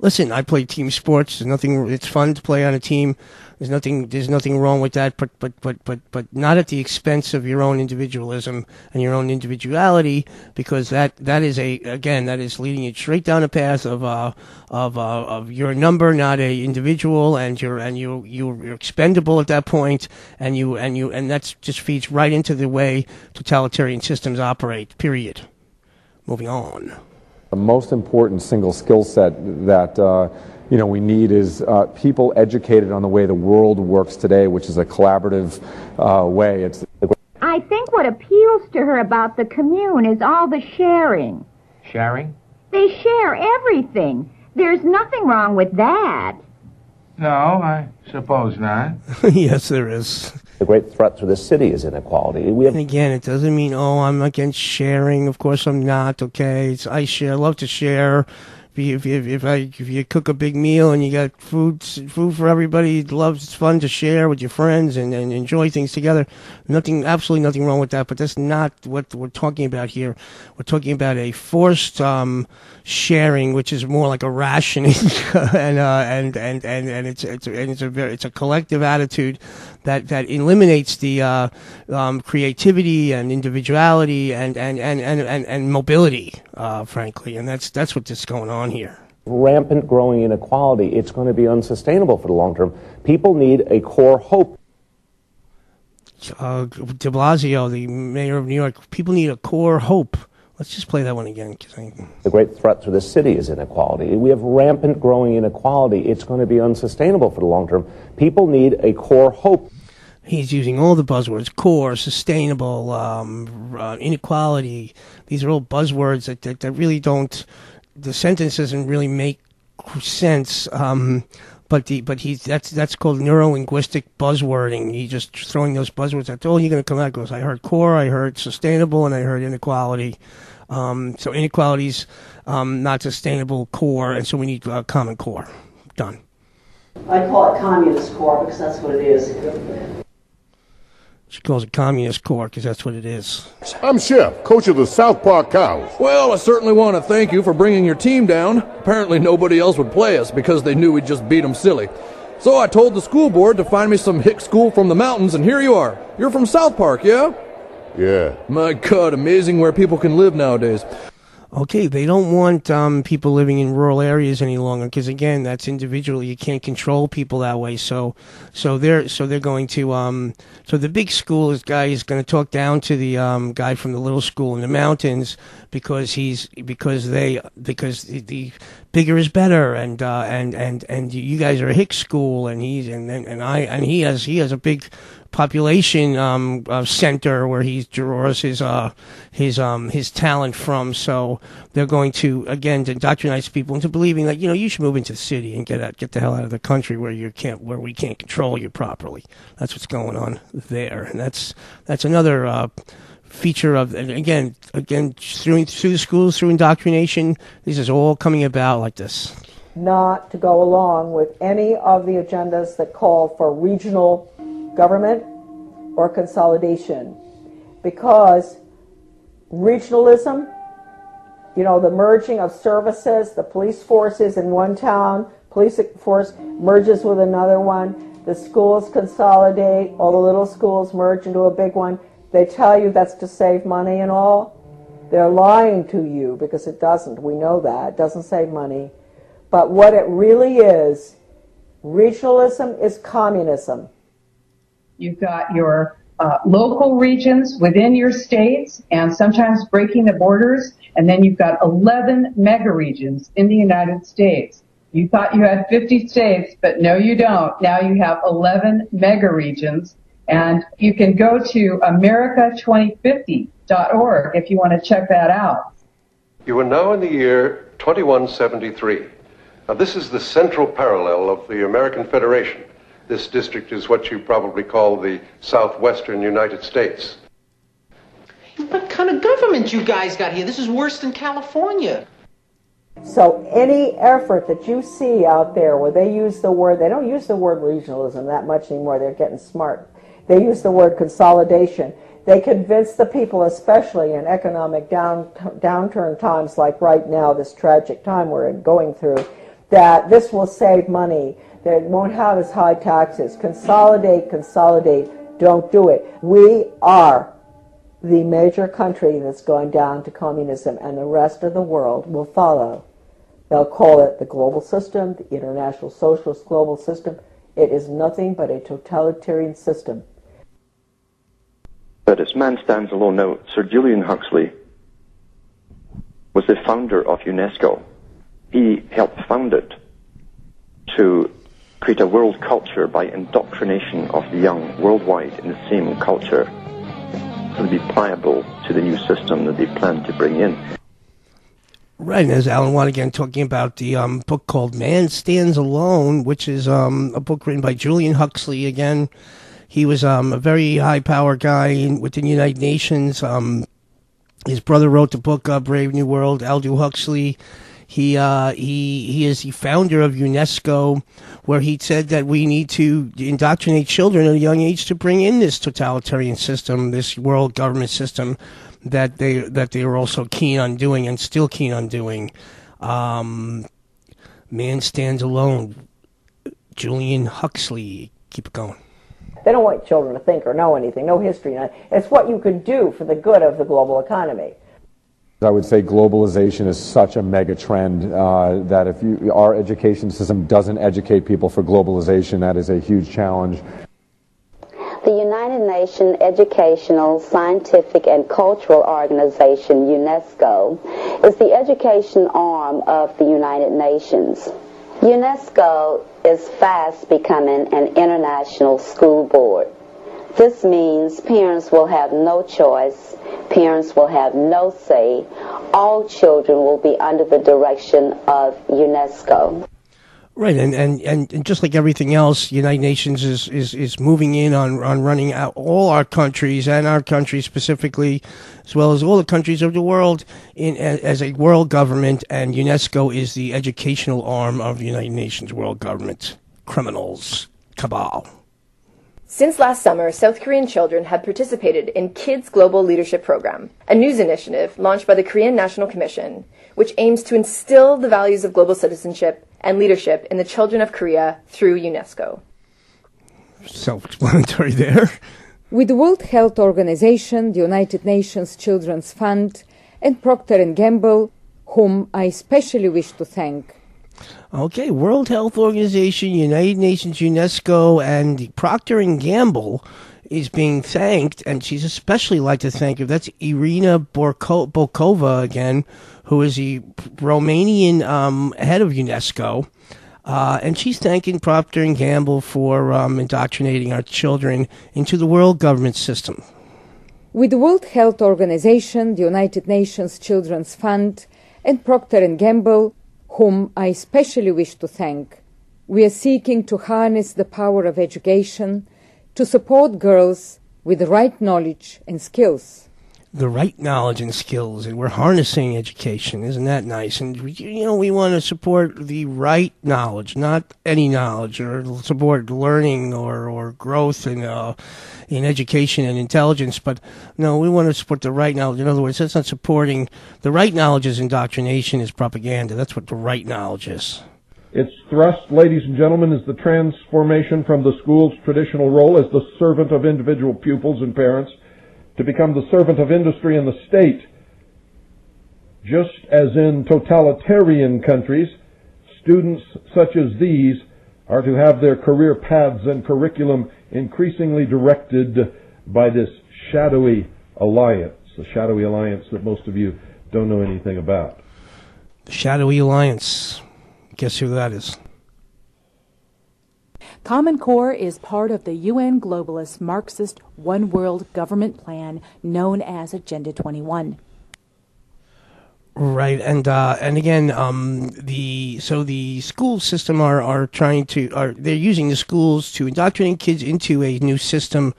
Listen, I play team sports. There's nothing. It's fun to play on a team. There's nothing wrong with that, but not at the expense of your own individualism and your own individuality, because that is leading you straight down a path of you're a number, not a individual, and you're expendable at that point, and that's just feeds right into the way totalitarian systems operate. Period. Moving on. The most important single skill set that we need is people educated on the way the world works today, which is a collaborative way. I think what appeals to her about the commune is all the sharing. Sharing? They share everything. There's nothing wrong with that. No, I suppose not. Yes, there is. The great threat to the city is inequality. And again, it doesn't mean, I'm against sharing. Of course I'm not, okay? I love to share. If you cook a big meal and you got food for everybody, it's fun to share with your friends and enjoy things together. Absolutely nothing wrong with that. But that's not what we're talking about here. We're talking about a forced sharing, which is more like a rationing, and it's a collective attitude that eliminates the creativity and individuality and mobility, frankly, and that's what's going on here. Rampant growing inequality, it's going to be unsustainable for the long term. People need a core hope. De Blasio, the mayor of New York, people need a core hope. Let's just play that one again. The great threat to the city is inequality. We have rampant growing inequality. It's going to be unsustainable for the long term. People need a core hope. He's using all the buzzwords: core, sustainable, inequality. These are all buzzwords that really don't. The sentence doesn't really make sense. But that's called neuro-linguistic buzzwording. He's just throwing those buzzwords. That's all you're going to come out. Goes, I heard core, I heard sustainable, and I heard inequality. So inequality's not sustainable core, and so we need common core. Done. I call it communist core because that's what it is. She calls it communist core because that's what it is. I'm Chef, coach of the South Park Cows. Well, I certainly want to thank you for bringing your team down. Apparently nobody else would play us because they knew we'd just beat them silly. So I told the school board to find me some hick school from the mountains, and here you are. You're from South Park, yeah? Yeah. My God, amazing where people can live nowadays. Okay, they don't want people living in rural areas any longer because again, that's individual. You can't control people that way. So they're going to so the big school guy is going to talk down to the guy from the little school in the mountains because the bigger is better and you guys are a hick school and he has a big population center where he draws his talent from. So they're going to again to indoctrinate people into believing that you should move into the city and get the hell out of the country where we can't control you properly. That's what's going on there, and that's another feature of, and again through the schools, through indoctrination. This is all coming about like this. Not to go along with any of the agendas that call for regional government or consolidation, because regionalism, the merging of services, the police forces in one town, police force merges with another one, the schools consolidate, all the little schools merge into a big one. They tell you that's to save money and all. They're lying to you because it doesn't. We know that. It doesn't save money. But what it really is, regionalism is communism. You've got your local regions within your states and sometimes breaking the borders, and then you've got 11 mega regions in the United States. You thought you had 50 states, but no you don't. Now you have 11 mega regions, and you can go to America2050.org if you want to check that out. You are now in the year 2173. Now this is the central parallel of the American Federation. This district is what you probably call the southwestern United States. What kind of government you guys got here? This is worse than California. So any effort that you see out there where they use the word, they don't use the word regionalism that much anymore, they're getting smart. They use the word consolidation. They convince the people, especially in economic downturn times like right now, this tragic time we're going through, that this will save money. They won't have as high taxes. Consolidate, don't do it. We are the major country that's going down to communism, and the rest of the world will follow. They'll call it the global system, the international socialist global system. It is nothing but a totalitarian system. But as man stands alone now, Sir Julian Huxley was the founder of UNESCO. He helped found it to create a world culture by indoctrination of the young worldwide in the same culture to be pliable to the new system that they plan to bring in. Right, and there's Alan Watt again talking about the book called Man Stands Alone, which is a book written by Julian Huxley. Again, he was a very high-power guy within the United Nations. His brother wrote the book Brave New World, Aldous Huxley. He is the founder of UNESCO, where he said that we need to indoctrinate children at a young age to bring in this totalitarian system, this world government system that they were also keen on doing and still keen on doing. Man stands alone. Julian Huxley. Keep it going. They don't want children to think or know anything, no history. It's what you can do for the good of the global economy. I would say globalization is such a mega trend that if our education system doesn't educate people for globalization, that is a huge challenge. The United Nations Educational, Scientific, and Cultural Organization, UNESCO, is the education arm of the United Nations. UNESCO is fast becoming an international school board. This means parents will have no choice, parents will have no say. All children will be under the direction of UNESCO. Right, and just like everything else, United Nations is moving in on running out all our countries, and our country specifically, as well as all the countries of the world, as a world government, and UNESCO is the educational arm of the United Nations world government. Criminals. Cabal. Since last summer, South Korean children have participated in Kids Global Leadership Program, a news initiative launched by the Korean National Commission, which aims to instill the values of global citizenship and leadership in the children of Korea through UNESCO. Self-explanatory there. With the World Health Organization, the United Nations Children's Fund, and Procter & Gamble, whom I especially wish to thank. Okay, World Health Organization, United Nations, UNESCO, and Procter & Gamble is being thanked, and she's especially like to thank her. That's Irina Bokova again, who is the Romanian head of UNESCO, and she's thanking Procter & Gamble for indoctrinating our children into the world government system. With the World Health Organization, the United Nations Children's Fund, and Procter & Gamble, whom I especially wish to thank, we are seeking to harness the power of education to support girls with the right knowledge and skills. The right knowledge and skills, and we're harnessing education. Isn't that nice? And, we want to support the right knowledge, not any knowledge, or support learning or growth in education and intelligence. But, no, we want to support the right knowledge. In other words, that's not supporting. The right knowledge is indoctrination, is propaganda. That's what the right knowledge is. Its thrust, ladies and gentlemen, is the transformation from the school's traditional role as the servant of individual pupils and parents to become the servant of industry and the state. Just as in totalitarian countries, students such as these are to have their career paths and curriculum increasingly directed by this shadowy alliance, a shadowy alliance that most of you don't know anything about. The shadowy alliance. Guess who that is? Common Core is part of the UN globalist Marxist One World Government Plan known as Agenda 21. Right, and again, the school system they're using the schools to indoctrinate kids into a new system,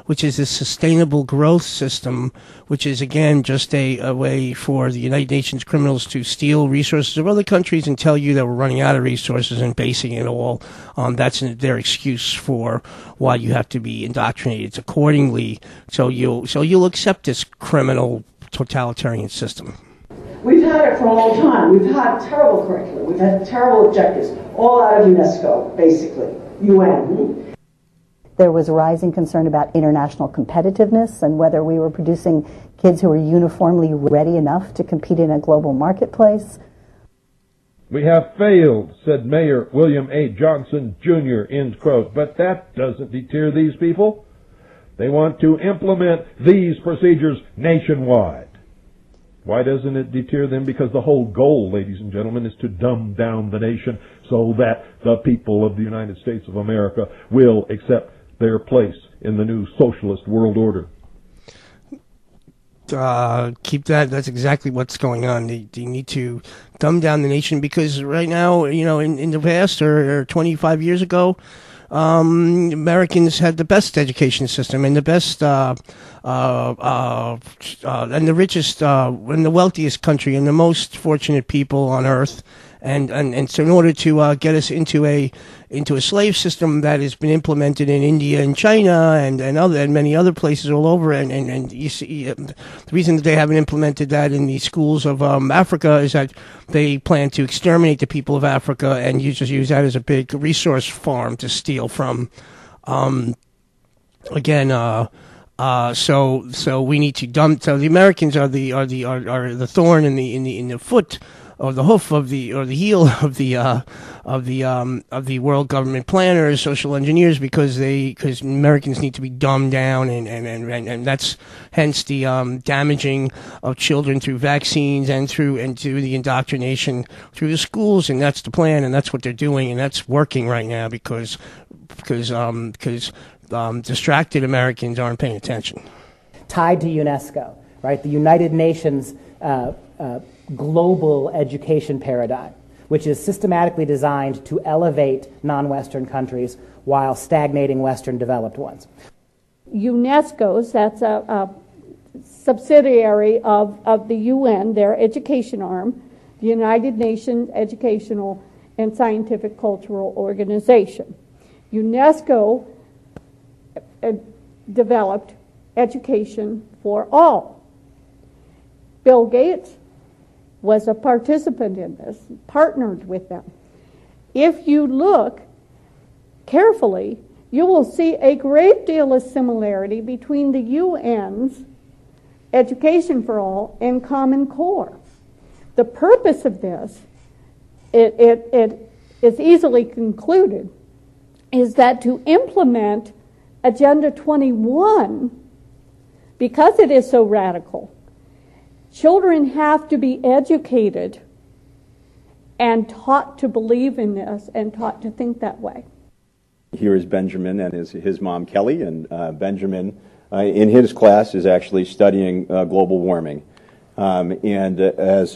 which is a sustainable growth system, which is, again, just a way for the United Nations criminals to steal resources of other countries and tell you that we're running out of resources and basing it all on that's their excuse for why you have to be indoctrinated accordingly. So you'll accept this criminal totalitarian system. We've had it for a long time. We've had terrible curriculum. We've had terrible objectives, all out of UNESCO, basically, UN. There was a rising concern about international competitiveness and whether we were producing kids who were uniformly ready enough to compete in a global marketplace. We have failed, said Mayor William A. Johnson, Jr., end quote. But that doesn't deter these people. They want to implement these procedures nationwide. Why doesn't it deter them? Because the whole goal, ladies and gentlemen, is to dumb down the nation so that the people of the United States of America will accept their place in the new socialist world order. Keep that. That's exactly what's going on. They need to dumb down the nation because right now, in the past or 25 years ago, Americans had the best education system and the best, and the richest, and the wealthiest country and the most fortunate people on earth. And so in order to get us into a slave system that has been implemented in India and China and many other places all over, and you see the reason that they haven't implemented that in the schools of Africa is that they plan to exterminate the people of Africa and use that as a big resource farm to steal from. So we need to dump. So the Americans are the thorn in the foot, or the hoof of the heel of the world government planners, social engineers, because Americans need to be dumbed down, and that's hence the damaging of children through vaccines and through the indoctrination through the schools, and that's the plan, and that's what they're doing, and that's working right now because distracted Americans aren't paying attention. Tied to UNESCO, right? The United Nations global education paradigm, which is systematically designed to elevate non-Western countries while stagnating Western developed ones. UNESCO's, that's a subsidiary of the UN, their education arm, the United Nations Educational and Scientific Cultural Organization. UNESCO developed education for all. Bill Gates was a participant in this, partnered with them. If you look carefully, you will see a great deal of similarity between the UN's Education for All and Common Core. The purpose of this, it is easily concluded, is that to implement Agenda 21, because it is so radical, children have to be educated and taught to believe in this and taught to think that way. Here is Benjamin and his mom, Kelly, and Benjamin, in his class, is actually studying global warming. And as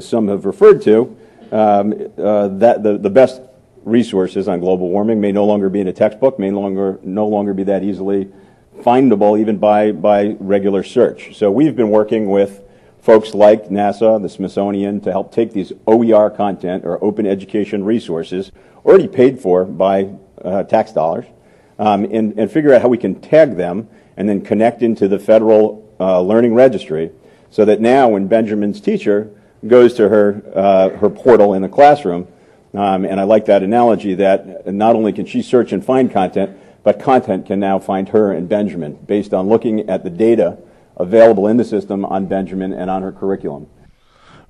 some have referred to, that the best resources on global warming may no longer be in a textbook, may no longer be that easily findable even by regular search. So we've been working with folks like NASA, the Smithsonian, to help take these OER content, or open education resources, already paid for by tax dollars, and figure out how we can tag them and then connect into the federal learning registry, so that now when Benjamin's teacher goes to her portal in the classroom, and I like that analogy that not only can she search and find content, but content can now find her and Benjamin based on looking at the data available in the system on Benjamin and on her curriculum.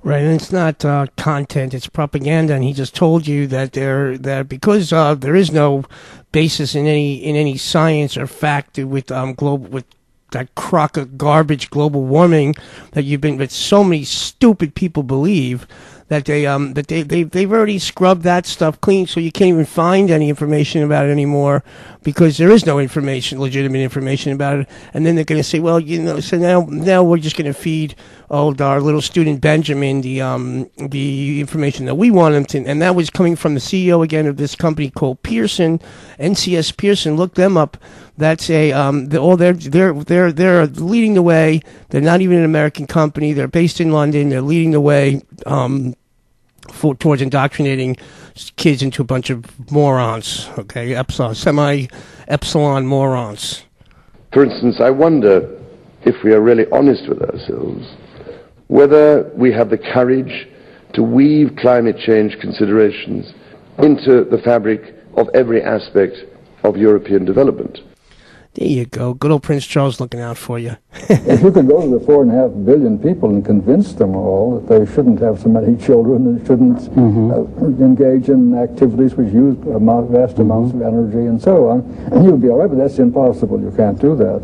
Right, and it's not content; it's propaganda. And he just told you that because there is no basis in any science or fact with that crock of garbage, global warming, that so many stupid people believe that they've already scrubbed that stuff clean, so you can't even find any information about it anymore, because there is no legitimate information about it. And then they're going to say, well, so now we're just going to feed our little student Benjamin the information that we want him to. And that was coming from the CEO again of this company called Pearson, NCS Pearson. Look them up. That's they're leading the way. They're not even an American company. They're based in London. They're leading the way towards indoctrinating kids into a bunch of morons. Okay, semi-epsilon morons. For instance, I wonder if we are really honest with ourselves, whether we have the courage to weave climate change considerations into the fabric of every aspect of European development. There you go. Good old Prince Charles looking out for you. If you could go to the 4.5 billion people and convince them all that they shouldn't have so many children and shouldn't engage in activities which use vast amounts of energy and so on, you'd be all right, but that's impossible. You can't do that.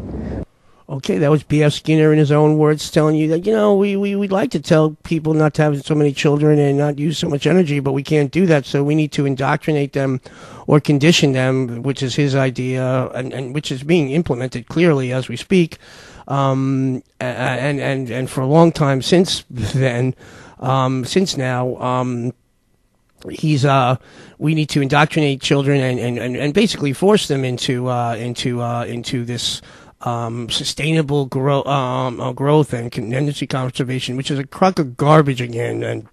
Okay, that was B.F. Skinner in his own words telling you that, we'd like to tell people not to have so many children and not use so much energy, but we can't do that, so we need to indoctrinate them or condition them, which is his idea, and which is being implemented clearly as we speak, and for a long time since then, since now, we need to indoctrinate children and basically force them into this sustainable growth and energy conservation, which is a crock of garbage again. And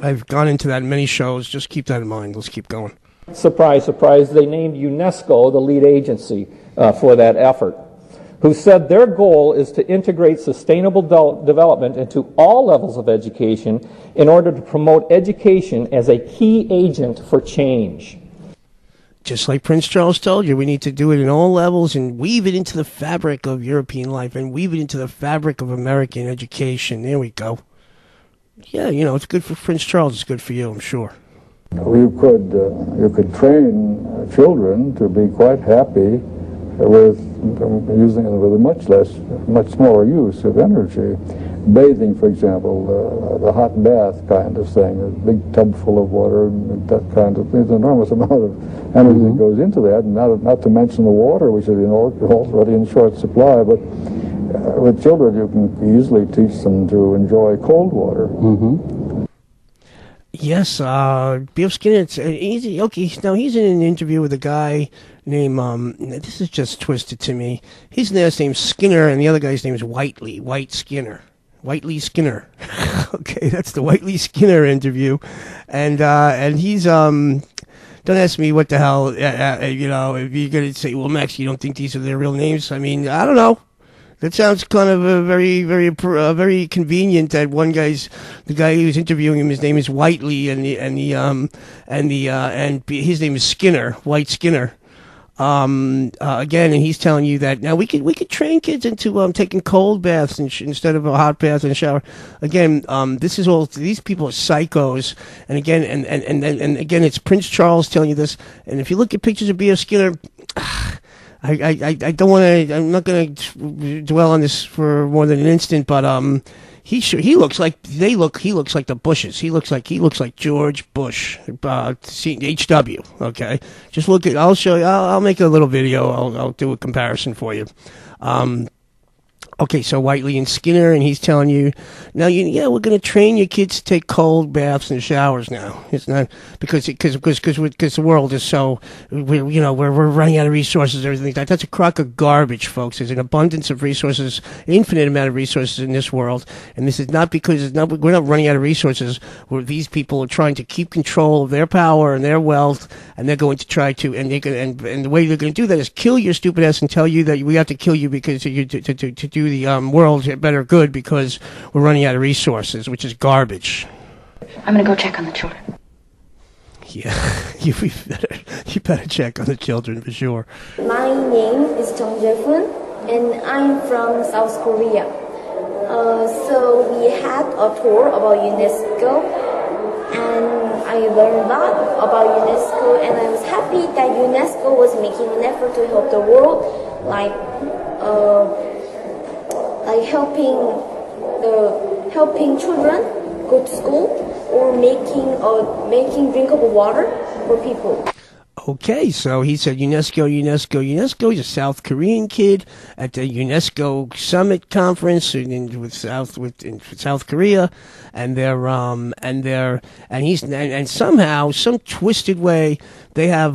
I've gone into that in many shows. Just keep that in mind. Let's keep going. Surprise, surprise, they named UNESCO the lead agency for that effort, who said their goal is to integrate sustainable development into all levels of education in order to promote education as a key agent for change. Just like Prince Charles told you, we need to do it in all levels and weave it into the fabric of European life and weave it into the fabric of American education. There we go. Yeah, you know, it's good for Prince Charles. It's good for you, I'm sure. You could train children to be quite happy with using it with a much smaller use of energy. Bathing, for example, the hot bath kind of thing, a big tub full of water, that kind of thing. There's an enormous amount of energy that goes into that, and not to mention the water, which is already in short supply. But with children, you can easily teach them to enjoy cold water. Yes, B.F. Skinner, it's easy. Okay, now he's in an interview with a guy named, this is just twisted to me. His last name's Skinner, and the other guy's name is Whiteley Skinner. Okay, that's the Whiteley Skinner interview. And he's, don't ask me what the hell, you know, if you're going to say, well, Max, you don't think these are their real names? I mean, I don't know. That sounds kind of very convenient that the guy who's interviewing him, his name is Whiteley, and his name is Skinner, White Skinner. Again, and he's telling you that now we could train kids into taking cold baths instead of a hot bath and a shower. Again, this is all, these people are psychos. And again, and again, it's Prince Charles telling you this. And if you look at pictures of B.F. Skinner, I don't want to. I'm not going to dwell on this for more than an instant, but he looks like he looks like the Bushes. He looks like George Bush, HW. Okay, just look at. I'll show you. I'll make a little video. I'll do a comparison for you. Okay, so Whiteley and Skinner, and he's telling you, now, we're going to train your kids to take cold baths and showers now. It's not because the world is so, we're running out of resources and everything like that. That's a crock of garbage, folks. There's an abundance of resources, infinite amount of resources in this world, and this is not because we're not running out of resources. Where these people are trying to keep control of their power and their wealth, and they're going to try to, and the way they're going to do that is kill your stupid ass and tell you that we have to kill you because to do the world better good because we're running out of resources, which is garbage. I'm going to go check on the children. Yeah, you better check on the children for sure. My name is Jung Jae-hoon, and I'm from South Korea. So we had a tour about UNESCO, and I learned a lot about UNESCO, and I was happy that UNESCO was making an effort to help the world, like helping children go to school or making drinkable water for people. Okay, so he said UNESCO. He's a South Korean kid at the UNESCO Summit Conference in South Korea, and somehow, some twisted way, they have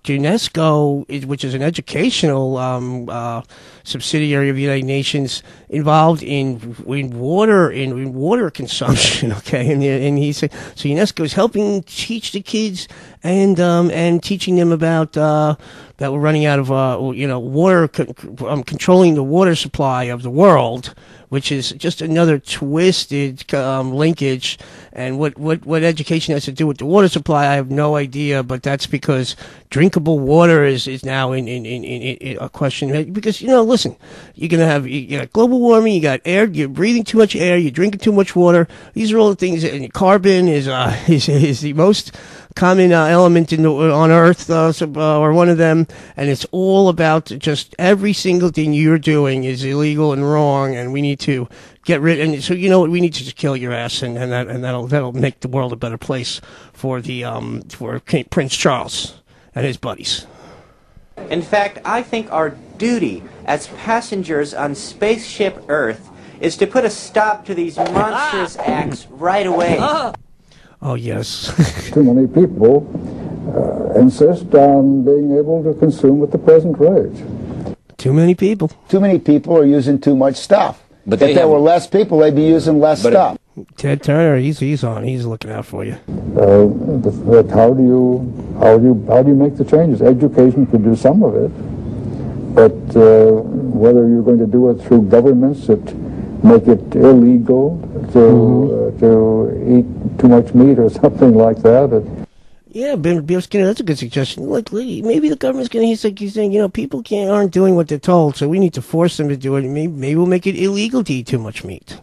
UNESCO, which is an educational subsidiary of the United Nations, involved in water consumption. Okay, and he said so. UNESCO is helping teach the kids and teaching them about that we're running out of water, controlling the water supply of the world, which is just another twisted linkage. And what education has to do with the water supply, I have no idea. But that's because drinkable water is now in a question. Because listen, you got global warming, you got air, you're breathing too much air, you're drinking too much water. These are all the things. And carbon is the most common element on Earth, or one of them, and it's all about just every single thing you're doing is illegal and wrong, and we need to get rid. And so we need to just kill your ass, and that'll make the world a better place for Prince Charles and his buddies. In fact, I think our duty as passengers on spaceship Earth is to put a stop to these monstrous acts right away. Oh, yes. Too many people insist on being able to consume at the present rate. Too many people. Too many people are using too much stuff. But if there were less people, they'd be using less stuff. Ted Turner, he's on. He's looking out for you. But how do you make the changes? Education could do some of it, but whether you're going to do it through governments that make it illegal to eat too much meat or something like that. Yeah, Bill Skinner, that's a good suggestion. Like, maybe the government's going to, he's saying, you know, people aren't doing what they're told, so we need to force them to do it. Maybe we'll make it illegal to eat too much meat.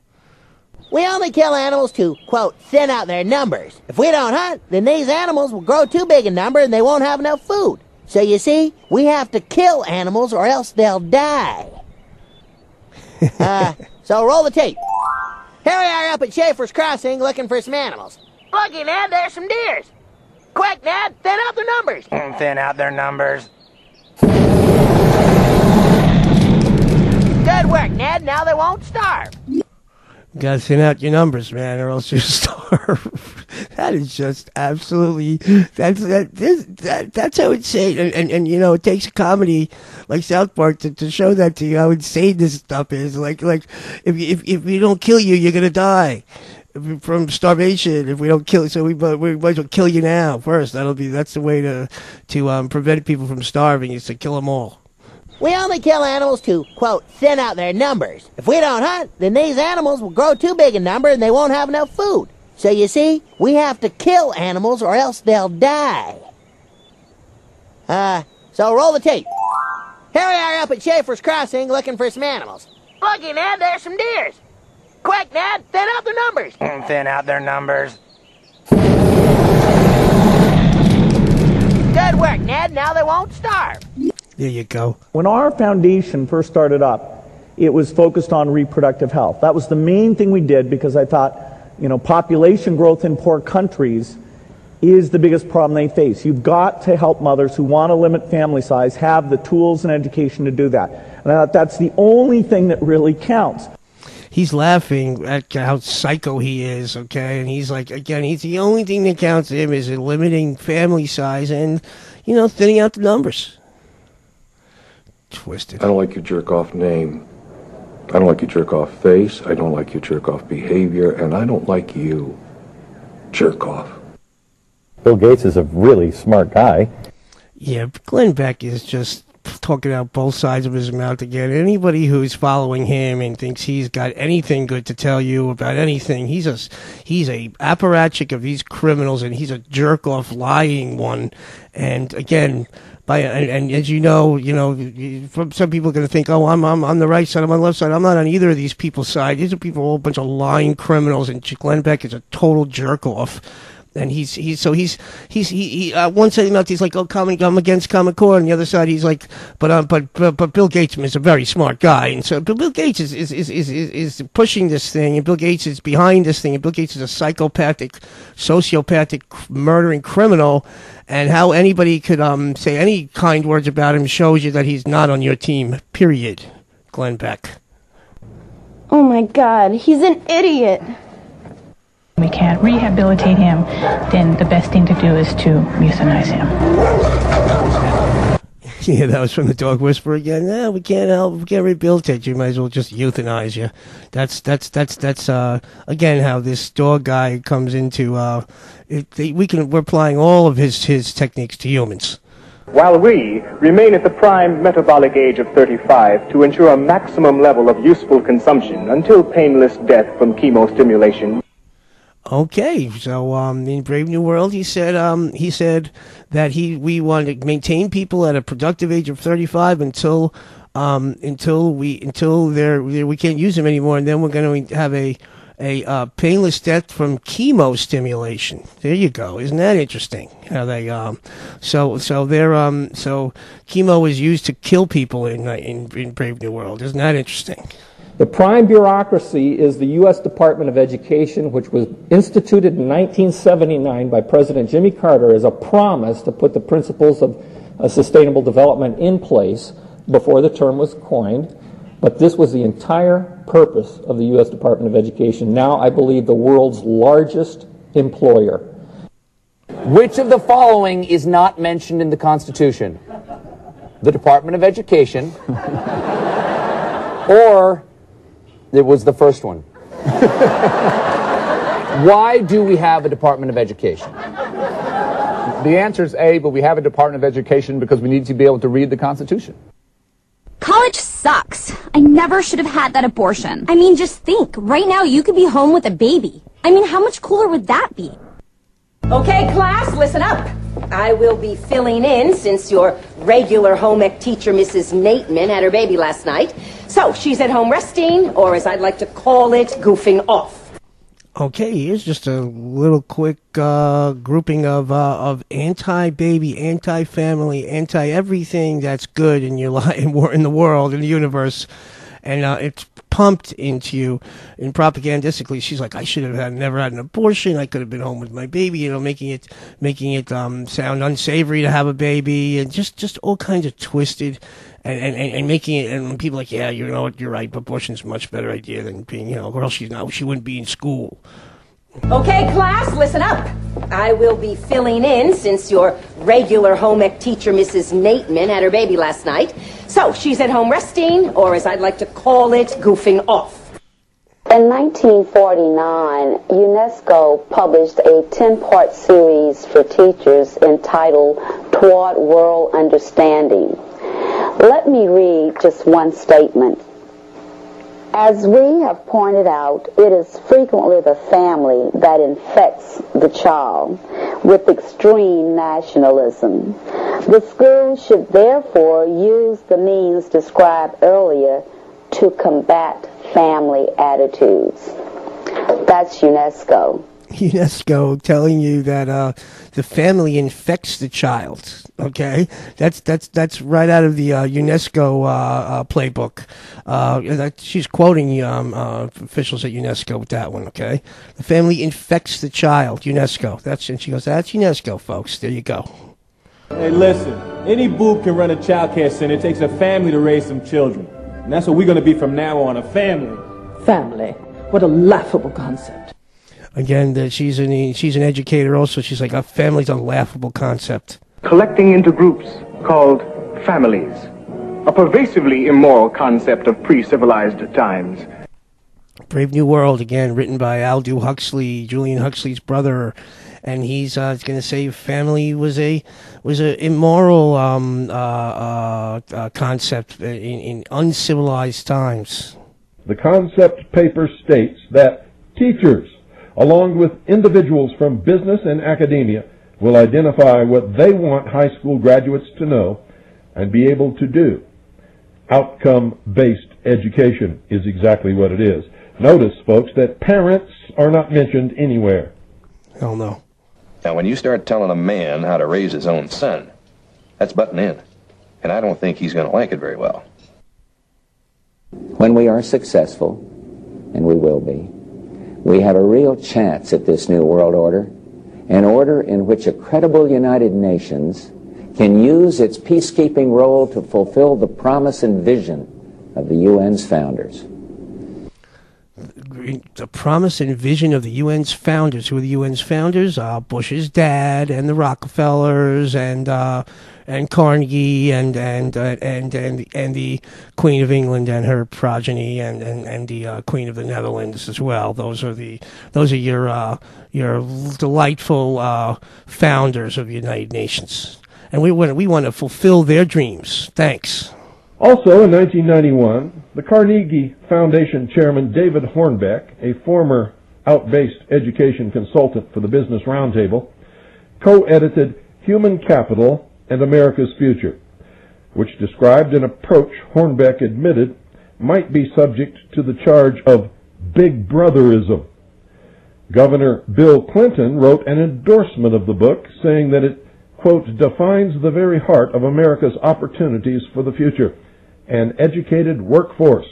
We only kill animals to, quote, thin out their numbers. If we don't hunt, then these animals will grow too big in number and they won't have enough food. So you see, we have to kill animals or else they'll die. So roll the tape. Here we are up at Schaefer's Crossing looking for some animals. Looky, Ned, there's some deers. Quick, Ned, thin out their numbers. Thin out their numbers. Good work, Ned. Now they won't starve. You gotta thin out your numbers, man, or else you starve. That is just absolutely, that's how insane. And you know, it takes a comedy like South Park to show that to you, how insane this stuff is. Like if we don't kill you, you're gonna die from starvation. If we don't kill, so we might as well kill you now first. That's the way to prevent people from starving, is to kill them all. We only kill animals to, quote, thin out their numbers. If we don't hunt, then these animals will grow too big in number and they won't have enough food. So you see, we have to kill animals or else they'll die. So roll the tape. Here we are up at Schaefer's Crossing looking for some animals. Looky, Ned, there's some deers. Quick, Ned, thin out their numbers. Thin out their numbers. Good work, Ned. Now they won't starve. There you go. When our foundation first started up, it was focused on reproductive health. That was the main thing we did, because I thought, you know, population growth in poor countries is the biggest problem they face. You've got to help mothers who want to limit family size have the tools and education to do that. And I thought that's the only thing that really counts. He's laughing at how psycho he is, okay? And he's like, again, he's the only thing that counts to him is limiting family size and, you know, thinning out the numbers. Twisted. I don't like your jerk-off name. I don't like your jerk-off face. I don't like your jerk-off behavior. And I don't like you. Jerk-off. Bill Gates is a really smart guy. Yeah, Glenn Beck is just talking out both sides of his mouth again. Anybody who's following him and thinks he's got anything good to tell you about anything, he's a apparatchik of these criminals, and he's a jerk-off lying one. And again, and as you know, some people are going to think, oh, I'm on the right side, I'm on the left side. I'm not on either of these people's side. These are people, a whole bunch of lying criminals, and Glenn Beck is a total jerk-off. And he's one side of the mouth he's like, oh, I'm against Common Core, and the other side he's like, but Bill Gates is a very smart guy, and so Bill Gates is pushing this thing, and Bill Gates is behind this thing, and Bill Gates is a psychopathic, sociopathic, murdering criminal, and how anybody could say any kind words about him shows you that he's not on your team. Period. Glenn Beck. Oh my God, he's an idiot. We can't rehabilitate him, then the best thing to do is to euthanize him. Yeah, that was from the Dog Whisperer again. No, we can't help. We can't rehabilitate you. Might as well just euthanize you. That's again how this dog guy comes into. We're applying all of his techniques to humans. While we remain at the prime metabolic age of 35 to ensure a maximum level of useful consumption until painless death from chemostimulation. Okay, so in Brave New World, he said that we want to maintain people at a productive age of 35 until we can't use them anymore, and then we're going to have a painless death from chemostimulation. There you go. Isn't that interesting? How they so chemo is used to kill people in Brave New World. Isn't that interesting? The prime bureaucracy is the U.S. Department of Education, which was instituted in 1979 by President Jimmy Carter as a promise to put the principles of sustainable development in place before the term was coined. But this was the entire purpose of the U.S. Department of Education. Now, I believe, the world's largest employer. Which of the following is not mentioned in the Constitution? The Department of Education, or it was the first one. Why do we have a Department of Education? The answer is A, but we have a Department of Education because we need to be able to read the Constitution. College sucks. I never should have had that abortion. I mean, just think. Right now, you could be home with a baby. I mean, how much cooler would that be? Okay, class, listen up. I will be filling in since your regular home ec teacher, Mrs. Nateman, had her baby last night. So she's at home resting, or as I'd like to call it, goofing off. Okay, here's just a little quick grouping of anti-baby, anti-family, anti-everything that's good in your life, in the world, in the universe, and it's pumped into you. And propagandistically, she's like, I should have never had an abortion. I could have been home with my baby. You know, making it sound unsavory to have a baby, and just all kinds of twisted. And making it, and people are like, yeah, you know what, you're right, abortion's a much better idea than being, you know, or else she wouldn't be in school. Okay, class, listen up. I will be filling in since your regular home ec teacher, Mrs. Nateman, had her baby last night. So she's at home resting, or as I'd like to call it, goofing off. In 1949, UNESCO published a 10-part series for teachers entitled Toward World Understanding. Let me read just one statement. As we have pointed out, it is frequently the family that infects the child with extreme nationalism. The school should therefore use the means described earlier to combat family attitudes. That's UNESCO. UNESCO telling you that the family infects the child. Okay, that's right out of the UNESCO playbook. She's quoting officials at UNESCO with that one. Okay, the family infects the child. UNESCO. And she goes, that's UNESCO, folks. There you go. Hey, listen. Any boob can run a child care center. It takes a family to raise some children, and that's what we're going to be from now on. A family. Family. What a laughable concept. Again, she's an educator also. She's like, a family's a laughable concept. Collecting into groups called families, a pervasively immoral concept of pre-civilized times. Brave New World, again, written by Aldous Huxley, Julian Huxley's brother, and he's going to say family was a immoral concept in uncivilized times. The concept paper states that teachers, along with individuals from business and academia, will identify what they want high school graduates to know and be able to do. Outcome-based education is exactly what it is. Notice, folks, that parents are not mentioned anywhere. Hell no. Now, when you start telling a man how to raise his own son, that's butting in. And I don't think he's going to like it very well. When we are successful, and we will be, we have a real chance at this new world order, an order in which a credible United Nations can use its peacekeeping role to fulfill the promise and vision of the UN's founders. The promise and vision of the UN's founders. Who are the UN's founders? Bush's dad and the Rockefellers and Carnegie and the Queen of England and her progeny and the Queen of the Netherlands as well. Those are your delightful founders of the United Nations, and we want to fulfill their dreams. Thanks. Also in 1991, the Carnegie Foundation chairman David Hornbeck, a former out-based education consultant for the Business Roundtable, co-edited Human Capital and America's Future, which described an approach Hornbeck admitted might be subject to the charge of big brotherism. Governor Bill Clinton wrote an endorsement of the book, saying that it, quote, defines the very heart of America's opportunities for the future, an educated workforce.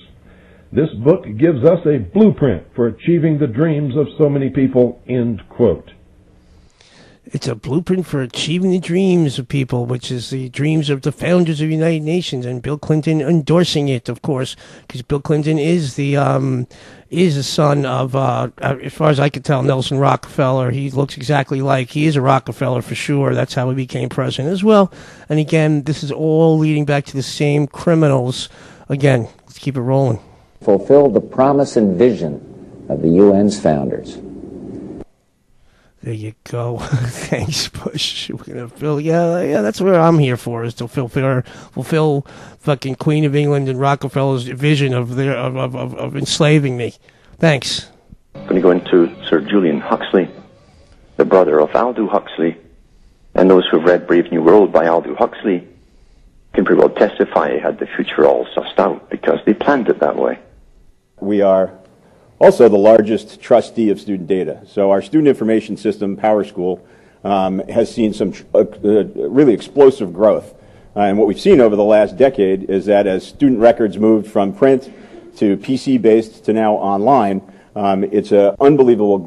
This book gives us a blueprint for achieving the dreams of so many people, end quote. It's a blueprint for achieving the dreams of people, which is the dreams of the founders of the United Nations, and Bill Clinton endorsing it, of course, because Bill Clinton is the son of, as far as I can tell, Nelson Rockefeller. He looks exactly like he is a Rockefeller for sure. That's how he became president as well. And again, this is all leading back to the same criminals. Again, let's keep it rolling. Fulfilled the promise and vision of the UN's founders. There you go. Thanks, Bush. We're gonna fill. Yeah. That's what I'm here for, is to fulfill fucking Queen of England and Rockefeller's vision of enslaving me. Thanks. I'm going to go into Sir Julian Huxley, the brother of Aldous Huxley, and those who have read Brave New World by Aldous Huxley can pretty well testify he had the future all sussed out because they planned it that way. We are also the largest trustee of student data. So our student information system, PowerSchool, has seen some really explosive growth. And what we've seen over the last decade is that as student records moved from print to PC-based to now online, it's an unbelievable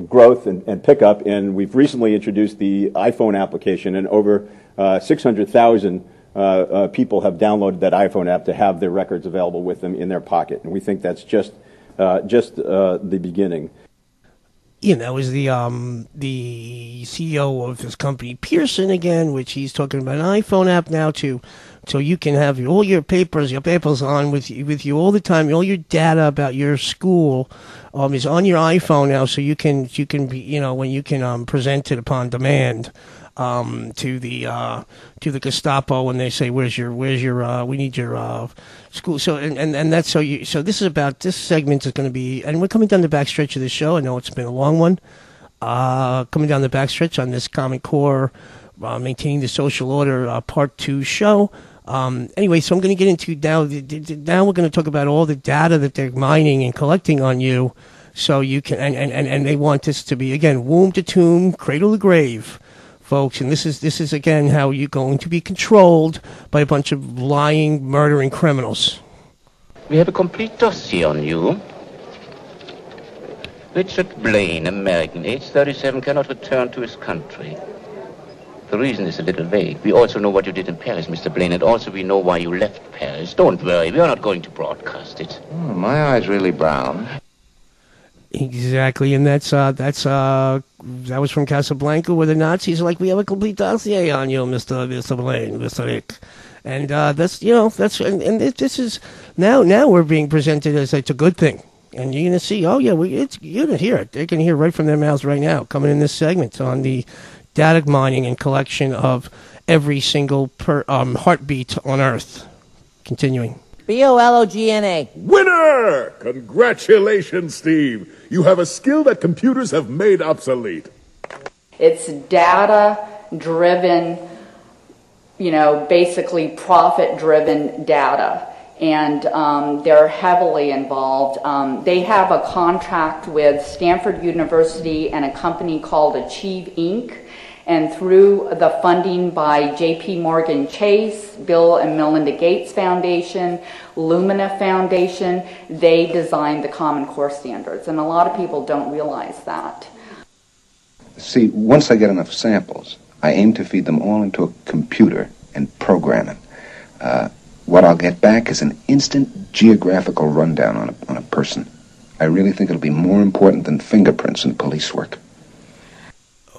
growth and pickup. And we've recently introduced the iPhone application, and over 600,000 people have downloaded that iPhone app to have their records available with them in their pocket, and we think that's just the beginning. You know, is the CEO of this company, Pearson, again, which he's talking about an iPhone app now too, so you can have all your papers on with you all the time. All your data about your school is on your iPhone now, so you can be, when you can present it upon demand. To the Gestapo when they say where's your we need your school. So and that's so this is about, this segment is going to be, and we're coming down the backstretch of the show. I know it's been a long one. Coming down the backstretch on this Common Core Maintaining the Social Order Part 2 show. Anyway, so I'm going to get into now we're going to talk about all the data that they're mining and collecting on you, so you can and they want this to be, again, womb to tomb, cradle to grave, folks, and this is again how you're going to be controlled by a bunch of lying, murdering criminals. We have a complete dossier on you. Richard Blaine, American, age 37, cannot return to his country. The reason is a little vague. We also know what you did in Paris, Mr. Blaine, and also we know why you left Paris. Don't worry, we are not going to broadcast it. Oh, my eye's really brown. Exactly, and that was from Casablanca, where the Nazis are like, we have a complete dossier on you, Mr. Blaine, Mr. Rick. And this is now we're being presented as it's a good thing, and you're gonna see. Oh yeah, you're gonna hear it. They're gonna hear it right from their mouths right now, coming in this segment on the data mining and collection of every single heartbeat on Earth. Continuing. BOLOGNA. Winner! Congratulations, Steve. You have a skill that computers have made obsolete. It's data-driven, basically profit-driven data. And they're heavily involved. They have a contract with Stanford University and a company called Achieve Inc., and through the funding by J.P. Morgan Chase, Bill and Melinda Gates Foundation, Lumina Foundation, they designed the Common Core standards. And a lot of people don't realize that. See, once I get enough samples, I aim to feed them all into a computer and program it. What I'll get back is an instant geographical rundown on a person. I really think it'll be more important than fingerprints in police work.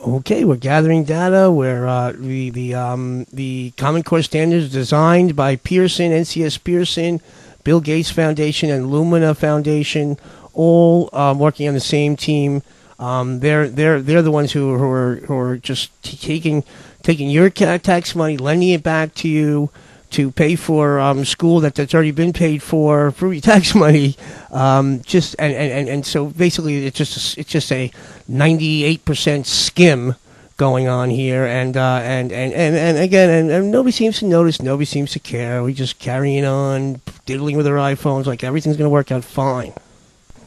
Okay, we're gathering data where the Common Core standards designed by Pearson, NCS Pearson, Bill Gates Foundation, and Lumina Foundation, all working on the same team. They're the ones who are just taking your tax money, lending it back to you to pay for school that's already been paid for your tax money. And so basically it's just a 98% skim going on here, and again, and nobody seems to notice, nobody seems to care. We just carrying on, diddling with our iPhones like everything's going to work out fine.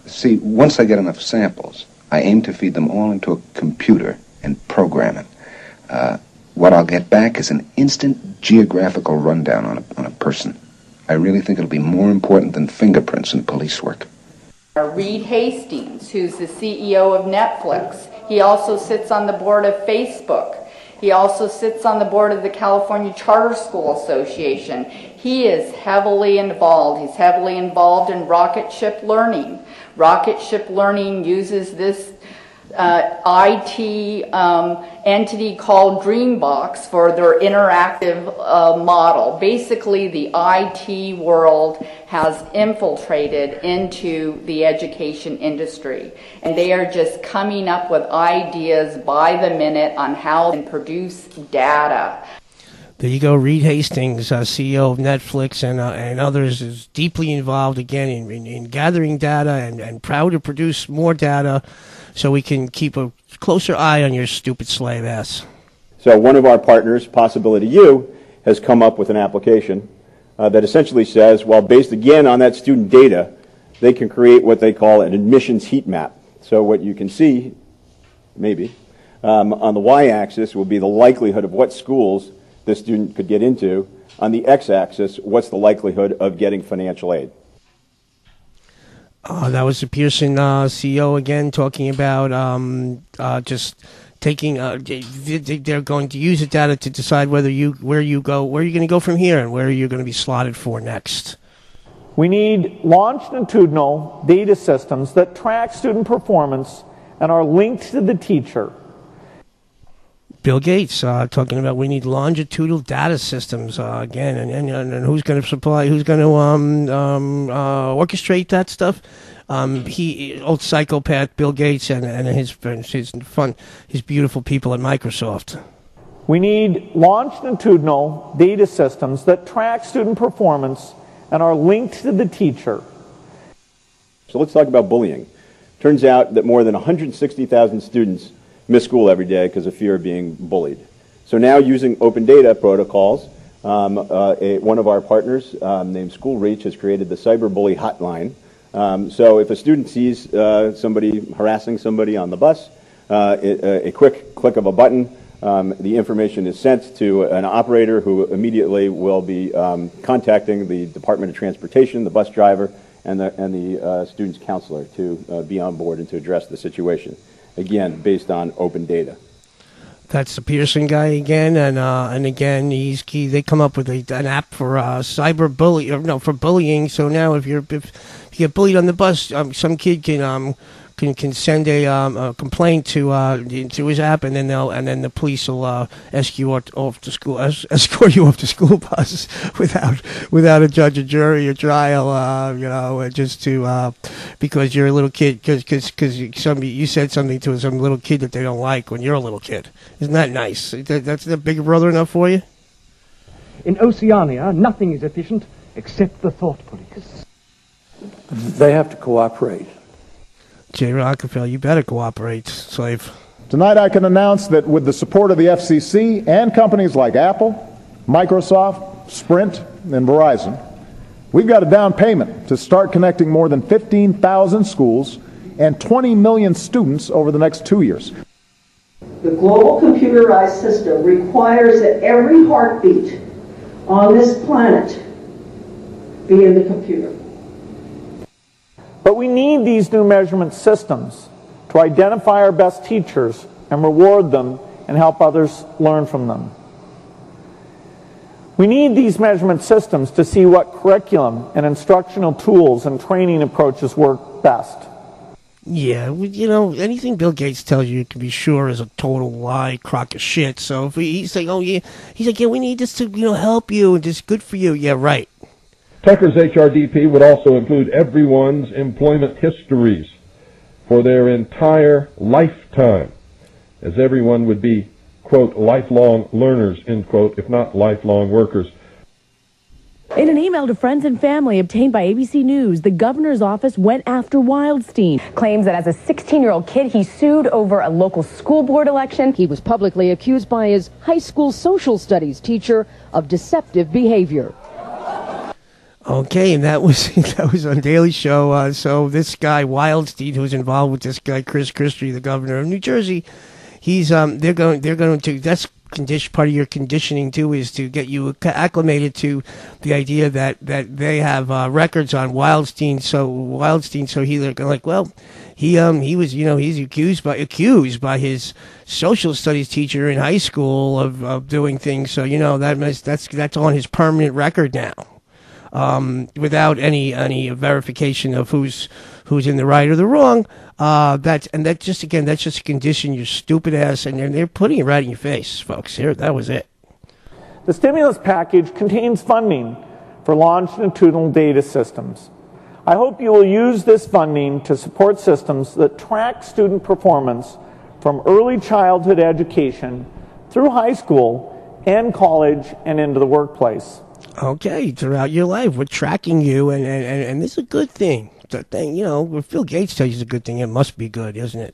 See, once I get enough samples, I aim to feed them all into a computer and program it. What I'll get back is an instant geographical rundown on a person. I really think it'll be more important than fingerprints in police work. Reed Hastings, who's the CEO of Netflix, He also sits on the board of Facebook. He also sits on the board of the California Charter School Association. He is heavily involved. He's heavily involved in rocket ship learning. Rocket ship learning uses this IT entity called Dreambox for their interactive model. Basically, the IT world has infiltrated into the education industry, and they are just coming up with ideas by the minute on how to produce data. There you go. Reed Hastings, CEO of Netflix, and others, is deeply involved again in gathering data and proud to produce more data so we can keep a closer eye on your stupid slave ass. So one of our partners, Possibility U, has come up with an application that essentially says, well, based again on that student data, they can create what they call an admissions heat map. So what you can see, maybe, on the y-axis will be the likelihood of what schools the student could get into. On the x-axis, what's the likelihood of getting financial aid? That was the Pearson CEO again talking about just taking. They're going to use the data to decide where you're going to go from here, and where you're going to be slotted for next. We need longitudinal data systems that track student performance and are linked to the teacher. Bill Gates talking about we need longitudinal data systems again, and who's going to supply, who's going to orchestrate that stuff? Old psychopath Bill Gates and his beautiful people at Microsoft. We need longitudinal data systems that track student performance and are linked to the teacher. So let's talk about bullying. Turns out that more than 160,000 students miss school every day because of fear of being bullied. So now, using open data protocols, one of our partners named School Reach has created the cyberbully hotline. So if a student sees somebody harassing somebody on the bus, a quick click of a button, the information is sent to an operator who immediately will be contacting the Department of Transportation, the bus driver, and the student's counselor to be on board and to address the situation. Again, based on open data. That's the Pearson guy again, and again, they come up with an app for for bullying. So now, if you get bullied on the bus, some kid can send a complaint to his app, and then the police will escort you off to school bus without a judge, or jury, or trial. Just to because you're a little kid, because you said something to some little kid that they don't like when you're a little kid. Isn't that nice? That's the Big Brother enough for you? In Oceania, nothing is efficient except the thought police. They have to cooperate. Jay Rockefeller, you better cooperate, slave. Tonight I can announce that with the support of the FCC and companies like Apple, Microsoft, Sprint, and Verizon, we've got a down payment to start connecting more than 15,000 schools and 20 million students over the next 2 years. The global computerized system requires that every heartbeat on this planet be in the computer. But we need these new measurement systems to identify our best teachers and reward them and help others learn from them. We need these measurement systems to see what curriculum and instructional tools and training approaches work best. Yeah, anything Bill Gates tells you can be sure is a total lie, crock of shit. So if he's like, yeah, we need this to help you and just good for you. Yeah, right. Tucker's HRDP would also include everyone's employment histories for their entire lifetime, as everyone would be, quote, lifelong learners, end quote, if not lifelong workers. In an email to friends and family obtained by ABC News, the governor's office went after Wildstein. Claims that as a 16-year-old kid, he sued over a local school board election. He was publicly accused by his high school social studies teacher of deceptive behavior. Okay, and that was on Daily Show. So this guy Wildstein, who's involved with this guy Chris Christie, the governor of New Jersey, he's they're going to that's part of your conditioning too, is to get you acclimated to the idea that they have records on Wildstein. So they're like, well, he was, he's accused by his social studies teacher in high school of doing things. So that's on his permanent record now, without any verification of who's in the right or the wrong. That's just a condition, your stupid ass, and they're putting it right in your face, folks. Here, that was it. The stimulus package contains funding for longitudinal data systems. I hope you will use this funding to support systems that track student performance from early childhood education through high school and college and into the workplace. Okay, throughout your life, we're tracking you, and this is a good thing. It's a thing, if Bill Gates tells you it's a good thing, it must be good, isn't it?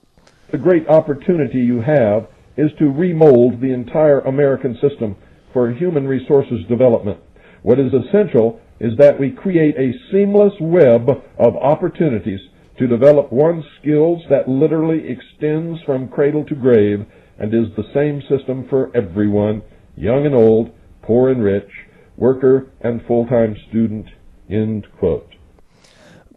The great opportunity you have is to remold the entire American system for human resources development. What is essential is that we create a seamless web of opportunities to develop one's skills that literally extends from cradle to grave and is the same system for everyone, young and old, poor and rich, worker and full-time student, end quote.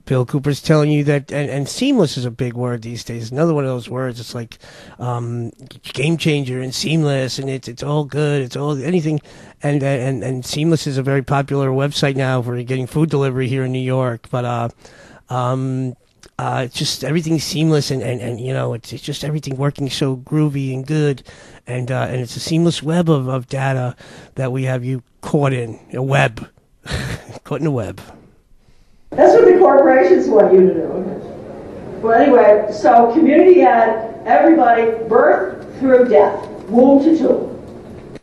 Bill Cooper's telling you that, and seamless is a big word these days. Another one of those words. It's like game changer and seamless, and it's all good. It's all anything, and seamless is a very popular website now for getting food delivery here in New York. But it's just everything's seamless, and it's just everything working so groovy and good, and it's a seamless web of data that we have you caught in a web, caught in a web. That's what the corporations want you to do. Well, anyway, so community ed, everybody, birth through death, womb to tomb.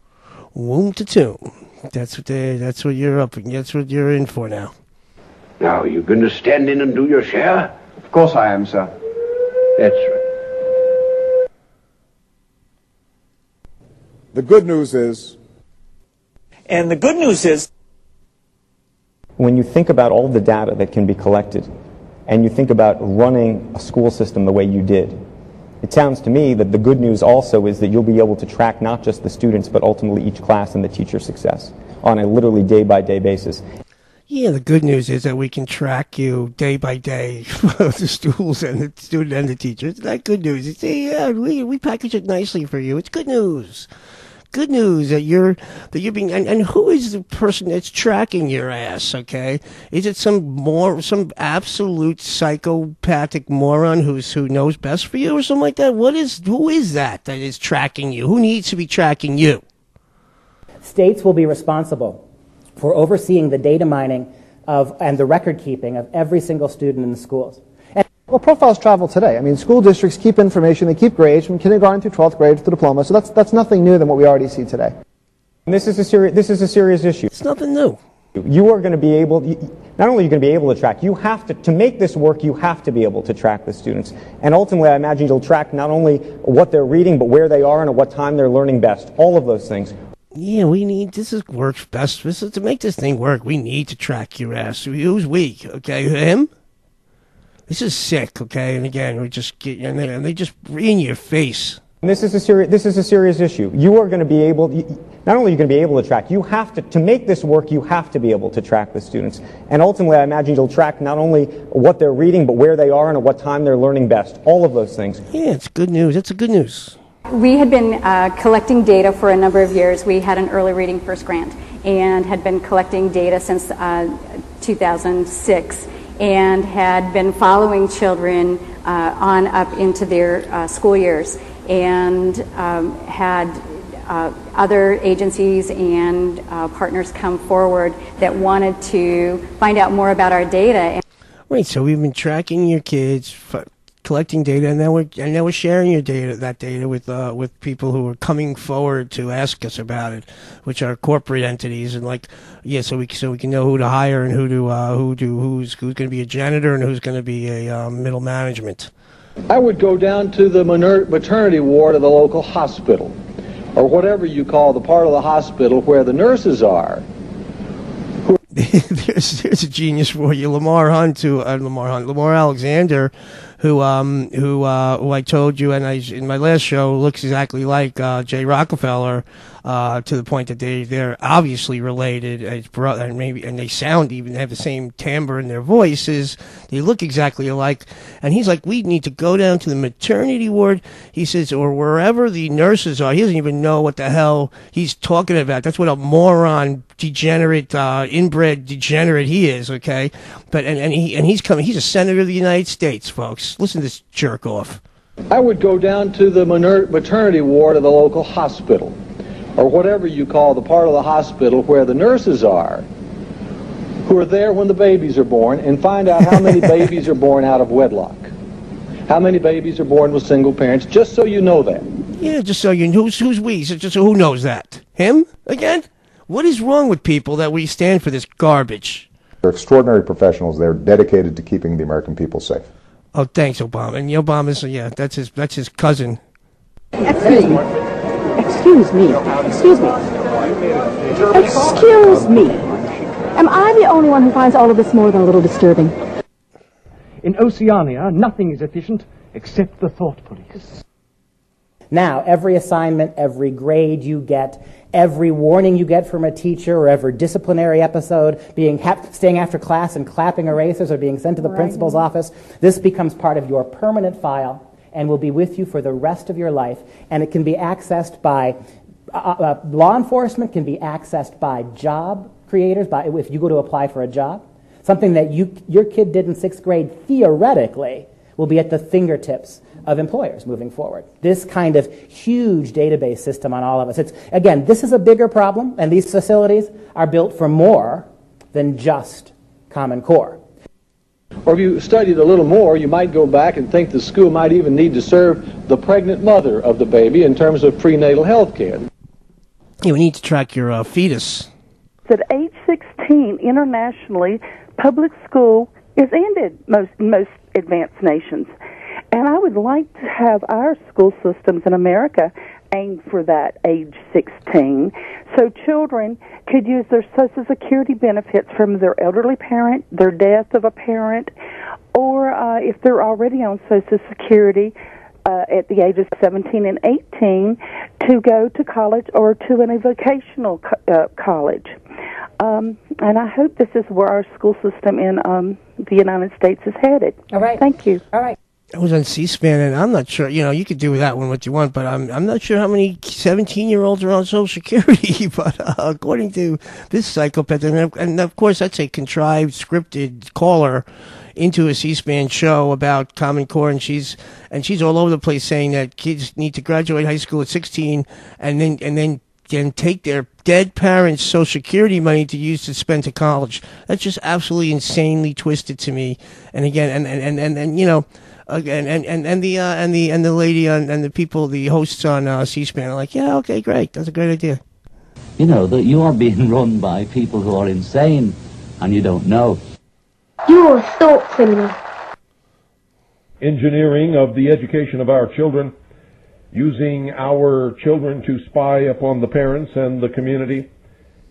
Womb to tomb. That's what you're up. That's what you're in for now. Now, you going to stand in and do your share? Of course I am, sir. That's right. The good news is... And the good news is... When you think about all the data that can be collected, and you think about running a school system the way you did, it sounds to me that the good news also is that you'll be able to track not just the students, but ultimately each class and the teacher's success on a literally day-by-day basis. Yeah, the good news is that we can track you day by day, the schools and the student and the teacher. It's not good news. It's, we package it nicely for you. It's good news. Good news that you're being, and who is the person that's tracking your ass, okay? Is it some absolute psychopathic moron who knows best for you or something like that? Who is that is tracking you? Who needs to be tracking you? States will be responsible for overseeing the data mining and the record keeping of every single student in the schools. Well, profiles travel today. I mean, school districts keep information, they keep grades from kindergarten through 12th grade to diploma, so that's nothing new than what we already see today. And this is a serious issue. It's nothing new. You are going to be able, not only are you going to be able to track, you have to make this work, you have to be able to track the students. And ultimately, I imagine you'll track not only what they're reading, but where they are and at what time they're learning best. All of those things. Yeah, works best. To make this thing work, we need to track your ass. Who's we? Okay, him? This is sick, okay? And again, we just get, and they just in your face. And this is a serious issue. You are going to be able, not only are you going to be able to track, you have to make this work, you have to be able to track the students. And ultimately, I imagine you'll track not only what they're reading, but where they are and at what time they're learning best. All of those things. Yeah, it's good news. That's a good news. We had been collecting data for a number of years. We had an early reading first grant and had been collecting data since 2006. And had been following children on up into their school years, and had other agencies and partners come forward that wanted to find out more about our data. Right, so we've been tracking your kids, collecting data, and now we're sharing your data, that data with people who are coming forward to ask us about it, which are corporate entities, and so we can know who to hire and who's going to be a janitor and who's going to be a middle management. I would go down to the maternity ward of the local hospital, or whatever you call the part of the hospital where the nurses are. There's a genius for you, Lamar Alexander, who I told you, and in my last show, looks exactly like Jay Rockefeller, to the point that they're obviously related as brother, and they sound even have the same timbre in their voices. They look exactly alike. And he's like, we need to go down to the maternity ward. He says, or wherever the nurses are. He doesn't even know what the hell he's talking about. That's what a moron, degenerate, inbred degenerate he is. Okay, but he's coming. He's a senator of the United States, folks. Listen to this jerk off. I would go down to the maternity ward of the local hospital, or whatever you call the part of the hospital where the nurses are, who are there when the babies are born, and find out how many babies are born out of wedlock, how many babies are born with single parents, just so you know that. Yeah, just so you know. Who's we? So just who knows that? Him? Again? What is wrong with people that we stand for this garbage? They're extraordinary professionals. They're dedicated to keeping the American people safe. Oh, thanks, Obama. And Obama's, yeah, that's his cousin. Excuse me. Excuse me. Excuse me. Excuse me. Am I the only one who finds all of this more than a little disturbing? In Oceania, nothing is efficient except the thought police. Now, every assignment, every grade you get, every warning you get from a teacher, or every disciplinary episode, staying after class and clapping erasers, or being sent to the principal's office, this becomes part of your permanent file and will be with you for the rest of your life. And it can be accessed by law enforcement, can be accessed by job creators, if you go to apply for a job. Something that your kid did in 6th grade, theoretically, will be at the fingertips of employers moving forward. This kind of huge database system on all of us. Again, this is a bigger problem, and these facilities are built for more than just Common Core. Or if you studied a little more, you might go back and think the school might even need to serve the pregnant mother of the baby in terms of prenatal health care. Yeah, we need to track your fetus. At age 16, internationally, public school is ended most advanced nations. And I would like to have our school systems in America aim for that age 16, so children could use their Social Security benefits from their elderly parent, their death of a parent, or if they're already on Social Security at the ages 17 and 18, to go to college or to a vocational college. And I hope this is where our school system in the United States is headed. All right. Thank you. All right. I was on C-SPAN, and I'm not sure, you could do that one what you want, but I'm not sure how many 17-year-olds are on Social Security, but according to this psychopath, and of course that's a contrived, scripted caller into a C-SPAN show about Common Core, and she's all over the place saying that kids need to graduate high school at 16 and then take their dead parents' Social Security money to use to spend to college. That's just absolutely insanely twisted to me. And again, and the lady and the people, the hosts on C-SPAN are like, yeah, okay, great, that's a great idea. You know that you are being run by people who are insane, and you don't know. You're a thought criminal. Engineering of the education of our children, using our children to spy upon the parents and the community,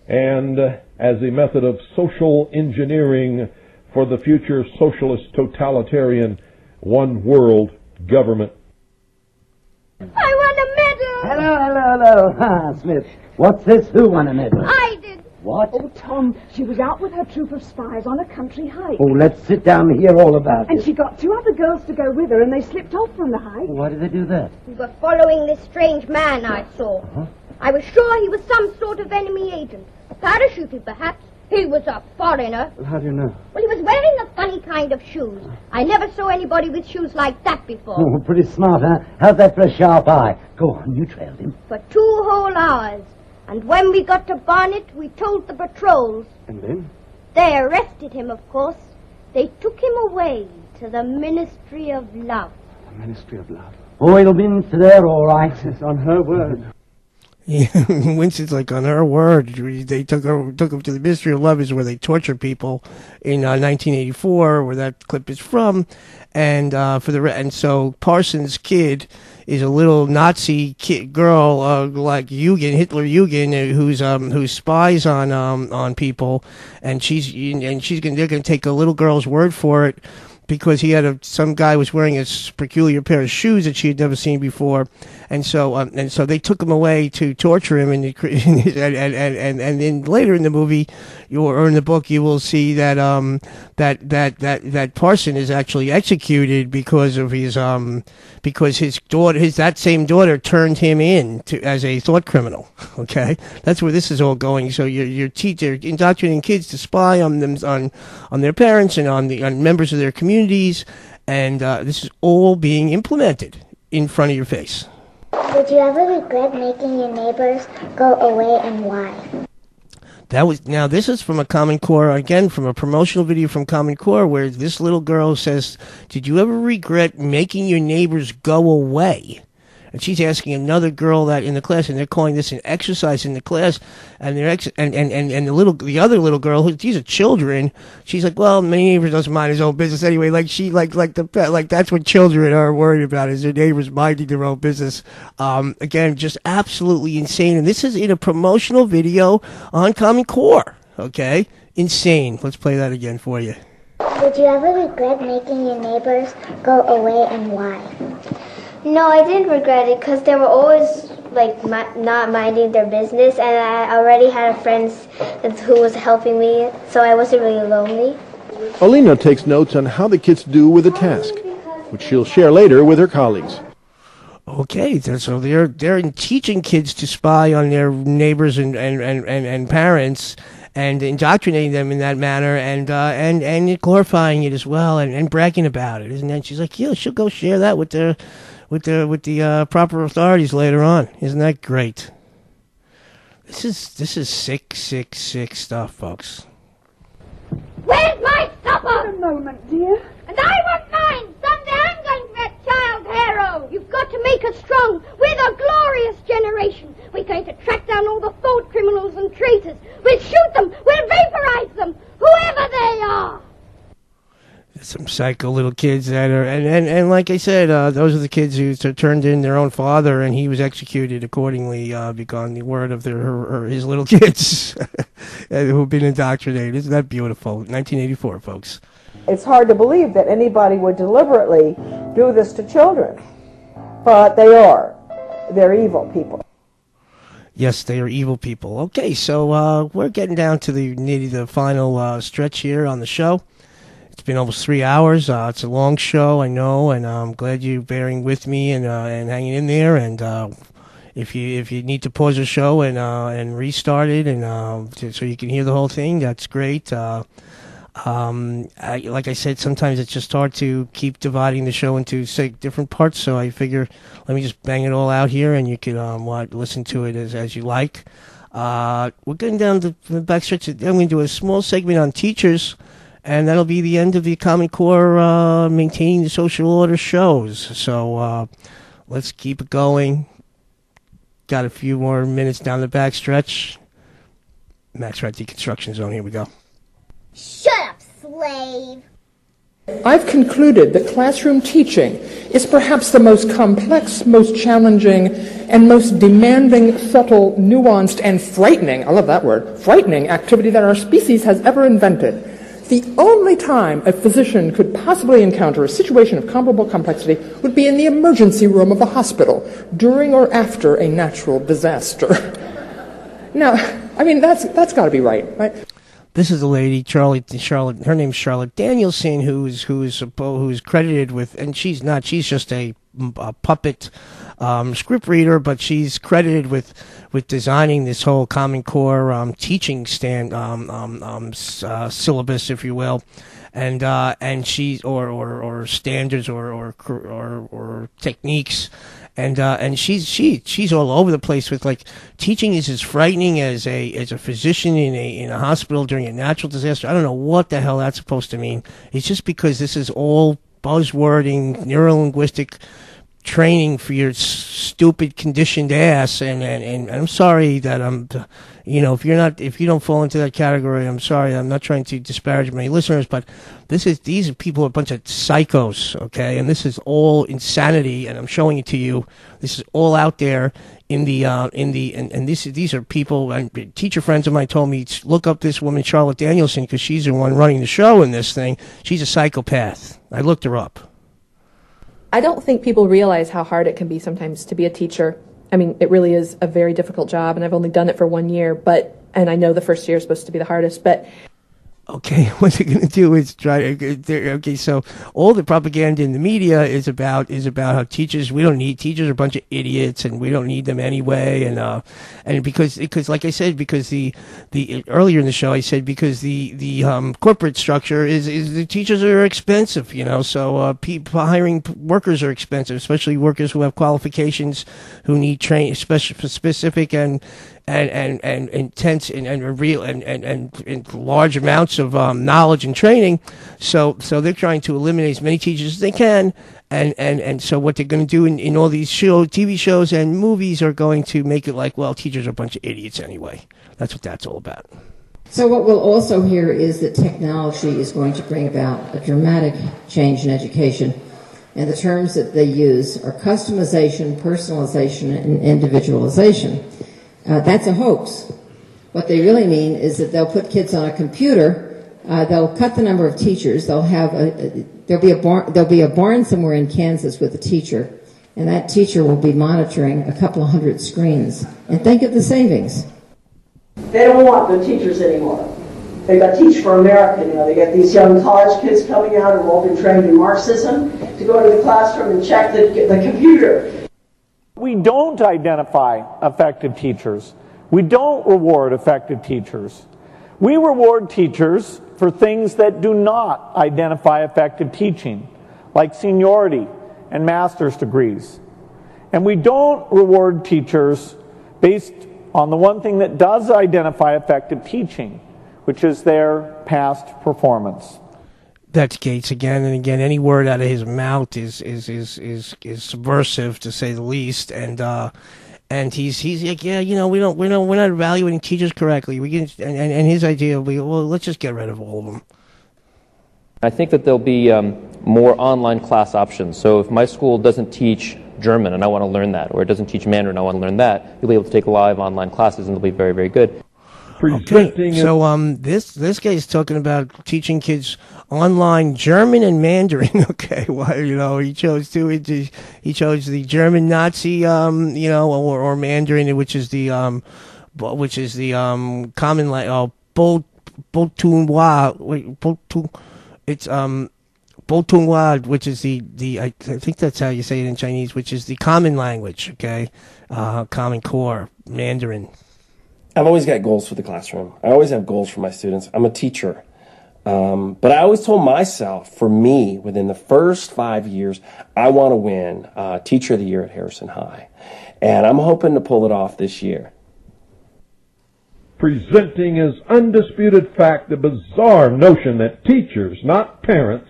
and as a method of social engineering for the future socialist totalitarian one world government. I won a medal! Hello. Ah, Smith. What's this? Who won a medal? I did. What? Oh, Tom, she was out with her troop of spies on a country hike. Oh, let's sit down and hear all about it. And she got 2 other girls to go with her, and they slipped off from the hike. Why did they do that? We were following this strange man I saw. I was sure he was some sort of enemy agent. Parachuted, perhaps. He was a foreigner. Well, how do you know? Well, he was wearing a funny kind of shoes. I never saw anybody with shoes like that before. Oh, pretty smart, huh? How's that for a sharp eye? Go on, you trailed him. For 2 whole hours. And when we got to Barnet, we told the patrols. And then? They arrested him, of course. They took him away to the Ministry of Love. The Ministry of Love? Oh, it'll be into there, all right. It's on her word. Yeah, Winston's like, on her word. They took him to the Ministry of Love, is where they torture people in 1984, where that clip is from. And and so Parsons' kid is a little Nazi girl like Hitler Jugend, who spies on people, and they're gonna take a little girl's word for it. because he had some guy was wearing a peculiar pair of shoes that she had never seen before, and so they took him away to torture him, and then later in the movie, or in the book, you will see that that Parson is actually executed because of his that same daughter turned him in as a thought criminal. Okay, that's where this is all going. So you're indoctrinating kids to spy on them, on their parents and on members of their communities, and this is all being implemented in front of your face. Did you ever regret making your neighbors go away, and why? This is from a Common Core, again, from a promotional video from Common Core, where this little girl says, did you ever regret making your neighbors go away? And she's asking another girl that in the class, and they're calling this an exercise in the class, and the other little girl, these are children, she's like, well, my neighbor doesn't mind his own business anyway. Like that's what children are worried about, is their neighbors minding their own business. Again, just absolutely insane. And this is in a promotional video on Common Core. Okay, insane. Let's play that again for you. Did you ever regret making your neighbors go away, and why? No, I didn't regret it because they were always not minding their business, and I already had a friend who was helping me, so I wasn't really lonely. Alina takes notes on how the kids do with a task, which she'll share later with her colleagues. Okay, so they're teaching kids to spy on their neighbors and parents, and indoctrinating them in that manner, and glorifying it as well, and bragging about it, isn't it? She's like, yeah, she'll go share that with the proper authorities later on. Isn't that great? This is sick stuff, folks. Where's my supper? A moment, dear. And I want mine. Someday I'm going to be a child hero. You've got to make us strong. We're the glorious generation. We're going to track down all the thought criminals and traitors. We'll shoot them. We'll vaporize them. Whoever they are. Some psycho little kids that are, and like I said, those are the kids who turned in their own father, and he was executed accordingly, on the word of his little kids who've been indoctrinated. Isn't that beautiful? 1984, folks. It's hard to believe that anybody would deliberately do this to children, but they are. They're evil people. Yes, they are evil people. Okay, so we're getting down to the final stretch here on the show. It's been almost 3 hours. It's a long show, I know, and I'm glad you're bearing with me and hanging in there. And if you need to pause the show and restart it, and so you can hear the whole thing, that's great. Like I said, sometimes it's just hard to keep dividing the show into different parts. So I figure let me just bang it all out here, and you can listen to it as you like. We're getting down to the backstretch. I'm going to do a small segment on teachers. And that'll be the end of the Common Core Maintaining the Social Order shows. So let's keep it going. Got a few more minutes down the backstretch. Max Rat Deconstruction Zone, here we go. Shut up, slave. I've concluded that classroom teaching is perhaps the most complex, most challenging, and most demanding, subtle, nuanced, and frightening, I love that word, frightening activity that our species has ever invented. The only time a physician could possibly encounter a situation of comparable complexity would be in the emergency room of a hospital during or after a natural disaster. Now, I mean, that's got to be right? This is a lady, Charlotte. Her name's Charlotte Danielson, who's credited with, and she's not. She's just a puppet script reader, but she's credited with designing this whole Common Core teaching syllabus, if you will, and she's or standards or techniques. And she's all over the place with, like, teaching is as frightening as a physician in a hospital during a natural disaster. I don't know what the hell that's supposed to mean. It's just because this is all buzzwording, neurolinguistic training for your stupid conditioned ass, and I'm sorry that if you don't fall into that category, I'm sorry. I'm not trying to disparage my listeners, but these people are a bunch of psychos, okay? And this is all insanity, and I'm showing it to you. This is all out there and these are people, and teacher friends of mine told me, look up this woman, Charlotte Danielson, because she's the one running the show in this thing. She's a psychopath. I looked her up. I don't think people realize how hard it can be sometimes to be a teacher. I mean, it really is a very difficult job, and I've only done it for 1 year, and I know the first year is supposed to be the hardest, but... Okay, what they're going to do is okay, so all the propaganda in the media is about how we don't need teachers are a bunch of idiots, and we don't need them anyway, and because like I said, because the earlier in the show I said, because the corporate structure is the teachers are expensive, so hiring workers are expensive, especially workers who have qualifications, who need specific and intense and real and large amounts of knowledge and training. So they're trying to eliminate as many teachers as they can. And so what they're going to do in all these TV shows and movies are going to make it like, well, teachers are a bunch of idiots anyway. That's what that's all about. So what we'll also hear is that technology is going to bring about a dramatic change in education. And the terms that they use are customization, personalization, and individualization. That's a hoax. What they really mean is that they'll put kids on a computer, they'll cut the number of teachers, there'll be a barn somewhere in Kansas with a teacher, and that teacher will be monitoring a couple of hundred screens. And think of the savings. They don't want the teachers anymore. They've got Teach for America, they get these young college kids coming out who've all been trained in Marxism to go into the classroom and check the computer. We don't identify effective teachers. We don't reward effective teachers. We reward teachers for things that do not identify effective teaching, like seniority and master's degrees. And we don't reward teachers based on the one thing that does identify effective teaching, which is their past performance. That's Gates again and again. Any word out of his mouth is subversive, to say the least. And he's like, yeah, we're not evaluating teachers correctly. And his idea will be, well, let's just get rid of all of them. I think that there'll be more online class options. So if my school doesn't teach German and I want to learn that, or it doesn't teach Mandarin and I want to learn that, you'll be able to take live online classes and they'll be very, very good. Okay, so this guy's talking about teaching kids online German and Mandarin. Okay, well, he chose the German Nazi, or Mandarin, which is the common language. It's Botunhua, which is the I think that's how you say it in Chinese, which is the common language. Okay, Common Core Mandarin. I've always got goals for the classroom. I always have goals for my students. I'm a teacher. But I always told myself, for me, within the first 5 years, I want to win Teacher of the Year at Harrison High. And I'm hoping to pull it off this year. Presenting as undisputed fact the bizarre notion that teachers, not parents,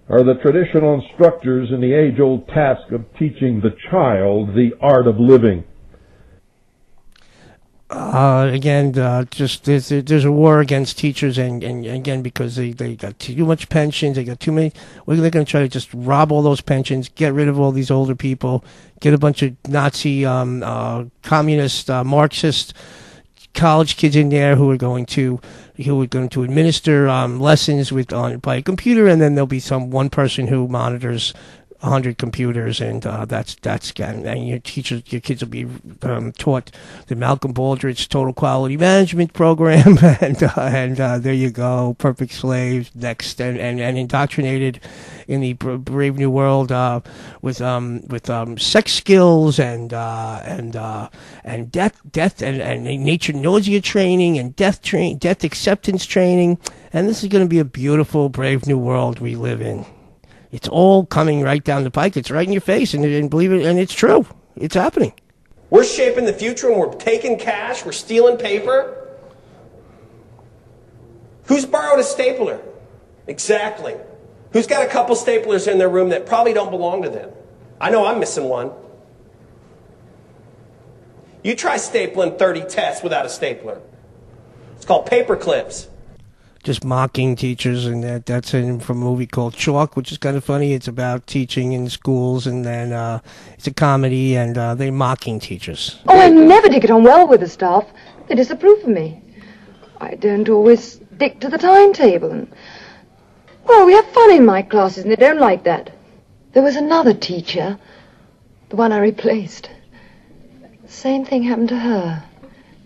are the traditional instructors in the age-old task of teaching the child the art of living. Again, just there's a war against teachers, and again, because they got too much pensions, they got too many. They're going to try to just rob all those pensions, get rid of all these older people, get a bunch of Nazi, communist, Marxist college kids in there who are going to administer lessons by a computer, and then there'll be one person who monitors 100 computers, and and your kids will be taught the Malcolm Baldrige Total Quality Management Program, and there you go, perfect slaves next, and indoctrinated in the Brave New World with sex skills and death and nature nausea training and death acceptance training, and this is going to be a beautiful Brave New World we live in. It's all coming right down the pike. It's right in your face, and believe it, and it's true. It's happening. We're shaping the future, and we're taking cash. We're stealing paper. Who's borrowed a stapler? Exactly. Who's got a couple staplers in their room that probably don't belong to them? I know I'm missing one. You try stapling 30 tests without a stapler. It's called paper clips. Just mocking teachers, and that's from a movie called Chalk, which is kind of funny. It's about teaching in schools, and then it's a comedy, and they're mocking teachers. Oh, I never did get on well with the staff. They disapprove of me. I don't always stick to the timetable, and well, we have fun in my classes, and they don't like that. There was another teacher, the one I replaced. The same thing happened to her.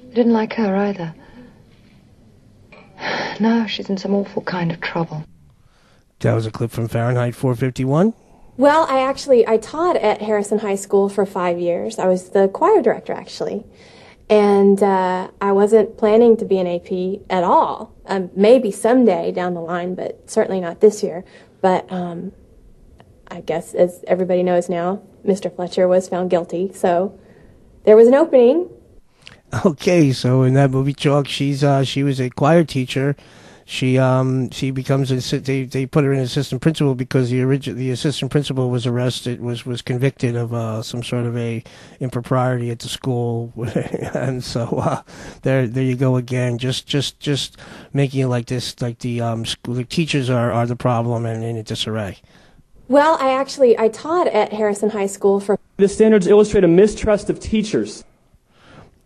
They didn't like her either. Now she's in some awful kind of trouble. That was a clip from Fahrenheit 451. Well, I taught at Harrison High School for 5 years. I was the choir director, actually. And I wasn't planning to be an AP at all. Maybe someday down the line, but certainly not this year. But I guess, as everybody knows now, Mr. Fletcher was found guilty. So there was an opening. Okay, so in that movie Chalk, she was a choir teacher. She becomes they put her in assistant principal because the assistant principal was arrested, was convicted of some sort of a impropriety at the school, and so there you go again, just making it like this, like the teachers are the problem and in a disarray. Well, I taught at Harrison High School for... The standards illustrate a mistrust of teachers.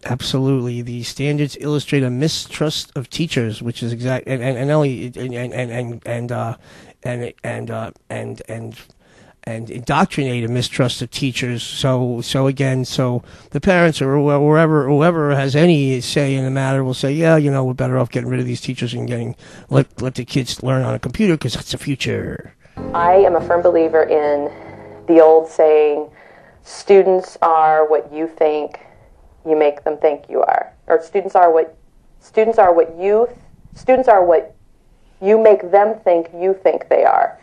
Absolutely, the standards illustrate a mistrust of teachers, which is exact, and indoctrinate a mistrust of teachers. So the parents or whoever has any say in the matter will say, yeah, we're better off getting rid of these teachers and let the kids learn on a computer because that's the future. I am a firm believer in the old saying, students are what you think you make them think you are, or students are what you make them think you think they are.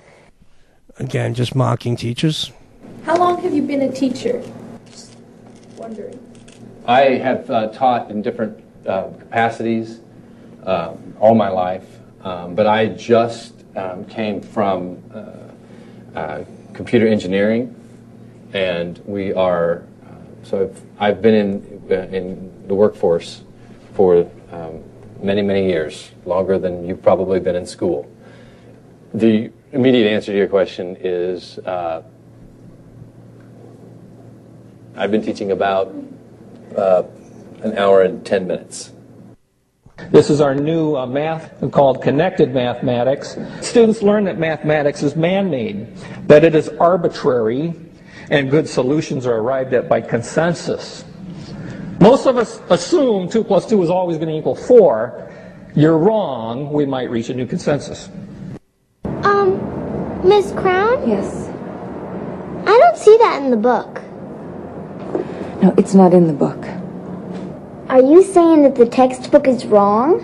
Again, just mocking teachers. How long have you been a teacher? Just wondering. I have taught in different capacities all my life, but I just came from computer engineering, and we are. So I've been in the workforce for many years, longer than you've probably been in school. The immediate answer to your question is I've been teaching about an hour and 10 minutes. This is our new math called connected mathematics. Students learn that mathematics is man-made, that it is arbitrary, and good solutions are arrived at by consensus. Most of us assume 2 + 2 is always going to equal 4. You're wrong. We might reach a new consensus. Miss Crown? Yes. I don't see that in the book. No, it's not in the book. Are you saying that the textbook is wrong?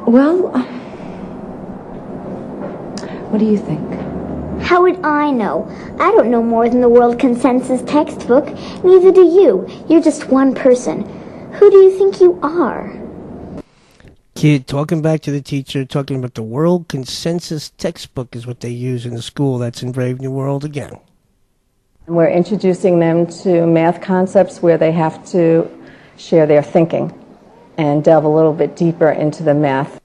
Well, what do you think? How would I know? I don't know more than the World Consensus textbook. Neither do you. You're just one person. Who do you think you are? Kid talking back to the teacher, talking about the World Consensus textbook is what they use in the school. That's in Brave New World again. We're introducing them to math concepts where they have to share their thinking and delve a little bit deeper into the math.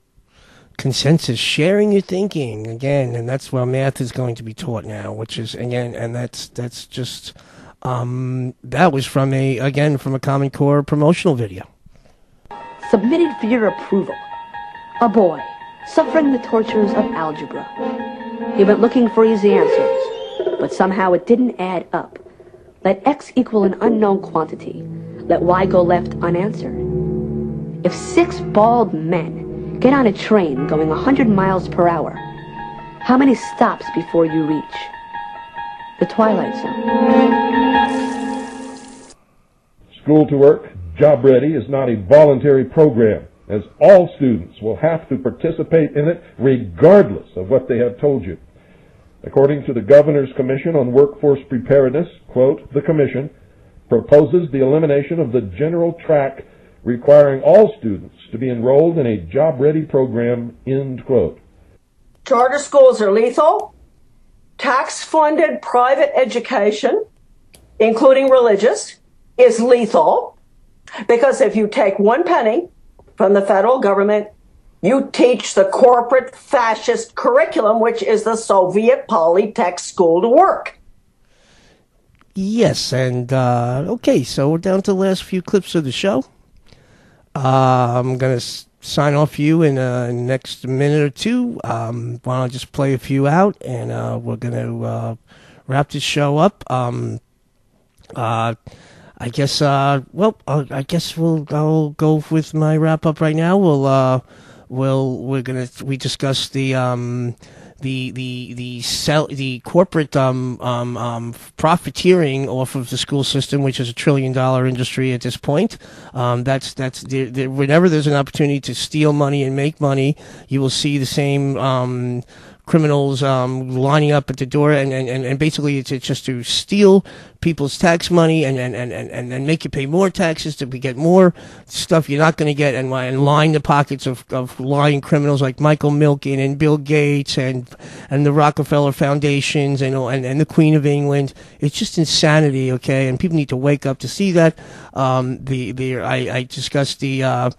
Consensus, sharing your thinking again, and that's where math is going to be taught now, which is again, and that's just that was from a Common Core promotional video. Submitted for your approval, a boy suffering the tortures of algebra. He went looking for easy answers, but somehow it didn't add up. Let x equal an unknown quantity. Let y go left unanswered. If 6 bald men get on a train going 100 miles per hour, how many stops before you reach the Twilight Zone? School to Work, Job Ready is not a voluntary program, as all students will have to participate in it regardless of what they have told you. According to the Governor's Commission on Workforce Preparedness, quote, the Commission proposes the elimination of the general track requiring all students to be enrolled in a job-ready program, end quote. Charter schools are lethal. tax-funded private education, including religious, is lethal, because if you take 1 penny from the federal government, you teach the corporate fascist curriculum, which is the Soviet Polytech School to Work. Yes, and okay, so we're down to the last few clips of the show. I'm going to sign off you in the next minute or two. Why don't I just play a few out, and we're going to wrap this show up. I guess, I guess I'll go with my wrap up right now. We discussed the corporate profiteering off of the school system, which is $1 trillion industry at this point. Whenever there's an opportunity to steal money and make money, you will see the same criminals lining up at the door, and basically it's just to steal people's tax money and make you pay more taxes to get more stuff you're not going to get, and line the pockets of lying criminals like Michael Milken and Bill Gates and the Rockefeller Foundations and the Queen of England. It's just insanity, okay? And people need to wake up to see that. I discussed the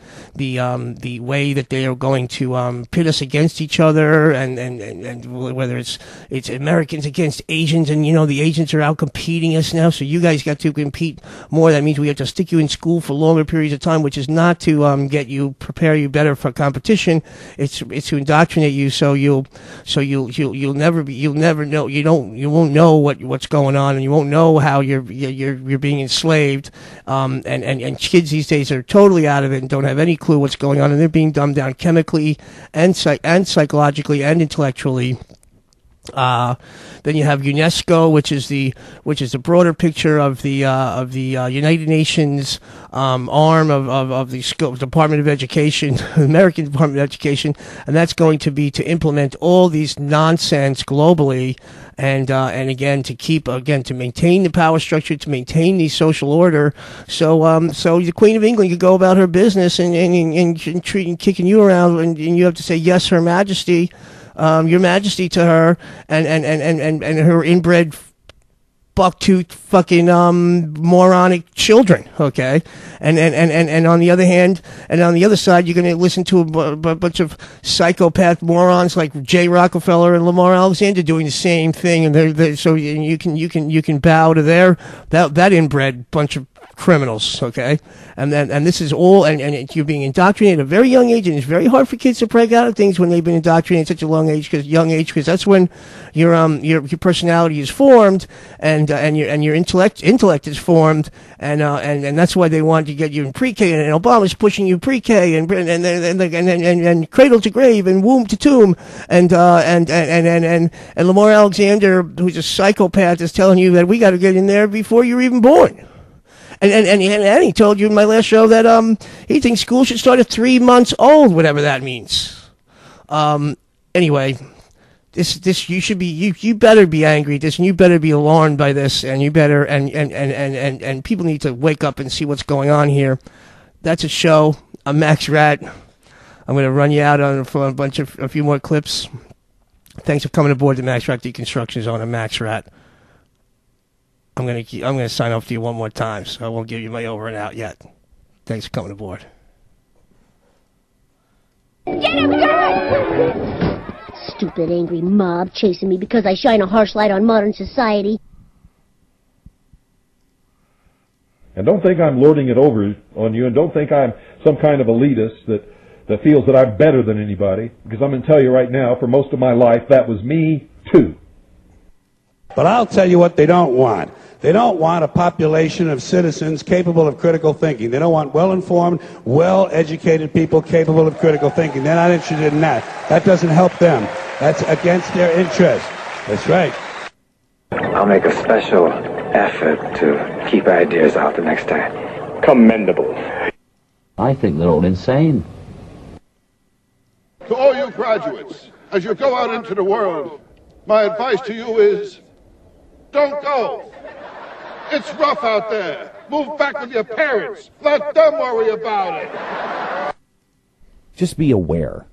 way that they are going to pit us against each other, and whether it's Americans against Asians, and the Asians are out competing us now, so you guys got to compete more. That means we have to stick you in school for longer periods of time, which is not to prepare you better for competition. It's to indoctrinate you, so you'll never know. You won't know what's going on, and you won't know how you're being enslaved. And kids these days are totally out of it and don't have any clue what's going on, and they're being dumbed down chemically and psychologically and intellectually. Then you have UNESCO, which is the broader picture of the United Nations arm of the Department of Education, American Department of Education, and that's going to be to implement all these nonsense globally, and again to maintain the power structure, to maintain the social order. So the Queen of England could go about her business and kicking you around, and you have to say yes, Her Majesty. Your Majesty to her, and her inbred bucktooth fucking moronic children, okay? And on the other hand, and on the other side, you're going to listen to a bunch of psychopath morons like Jay Rockefeller and Lamar Alexander doing the same thing, and so you can bow to that inbred bunch of criminals, okay? And this is all, and you're being indoctrinated at a very young age, and it's very hard for kids to break out of things when they've been indoctrinated at such a young age, because that's when your personality is formed, and your intellect is formed, and that's why they want to get you in pre-K, and Obama's pushing you pre-K, and cradle to grave, and womb to tomb, and Lamar Alexander, who's a psychopath, is telling you that we got to get in there before you're even born. And he told you in my last show that he thinks school should start at 3 months old, whatever that means. Anyway, this you better be angry at this, and you better be alarmed by this, and you better and people need to wake up and see what's going on here. That's a show. I'm Max Rat. I'm going to run you out on for a few more clips. Thanks for coming aboard the Max Rat Deconstruction Zone. I'm Max Rat. I'm gonna sign off to you one more time, so I won't give you my over and out yet. Thanks for coming aboard. Get him, Derek! Stupid, angry mob chasing me because I shine a harsh light on modern society. And don't think I'm lording it over on you, and don't think I'm some kind of elitist that feels that I'm better than anybody, because I'm going to tell you right now, for most of my life, that was me too. But I'll tell you what they don't want. They don't want a population of citizens capable of critical thinking. They don't want well-informed, well-educated people capable of critical thinking. They're not interested in that. That doesn't help them. That's against their interest. That's right. I'll make a special effort to keep ideas out the next time. Commendable. I think they're all insane. To all you graduates, as you go out into the world, my advice to you is, don't go. It's rough out there. Move back with your parents. Let them worry about it. Just be aware.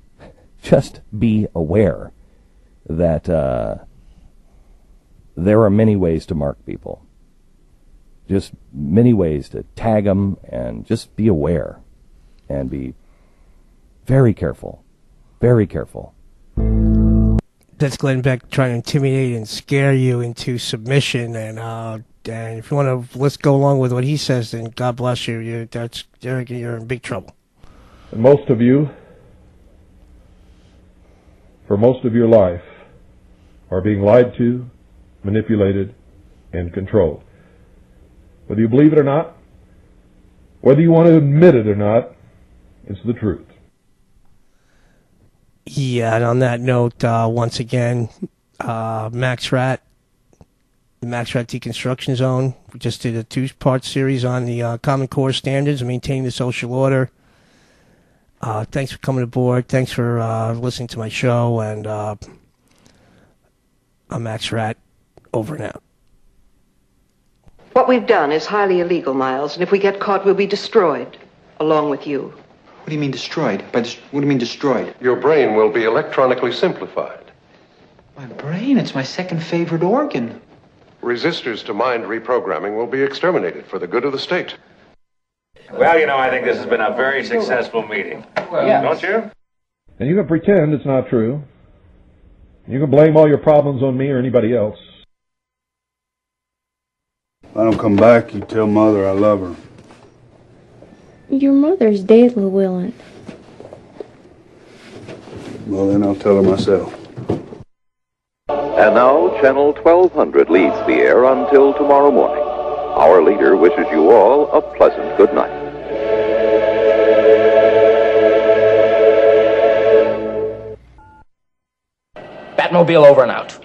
Just be aware that there are many ways to mark people. Just many ways to tag them, and just be aware and be very careful. Very careful. That's Glenn Beck trying to intimidate and scare you into submission. And if you want to let's go along with what he says, then God bless you. You're in big trouble. And most of you, for most of your life, are being lied to, manipulated, and controlled. Whether you believe it or not, whether you want to admit it or not, it's the truth. Yeah, and on that note, once again, Max Rat, the Max Rat Deconstruction Zone. We just did a 2-part series on the Common Core standards and maintaining the social order. Thanks for coming aboard. Thanks for listening to my show. And I'm Max Rat. Over and out. What we've done is highly illegal, Miles, and if we get caught, we'll be destroyed, along with you. What do you mean destroyed? What do you mean destroyed? Your brain will be electronically simplified. My brain? It's my second favorite organ. Resistors to mind reprogramming will be exterminated for the good of the state. Well, you know, I think this has been a very successful meeting. Well, yeah. Don't you? And you can pretend it's not true. You can blame all your problems on me or anybody else. If I don't come back, you tell Mother I love her. Your mother's dead, Llewellyn. Well, then I'll tell her myself. And now, Channel 1200 leads the air until tomorrow morning. Our leader wishes you all a pleasant good night. Batmobile over and out.